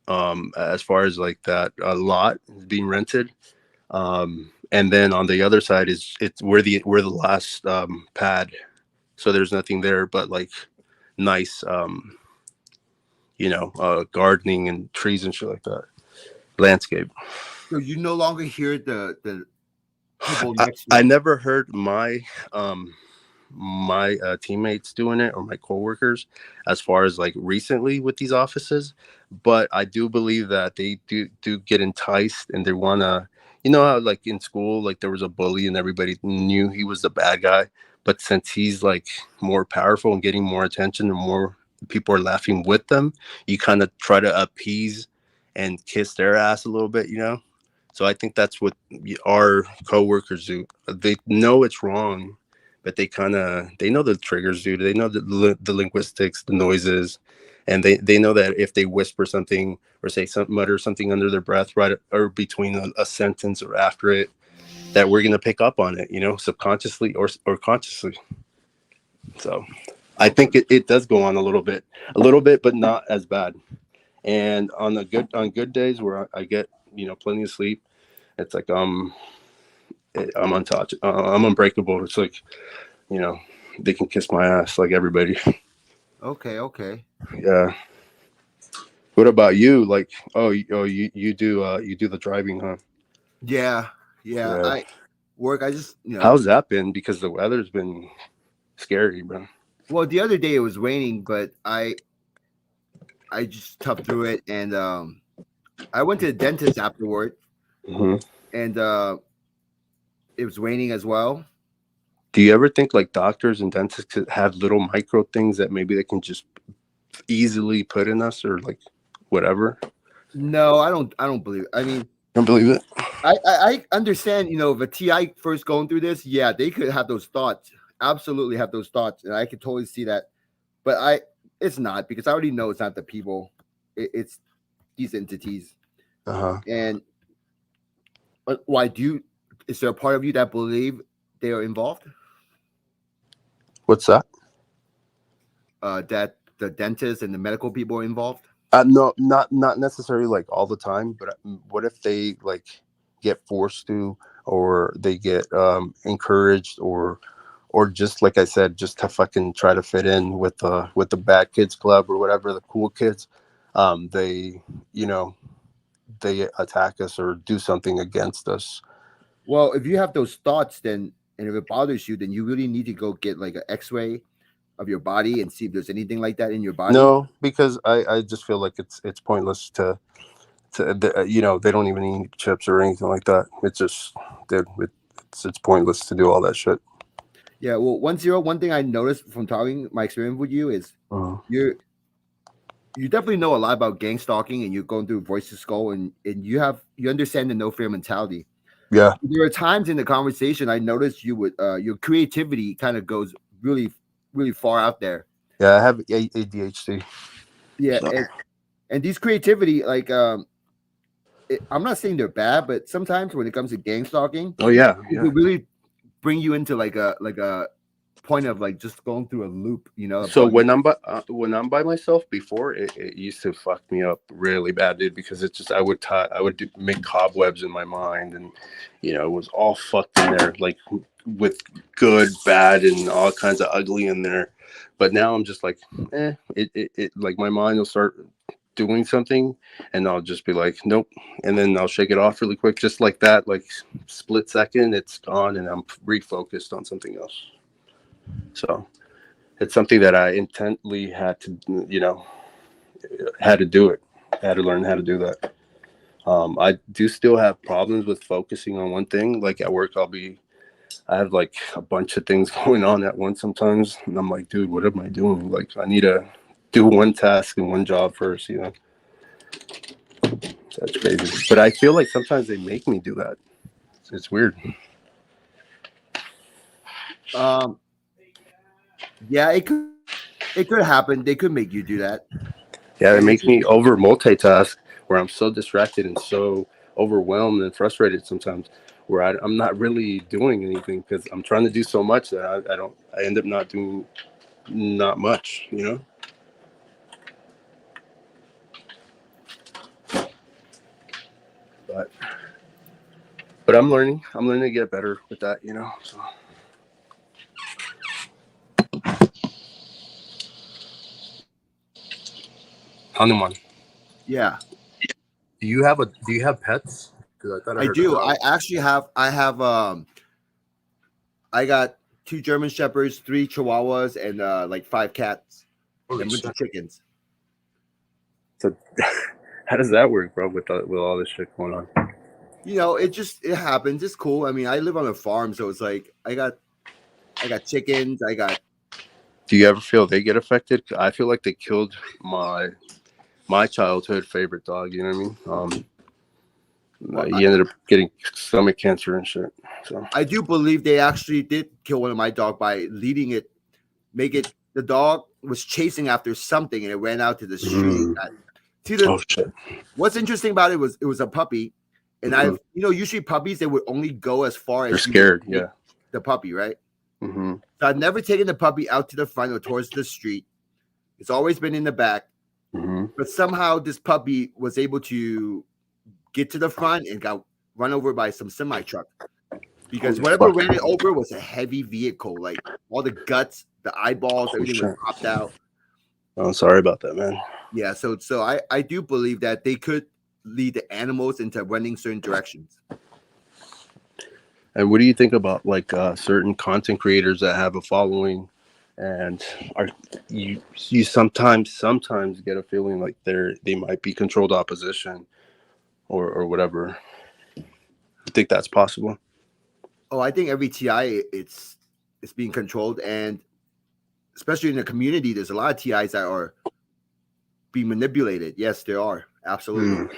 as far as like that a lot being rented. And then on the other side is it's we're the last pad, so there's nothing there but like nice gardening and trees and shit like that, landscape. So you no longer hear the people I, next I door. never heard um my teammates doing it or my coworkers as far as like recently with these offices, but I do believe that they do get enticed and they want to, you know how like in school like there was a bully and everybody knew he was the bad guy, but since he's like more powerful and getting more attention and more people are laughing with them, you kind of try to appease and kiss their ass a little bit, you know. So I think that's what our coworkers do. They know it's wrong, but they know the triggers, dude. They know the linguistics, the noises, and they know that if they whisper something or say something, mutter something under their breath, right, or between a sentence or after it, that we're gonna pick up on it, you know, subconsciously or consciously. So I Okay. think it does go on a little bit, but not as bad. And on good days where I get plenty of sleep, it's like I'm untouched. I'm unbreakable. It's like you know they can kiss my ass like everybody. Okay. Okay. Yeah. What about you? Like, you do the driving, huh? Yeah. Yeah. Yeah. I work. I just How's that been? Because the weather's been scary, bro. well, the other day it was raining, but I just toughed through it, and I went to the dentist afterward, Hmm. and it was raining as well. Do you ever think like doctors and dentists could have little micro things that maybe they can just easily put in us or like whatever? No, I don't. I don't believe. I mean, Don't believe it. I understand. The TI first going through this. Yeah, they could have those thoughts. Absolutely have those thoughts, and I could totally see that. But it's not because I already know it's not the people. It's these entities. Uh huh. And why do you? Is there a part of you that believe they are involved? What's that? That the dentists and the medical people are involved? No, not necessarily like all the time, but what if they like get forced to, or they get encouraged, or just like I said, just to fucking try to fit in with the bad kids club or whatever, the cool kids, they you know they attack us or do something against us. Well, if you have those thoughts, then and if it bothers you, then you really need to go get like an X-ray of your body and see if there's anything like that in your body. No, because I just feel like it's pointless they don't even eat chips or anything like that. It's just dude, it's pointless to do all that shit. Yeah, well, 1-0. One thing I noticed from talking my experience with you is Uh, you're you definitely know a lot about gang stalking, and you're going through voice to skull, and you understand the no fear mentality. yeah, There are times in the conversation I noticed you would your creativity kind of goes really far out there. yeah. I have ADHD. Yeah, So. and these creativity like I'm not saying they're bad, but sometimes when it comes to gang stalking, Oh yeah, it yeah. could really bring you into like a point of like just going through a loop, a So bug. when I'm by myself, before it used to fuck me up really bad, dude. Because it's just make cobwebs in my mind, and it was all fucked in there, like with good, bad, and all kinds of ugly in there. But now I'm just like, like my mind will start doing something, and I'll just be like, nope, and then I'll shake it off really quick, just like that, like split second, it's gone, and I'm refocused on something else. So it's something that I intently had to, had to do it. I had to learn how to do that. I do still have problems with focusing on one thing. Like at work, I have like a bunch of things going on at once sometimes. And I'm like, dude, what am I doing? Like, I need to do one task and one job first, That's crazy. But I feel like sometimes they make me do that. It's weird. Um, yeah, it could happen. They could make you do that. Yeah, it And makes me over multitask where I'm so distracted and so overwhelmed and frustrated sometimes where I'm not really doing anything because I'm trying to do so much that I end up not doing not much. But I'm learning to get better with that. So. Hanuman, yeah, do you have pets? Because I thought I I heard a do. dog. I got 2 German shepherds, 3 Chihuahuas, and like 5 cats Holy and a bunch shit. of chickens. So how does that work, bro? With all this shit going on? It happens. It's cool. I mean, I live on a farm, so it's like I got chickens. Do you ever feel they get affected? I feel like they killed my childhood favorite dog. You know what I mean? Well, He ended up getting stomach cancer and shit. So I do believe they actually did kill one of my dog by the dog was chasing after something and it ran out to the street. oh shit. What's interesting about it was a puppy, and usually puppies they would only go as far They're as you scared. would take Yeah. the puppy, right? Mm-hmm. So I've never taken the puppy out to the front or towards the street. It's always been in the back. Mm-hmm. But somehow this puppy was able to get to the front and got run over by some semi truck. Because Holy whatever fuck. ran it over was a heavy vehicle. Like all the guts, the eyeballs, everything was shit. popped out. Oh, I'm sorry about that, man. Yeah, so I do believe that they could lead the animals into running certain directions. And what do you think about like certain content creators that have a following, and you sometimes get a feeling like they might be controlled opposition, or whatever? You think that's possible? Oh, I think every TI it's being controlled, and especially in the community, there's a lot of TIs that are being manipulated. Yes, there are absolutely.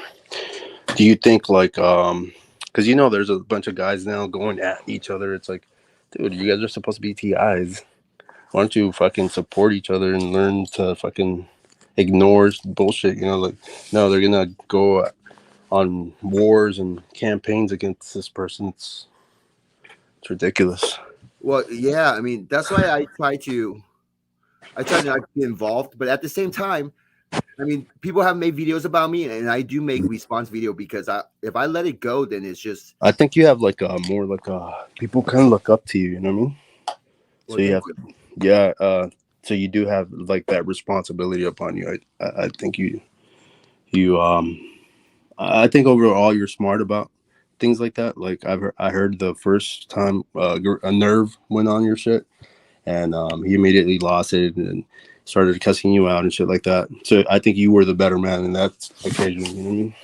Do you think like because there's a bunch of guys now going at each other? It's like, dude, you guys are supposed to be TIs. Why don't you fucking support each other and learn to fucking ignore bullshit? Like, no, they're gonna go on wars and campaigns against this person. It's ridiculous. Well, yeah, I mean that's why I try not to be involved, but at the same time, I mean, people have made videos about me, and I do make response video because if I let it go, then it's just. I think you have like a more like people kind of look up to you. You know what I mean? Well, So you have, yeah. So you do have like that responsibility upon you. I think I think overall you're smart about things like that. Like I heard the first time a nerve went on your shit, and he immediately lost it and started cussing you out and shit like that. So I think you were the better man in that occasion. You know what I mean?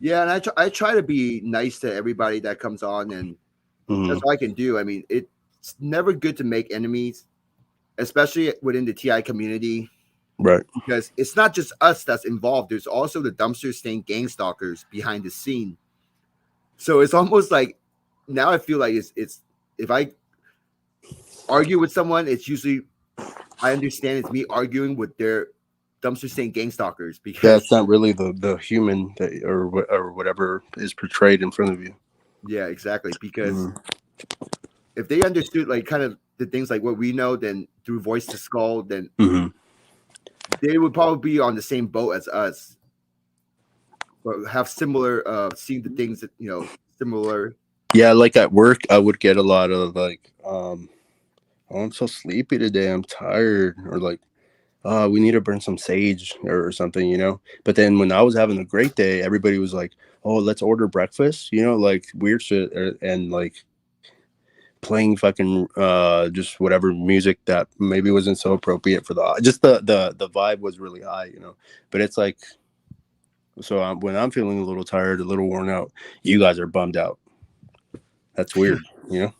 Yeah, and I try to be nice to everybody that comes on, and that's all I can do. I mean, it's never good to make enemies, especially within the TI community. Right. Because it's not just us that's involved. There's also the dumpster stain gangstalkers behind the scene. So it's almost like now I feel like it's if I argue with someone, it's usually I understand it's me arguing with their dumpster stain gangstalkers because that's not really the human that or whatever is portrayed in front of you. Yeah, exactly. Because if they understood like kind of the things like what we know, then through voice to skull, then they would probably be on the same boat as us, but have similar seeing the things that similar. Yeah, like at work, I would get a lot of like, oh, I'm so sleepy today. I'm tired, or like, we need to burn some sage or something, you know. But then when I was having a great day, everybody was like, oh, let's order breakfast, you know, like weird shit, and like playing fucking just whatever music that maybe wasn't so appropriate for the just the vibe was really high, you know. But it's like, so when I'm feeling a little tired, a little worn out, you guys are bummed out. That's weird, you know.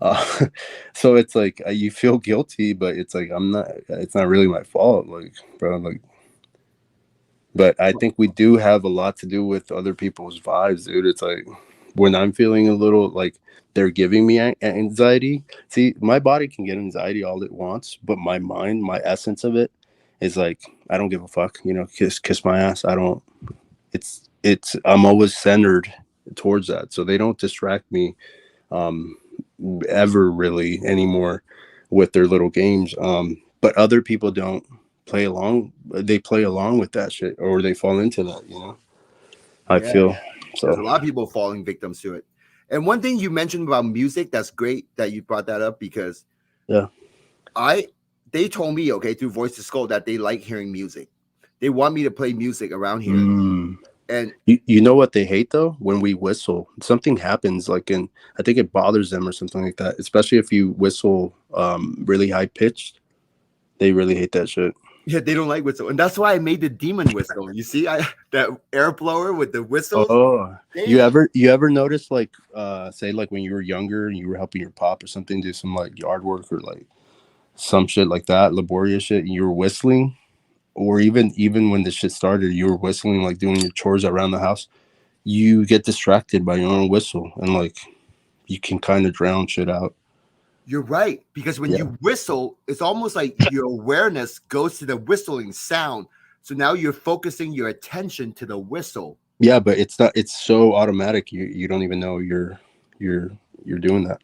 Uh, so it's like you feel guilty, but it's like I'm not. It's not really my fault, like, bro. Like, but I think we do have a lot to do with other people's vibes, dude. It's like when I'm feeling a little like they're giving me anxiety. See, my body can get anxiety all it wants, but my mind, my essence of it, is like I don't give a fuck. You know, kiss my ass. I don't. It's. I'm always centered towards that, so they don't distract me um, ever really anymore with their little games. But other people don't play along. They play along with that shit, or they fall into that. You know, I Yeah, feel there's so. a lot of people falling victims to it. And one thing you mentioned about music, that's great that you brought that up because Yeah. I they told me, okay, through Voice to Skull that they like hearing music. They want me to play music around here. Mm. And You know what they hate though? When we whistle, something happens. Like in, I think it bothers them or something like that. Especially if you whistle really high pitched, they really hate that shit. yeah, they don't like whistle. And that's why I made the demon whistle. You see, I that air blower with the whistles. Oh, They you ever notice like say like when you were younger and you were helping your pop or something do some like yard work or like some shit like that, laborious shit, and you were whistling, or even when the shit started, you were whistling like doing your chores around the house. You get distracted by your own whistle, and like you can kind of drown shit out. You're right. Because when Yeah, you whistle, it's almost like your awareness goes to the whistling sound. So now you're focusing your attention to the whistle. yeah, but it's not. It's so automatic. You don't even know you're you're doing that.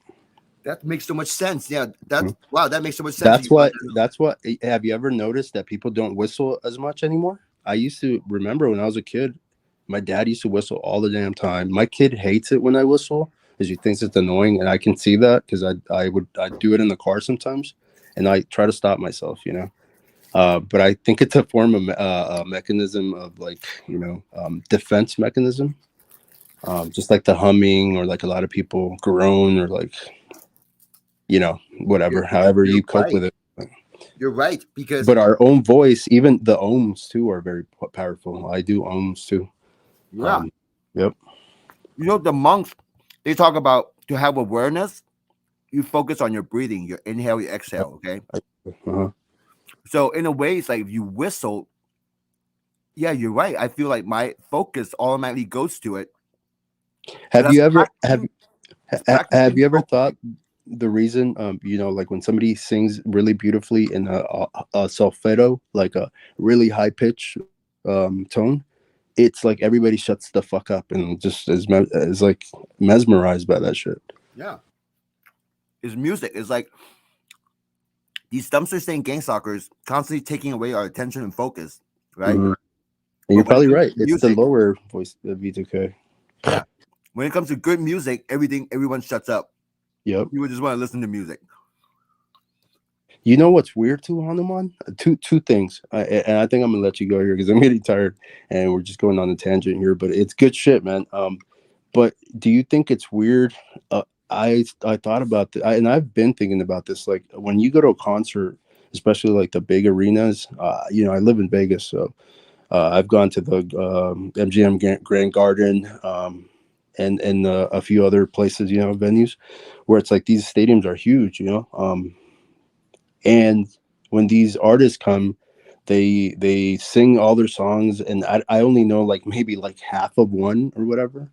That makes so much sense. Yeah, Mhm. that's wow, that makes so much sense. That's what. That's what. Have you ever noticed that people don't whistle as much anymore? I used to remember when I was a kid, my dad used to whistle all the damn time. My kid hates it when I whistle because he thinks it's annoying, and I can see that because I do it in the car sometimes, and I try to stop myself, you know. But I think it's a form of a mechanism of like defense mechanism, just like the humming or like a lot of people groan or like You're, whatever, however you're you cope right. with it. You're right because But our own voice, even the ohms too, are very powerful. I do ohms too. yeah, Um, yep. you know the monks they talk about to have awareness. You focus on your breathing, your inhale, your exhale. Okay, Uh-huh. so in a way, it's like if you whistle. Yeah, you're right. I feel like my focus automatically goes to it. So Have that's you ever practicing. It's have practicing you ever focusing. thought the reason like when somebody sings really beautifully in a solfedo, like a really high pitch tone, it's like everybody shuts the fuck up and just is like mesmerized by that shit. Yeah, it's music. It's like these dumpster saying gang stalkers constantly taking away our attention and focus, right? Mhm. And But you're when it probably comes right. to It's the music, lower voice of V2K. yeah, when it comes to good music, everyone shuts up. Yep. People just want to listen to music. You know what's weird too, Hanuman? Two things, and I think I'm gonna let you go here because I'm getting tired, and we're just going on a tangent here. But it's good shit, man. But do you think it's weird? I thought about that, and I've been thinking about this. Like when you go to a concert, especially like the big arenas. I live in Vegas, so I've gone to the MGM Grand Garden, and a few other places, venues where it's like these stadiums are huge, and when these artists come, they sing all their songs, and I only know like maybe like half of one or whatever,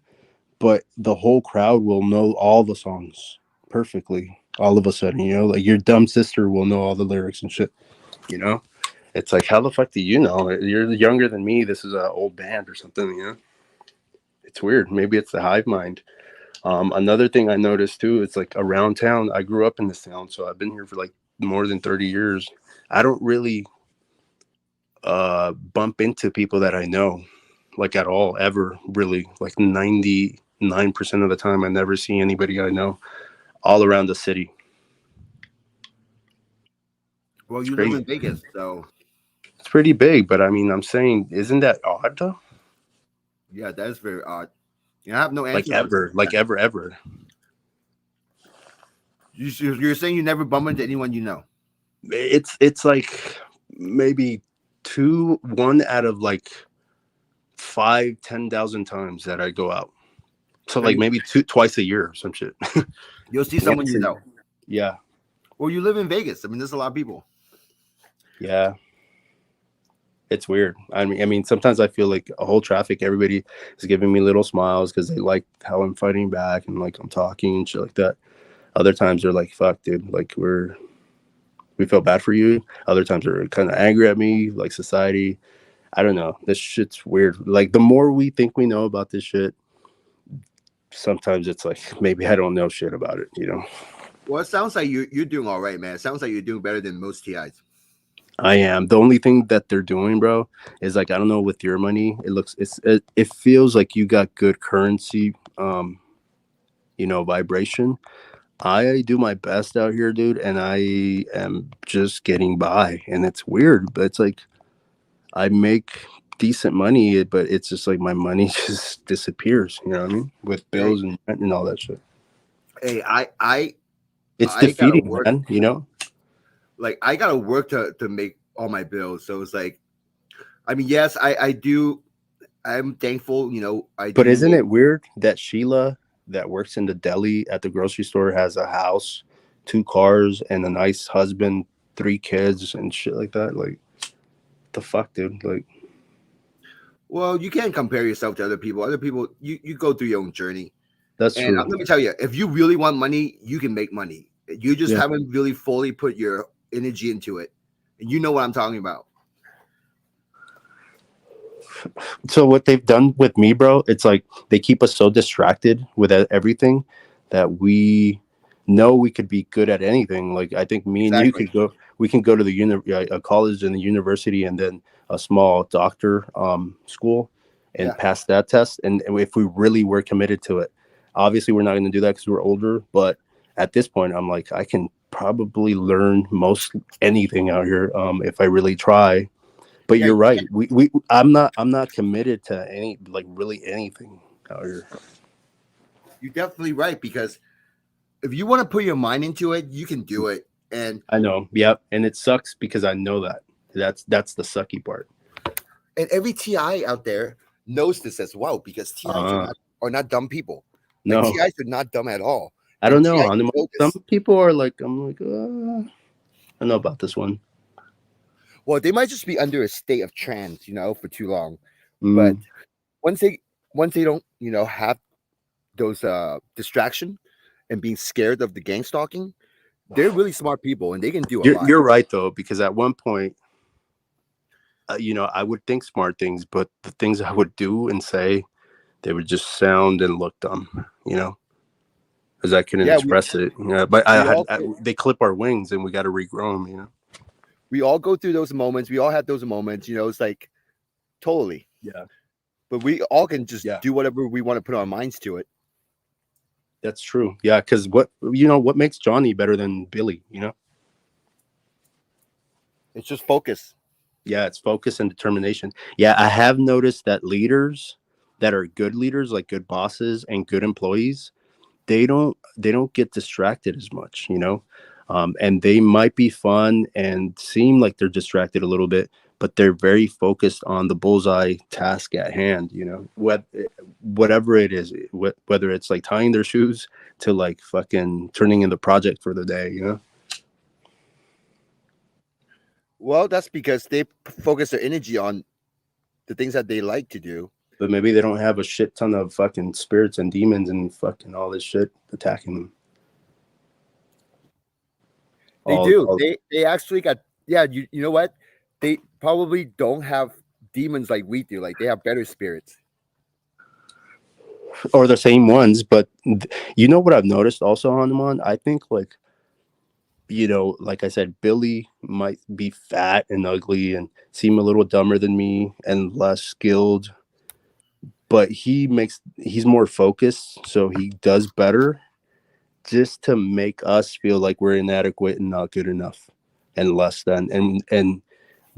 but the whole crowd will know all the songs perfectly all of a sudden, like your dumb sister will know all the lyrics and shit, you know it's like, how the fuck do you know? You're younger than me. This is an old band or something, it's weird. Maybe it's the hive mind. Another thing I noticed too, it's like around town. I grew up in this town, so I've been here for like more than 30 years. I don't really bump into people that I know, like at all, ever, really. Like 99% of the time, I never see anybody I know all around the city. Well, It's you live crazy. in Vegas, so pretty big, but I mean, I'm saying, isn't that odd though? Yeah, that is very odd. And I have no Like answer for ever, like ever. you're saying you never bump into anyone you know. It's like maybe one out of like 5, 10,000 times that I go out. So I like mean, maybe twice a year or some shit. you'll see someone you know. Yeah, Or you live in Vegas. I mean, there's a lot of people. yeah. It's weird. I mean, sometimes I feel like a whole traffic, everybody is giving me little smiles because they like how I'm fighting back and like I'm talking and shit like that. Other times they're like, "Fuck, dude, like we feel bad for you." Other times they're kind of angry at me, like society. I don't know. This shit's weird. Like the more we think we know about this shit, sometimes it's like maybe I don't know shit about it. You know, Well, it sounds like you're doing all right, man. It sounds like you're doing better than most TIs. I am. The only thing that they're doing, bro, is like I don't know with your money. It feels like you got good currency, vibration. I do my best out here, dude, and I am just getting by, and it's weird, but it's like I make decent money, but it's just like my money just disappears. You know what I mean? With Hey, bills and rent and all that shit. hey, It's I gotta defeating, work. man. You know? Like I gotta work to make all my bills. So it's like, I mean, yes, I do. I'm thankful. I But do isn't make. it weird that Sheila, that works in the deli at the grocery store, has a house, 2 cars, and a nice husband, 3 kids, and shit like that? Like, the fuck, dude? Like, Well, you can't compare yourself to other people. Other people, you go through your own journey. that's And true. let me tell you, if you really want money, you can make money. You just Yeah. haven't really fully put your energy into it. And you know what I'm talking about. So what they've done with me, bro, it's like they keep us so distracted with everything that we know we could be good at anything. Like I think me and you Exactly. could go. We can go to a college and the university, and then a small doctor school, and Yeah. pass that test. And if we really were committed to it, obviously we're not going to do that because we're older. But at this point, I'm like, I can probably learn most anything out here if I really try. But Yeah, you're right. I'm not committed to any like really anything out here. you're definitely right because if you want to put your mind into it, you can do it. And I know. Yep. And it sucks because I know that. That's the sucky part. every TI out there knows this as well because TIs Uh are not dumb people. Like no. TIs are not dumb at all. I And don't know. TIs Hanuman. know Some this. people are like, I'm like, I know about this one. Well, they might just be under a state of trance, for too long. But Mm. once they once they don't, have those distraction and being scared of the gang stalking, they're really smart people and they can do a lot. You're right though, because at one point, I would think smart things, but the things I would do and say, they would just sound and look dumb. Because I couldn't Yeah, we express it. Yeah, but we all go, they clip our wings and we got to regrow them. we all go through those moments. We all have those moments. It's like totally. Yeah. But we all can just Yeah. do whatever we want to put our minds to it. That's true. Yeah, because what makes Johnny better than Billy? It's just focus. Yeah, it's focus and determination. Yeah, I have noticed that leaders that are good leaders, like good bosses and good employees, they don't get distracted as much. And they might be fun and seem like they're distracted a little bit, but they're very focused on the bullseye task at hand. Whatever it is, whether it's like tying their shoes to like fucking turning in the project for the day. Well, that's because they focus their energy on the things that they like to do. But maybe they don't have a shit ton of fucking spirits and demons and fucking all this shit attacking them. They do. They actually got, yeah, you know what? They probably don't have demons like we do. Like they have better spirits. Or the same ones, but you know what I've noticed also on them on? I think like I said, Billy might be fat and ugly and seem a little dumber than me and less skilled, but he's more focused, so he does better just to make us feel like we're inadequate and not good enough and less than. And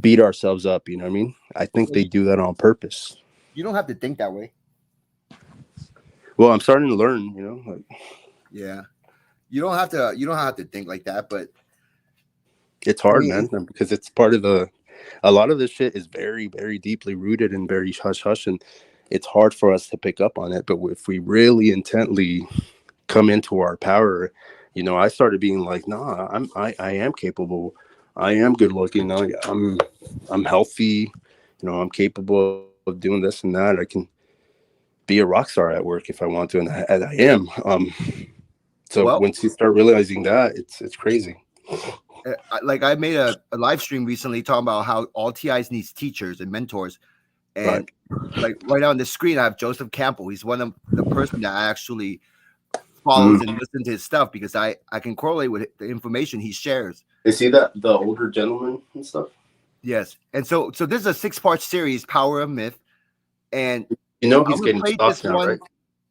beat ourselves up. You know what I mean? I think they do that on purpose. You don't have to think that way. Well, I'm starting to learn. You know, like, Yeah, you don't have to. You don't have to think like that. But it's I hard, mean, man, because it's part of the. A lot of this shit is very, very deeply rooted and very hush hush, and it's hard for us to pick up on it. But if we really intently come into our power, you know, I started being like, nah, I am capable. I am good looking. I'm healthy. You know, I'm capable of doing this and that. I can be a rock star at work if I want to, and I am. So well, once you start realizing that, it's crazy. like I made a live stream recently talking about how all TIs needs teachers and mentors, Right. and like right on the screen I have Joseph Campbell. He's one of the person that I actually follows and listen to his stuff because I can correlate with the information he shares. Is he that the older gentleman and stuff? Yes, and so this is a 6-part series, Power of Myth, and You know I'm he's gonna getting play stalked this now, one. right?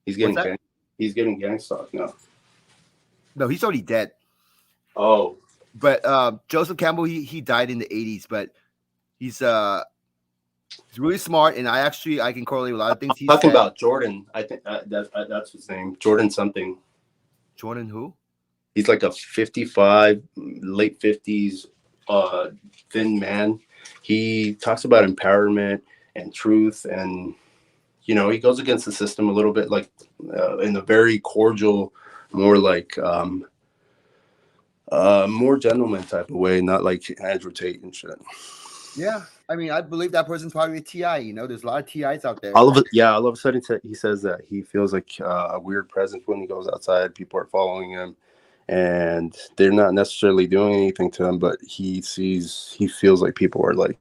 He's What's getting that? he's getting gang stalked now. No, he's already dead. Oh, But Joseph Campbell, he died in the 80s, but he's really smart, and I can correlate with a lot of things he talking said. about Jordan. I think that's his name. Jordan something. Jordan who? He's like a 55, late 50s, thin man. He talks about empowerment and truth, and you know he goes against the system a little bit, like in a very cordial, more like more gentleman type of way, not like Andrew Tate and shit. Yeah, I mean, I believe that person's probably a TI. You know, there's a lot of TIs out there. All of a sudden he says that he feels like a weird presence when he goes outside. People are following him, and they're not necessarily doing anything to him, but he feels like people are like,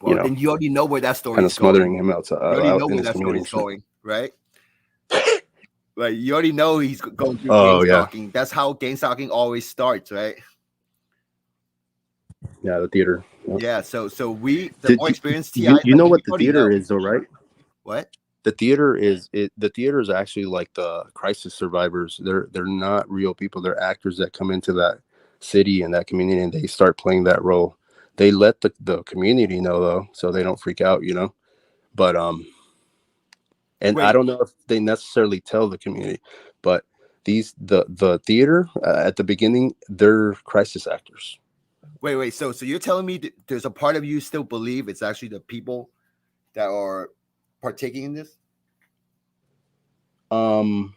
Well, then you already know where that story kind is of smothering going. him outside, You already out know in where his that story community is and shit. going, right? Like you already know he's going through Oh yeah, Gangstalking. That's how Gangstalking always starts, right? yeah, the theater. Yep. Yeah. So the Did more experienced TIs, you I know mean, what we the already theater know. is though, right? What? The theater is the theater is actually like the crisis survivors. They're not real people. They're actors that come into that city and that community and they start playing that role. They let the community know though, so they don't freak out, you know. But and I Wait, don't know if they necessarily tell the community, but the theater at the beginning, they're crisis actors. wait. So you're telling me that there's a part of you still believe it's actually the people that are partaking in this? Um,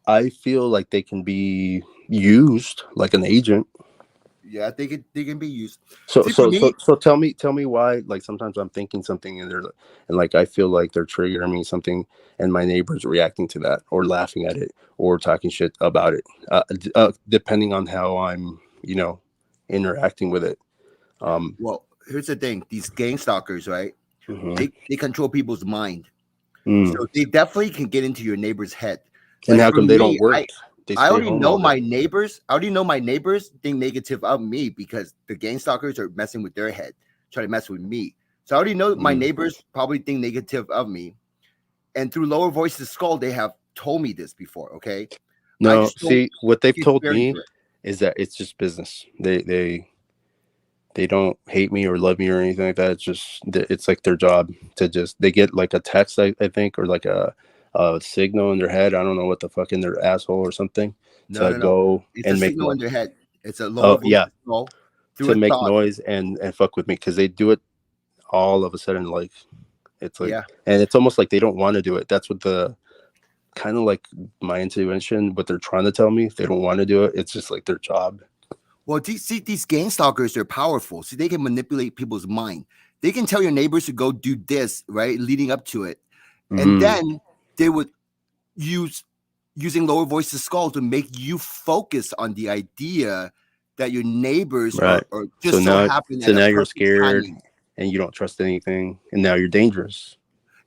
I feel like they can be used like an agent. Yeah, they can be used. So See, for so me, so so tell me why, like sometimes I'm thinking something and and like I feel like they're triggering me something and my neighbor's reacting to that or laughing at it or talking shit about it, depending on how I'm, you know, interacting with it. Um, well, here's the thing: these gang stalkers, right? mhm. They control people's mind, Mm. so they definitely can get into your neighbor's head. And Like how for come they don't me, work? They I stay already home all know day. my neighbors. I already know my neighbors think negative of me because the gang stalkers are messing with their head, trying to mess with me. So I already know my Mm. neighbors probably think negative of me, and through lower voices skull, they have told me this before. Okay, I No, just don't see what they've get told very me into it. is that it's just business. They don't hate me or love me or anything like that. It's just it's like their job to just they get like a text I think or like a signal in their head. I don't know what the fuck in their asshole or something No, to no, no. go It's a and make signal noise. in their head. It's a lower Oh voice yeah, skull through to a make thought. noise and fuck with me because they do it all of a sudden. Like it's like Yeah. and it's almost like they don't want to do it. That's what the kind of like my intuition. What they're trying to tell me, they don't want to do it. It's just like their job. Well, see, these gang stalkers, they're powerful. See, they can manipulate people's mind. They can tell your neighbors to go do this, right, leading up to it. And Mm, then they would using lower voices skull to make you focus on the idea that your neighbors right. are So just so now happen at a you're perfect scared timing. and you don't trust anything, and now you're dangerous.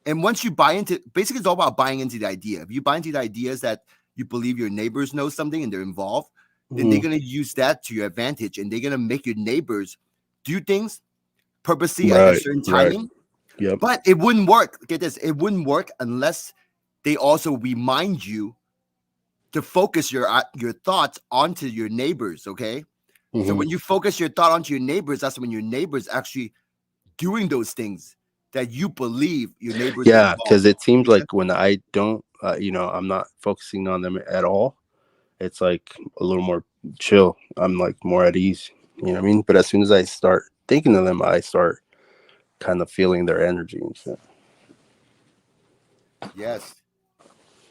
And once you buy into, basically, it's all about buying into the idea. If you buy into the ideas that you believe your neighbors know something and they're involved, then they're Mm, going to use that to your advantage, and they're going to make your neighbors do things purposely at a right, certain right. timing. Yep. But it wouldn't work. Get this, it wouldn't work unless they also remind you to focus your thoughts onto your neighbors. Okay, so Mhm. when you focus your thought onto your neighbors, that's when your neighbors actually doing those things that you believe your neighbors are Yeah, involved. because it seems Make sense? like when I don't, I'm not focusing on them at all. It's like a little more chill. I'm like more at ease. You know what I mean? But as soon as I start thinking of them, I start kind of feeling their energy and shit. Yes,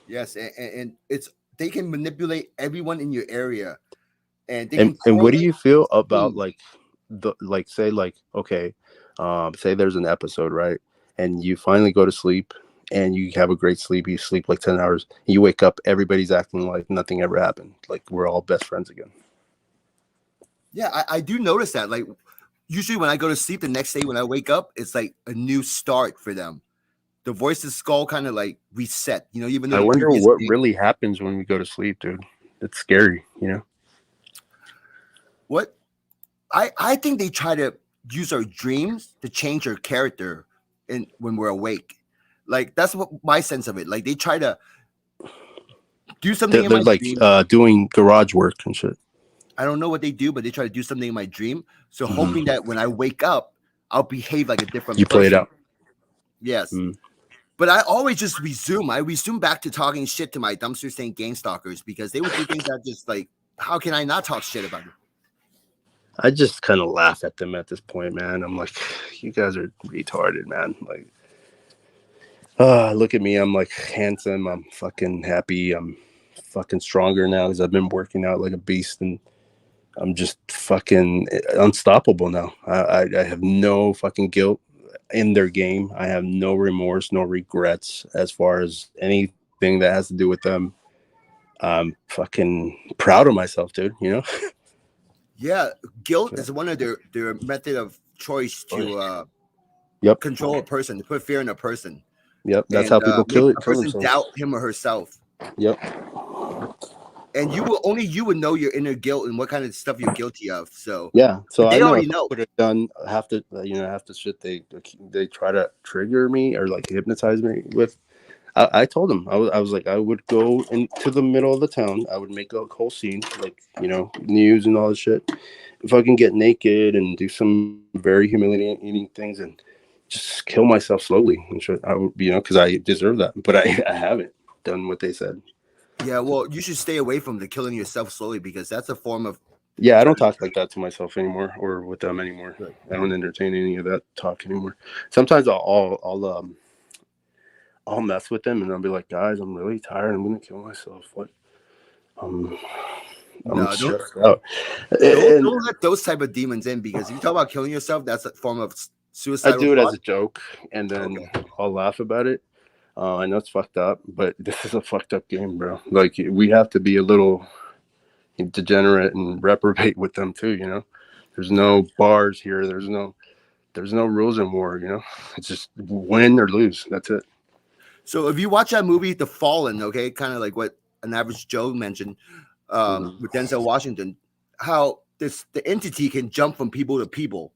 yes, and it's they can manipulate everyone in your area, and they can And what do correlate you feel about things. like say like okay, say there's an episode, right, and you finally go to sleep and you have a great sleep. You sleep like 10 hours. You wake up, everybody's acting like nothing ever happened. Like we're all best friends again. Yeah, I do notice that. Like usually when I go to sleep, the next day when I wake up, it's like a new start for them. The voice's skull kind of like reset. Even though I the wonder previous what day, really happens when we go to sleep, dude. It's scary, you know. what I think they try to use our dreams to change our character in when we're awake. Like that's what my sense of it. Like they try to do something in They're my like dream. doing garage work and shit. I don't know what they do, but they try to do something in my dream. So Hmm. hoping that when I wake up, I'll behave like a different You play it person. out. Yes. Mm. But I always just resume. I resume back to talking shit to my dumpster saying Gangstalkers because they would do things that just like, how can I not talk shit about it? I just kind of laugh at them at this point, man. I'm like, you guys are retarded, man. Like, look at me. I'm like handsome. I'm fucking happy. I'm fucking stronger now because I've been working out like a beast, and I'm just fucking unstoppable now. I have no fucking guilt in their game. I have no remorse, no regrets as far as anything that has to do with them. I'm fucking proud of myself, dude. You know? Yeah, guilt is one of their method of choice to Yep. control a person, to put fear in a person, Yep. That's and how people make a kill person themselves. doubt him or herself. Yep. And you would know your inner guilt and what kind of stuff you're guilty of. So, Yeah. So but I they know if already I know. would have done half the shit they try to trigger me or like hypnotize me with. I told him I was like I would go into the middle of the town. I would make a whole scene like news and all this shit. Fucking get naked and do some very humiliating things and just kill myself slowly and shit. I would because I deserve that, but I haven't done what they said. Yeah, well, you should stay away from the killing yourself slowly because that's a form of Yeah, I trying don't talk like that to myself anymore or with them anymore. to. I don't entertain any of that talk anymore. Sometimes I'll mess with them and I'll be like, guys, I'm really tired. I'm gonna kill myself. What? Um, I'm No, don't stressed out, don't and don't let those type of demons in because if you talk about killing yourself, that's a form of I suicidal do it as thought. a joke, and Okay. then I'll laugh about it. I know it's fucked up, but this is a fucked up game, bro. Like we have to be a little degenerate and reprobate with them too. There's Yeah. no bars here. There's no rules in war. It's just win or lose. That's it. So if you watch that movie, The Fallen, okay, kind of like what an average Joe mentioned, Mm-hmm. with Denzel Washington, how the entity can jump from people to people.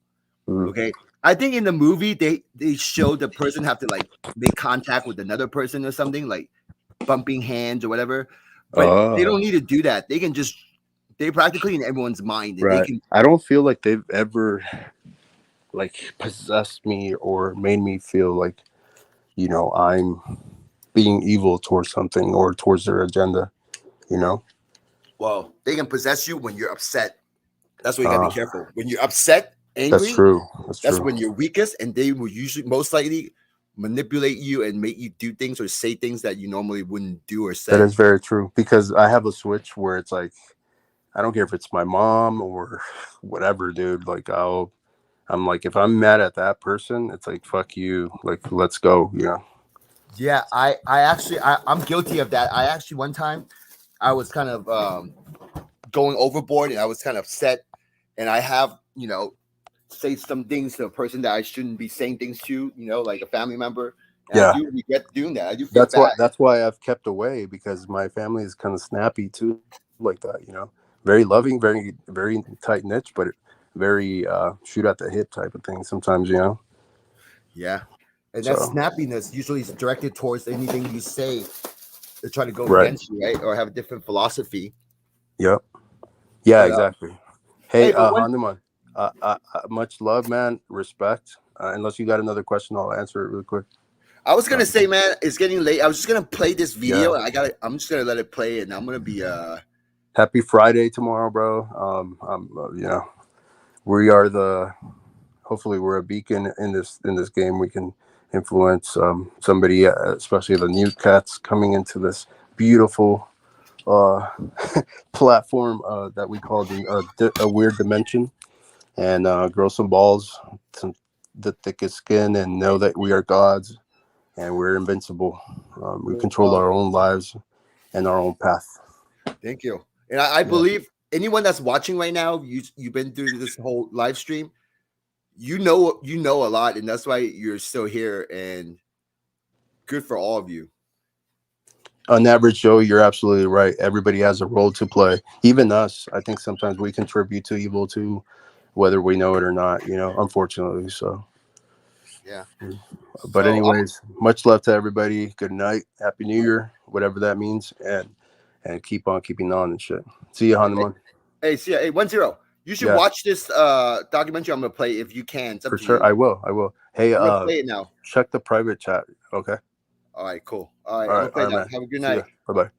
Mm-hmm. Okay. I think in the movie they show the person have to like make contact with another person or something, like bumping hands or whatever. But they don't Oh, need to do that. They can just they practically in everyone's mind and they right. can. I don't feel like they've ever like possessed me or made me feel like I'm being evil towards something or towards their agenda. You know. Well, they can possess you when you're upset. That's why you gotta be Uh, careful. When you're upset, that's angry, true. That's that's true. when you're weakest, and they will usually most likely manipulate you and make you do things or say things that you normally wouldn't do or That say. is very true because I have a switch where it's like I don't care if it's my mom or whatever, dude. Like I'm like if I'm mad at that person, it's like fuck you. Like let's go. Yeah, I actually I'm guilty of that. I actually one time I was kind of going overboard and I was kind of upset and I have, say some things to a person that I shouldn't be saying things to, like a family member. And I Yeah. do regret doing that. I do feel bad. That's why I've kept away because my family is kind of snappy too, like that. Very loving, very very tight knit, but very shoot at the hip type of thing sometimes. Yeah. And that So snappiness usually is directed towards anything you say They're trying to go Right. against you, right? Or have a different philosophy. Yep. Yeah, But exactly. hey, Hey, but one, Hanuman, much love, man. Respect. Unless you got another question, I'll answer it real quick. I was gonna say, man, it's getting late. I was just gonna play this video, Yeah. and I'm just gonna let it play, and I'm gonna be Happy Friday tomorrow, bro. You know, we are hopefully we're a beacon in this game. We can influence somebody, especially the new cats coming into this beautiful platform that we call a weird dimension, and grow some balls, the thickest skin, and know that we are gods and we're invincible. We control our own lives and our own path. Thank you. And I believe anyone that's watching right now, you've been through this whole live stream, you know a lot, and that's why you're still here. And good for all of you. On average, Joe, you're absolutely right. Everybody has a role to play. Even us. I think sometimes we contribute to evil too, whether we know it or not. You know, unfortunately. So. Yeah. But So anyways, much love to everybody. Good night. Happy New Year, whatever that means, and keep on keeping on and shit. See you, Hanuman. hey, see ya. Hey, 1-0. You should Yeah. watch this documentary I'm gonna play if you can. It's up For to sure, you. I will. Hey, I'm gonna play it now. check the private chat. Okay. All right, cool. All right, All I'm right, gonna play that. man. Have a good See ya. night. Bye bye.